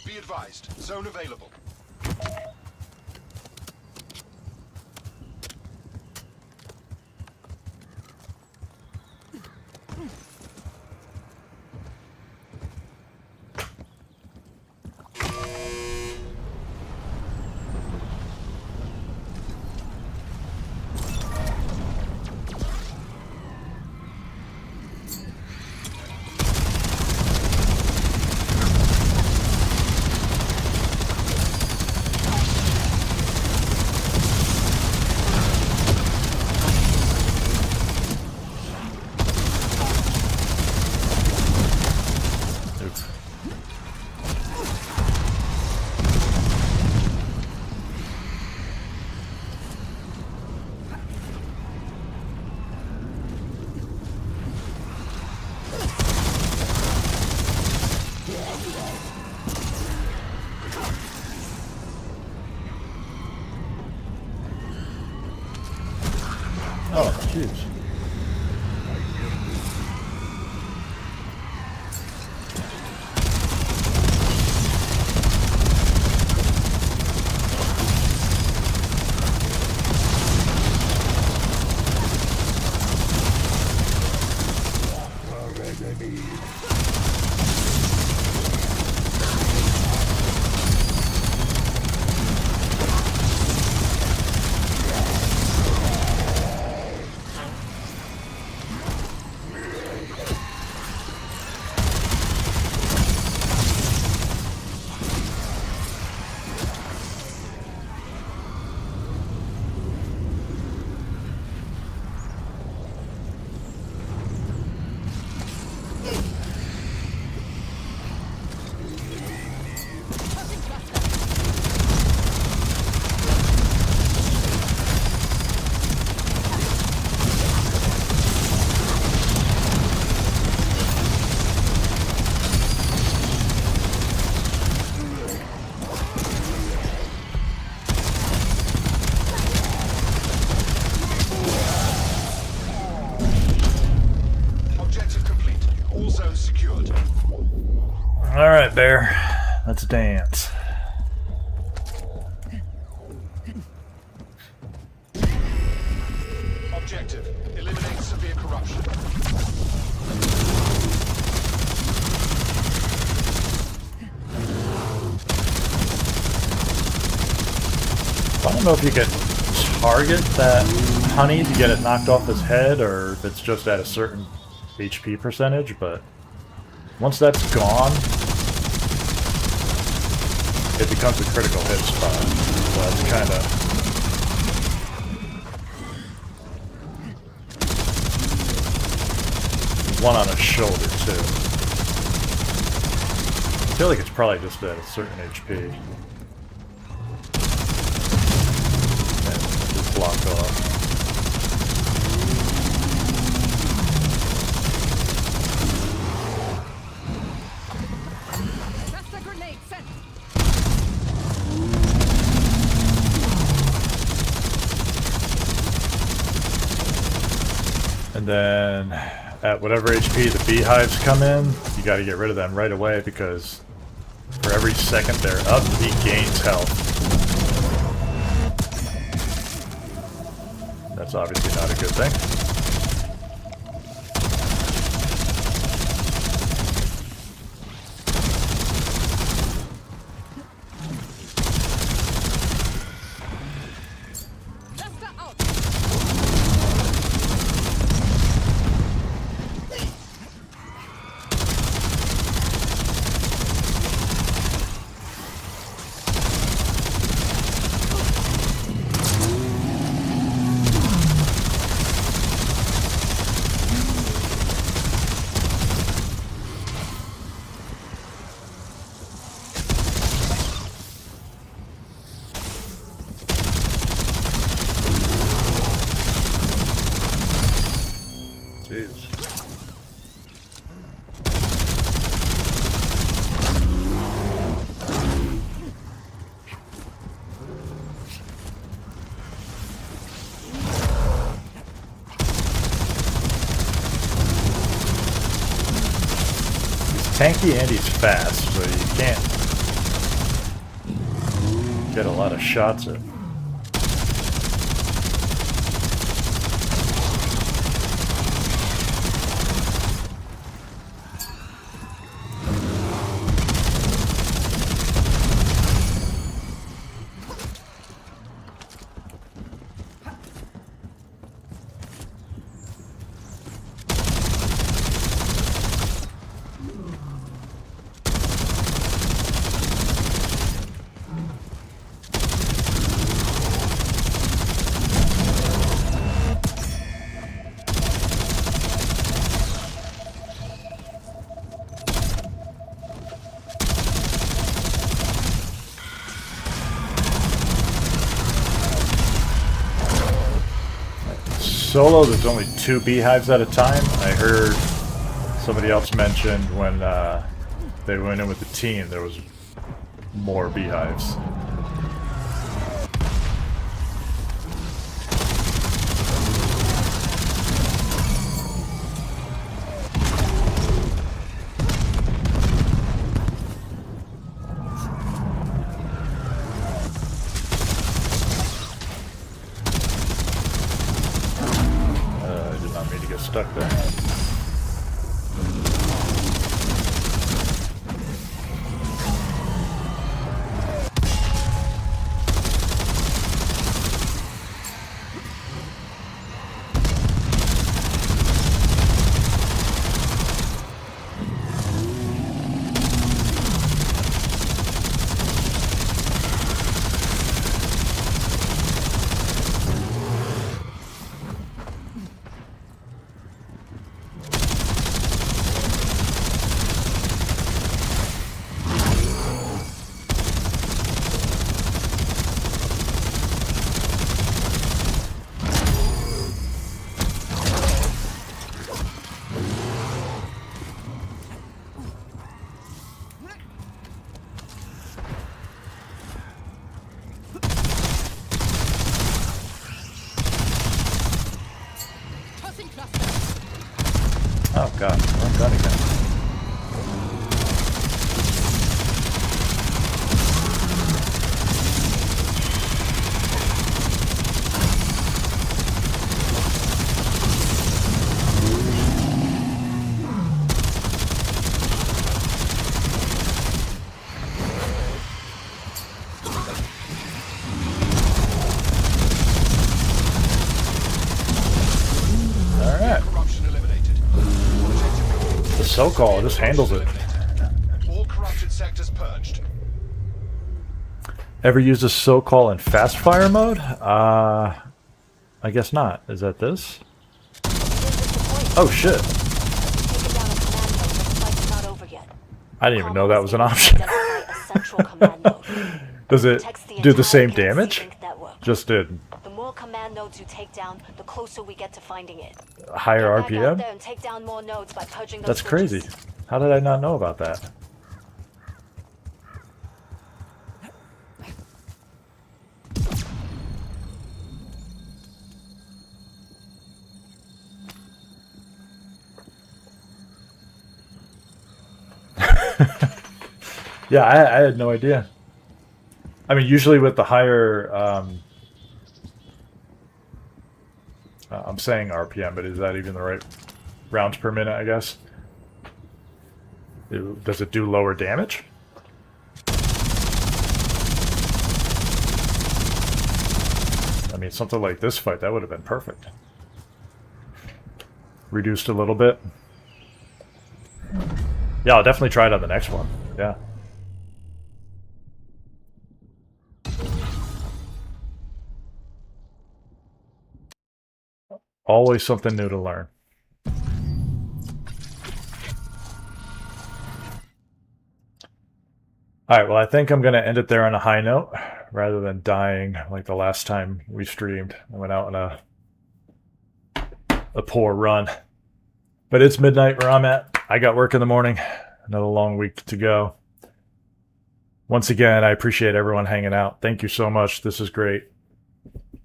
Be advised. Zone available. Oh, jeez. right, Bear. Let's dance. Objective. Eliminate severe corruption. I don't know if you can target that honey to get it knocked off his head, or if it's just at a certain HP percentage, but once that's gone, it becomes a critical hit spot. So that's kind of... one on his shoulder, too. I feel like it's probably just at a certain HP. And just blocked off. Cluster grenade sent. And then at whatever HP the beehives come in, you gotta get rid of them right away, because for every second they're up, he gains health. That's obviously not a good thing. Cluster out. Jeez. He's tanky and he's fast, so you can't get a lot of shots at him. Solo, there's only 2 beehives at a time. I heard somebody else mentioned when they went in with the team, there was more beehives. I did not mean to get stuck there. Tossing cluster. Oh god, I'm done again. cell call just handles it. All corrupted sectors purged. Ever used a cell call in fast fire mode? I guess not. Is that this? Oh shit. Taking down a command node, but the fight's not over yet. I didn't even know that was an Comms option. identify a central command node. Does it Protects the do the entire same Galaxy damage? Link network. Just did The more command nodes you take down, the closer we get to finding it. higher Get back out RPM? there and take down more nodes by purging those That's crazy. switches. How did I not know about that? Yeah, I had no idea. I mean, usually with the higher, I'm saying RPM, but is that even the right rounds per minute, I guess? Does it do lower damage? I mean, something like this fight, that would have been perfect. Reduced a little bit. Yeah, I'll definitely try it on the next one. Yeah. Always something new to learn. All right, well, I think I'm going to end it there on a high note rather than dying like the last time we streamed. I went out on a poor run. But it's midnight where I'm at. I got work in the morning. Another long week to go. Once again, I appreciate everyone hanging out. Thank you so much. This is great.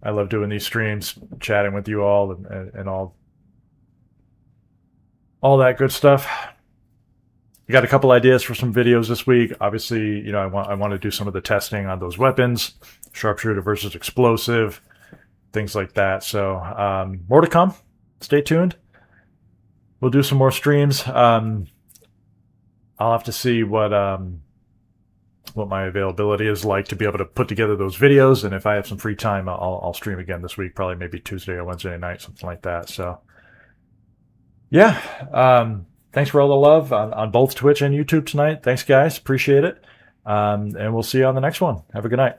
I love doing these streams, chatting with you all and all that good stuff. We got a couple ideas for some videos this week. Obviously, you know, I want to do some of the testing on those weapons, sharpshooter versus explosive, things like that. So more to come. Stay tuned. We'll do some more streams. I'll have to see what my availability is like to be able to put together those videos, and if I have some free time, I'll stream again this week, probably maybe Tuesday or Wednesday night, something like that. So yeah, thanks for all the love on both Twitch and YouTube tonight. Thanks, guys. Appreciate it. And we'll see you on the next one. Have a good night.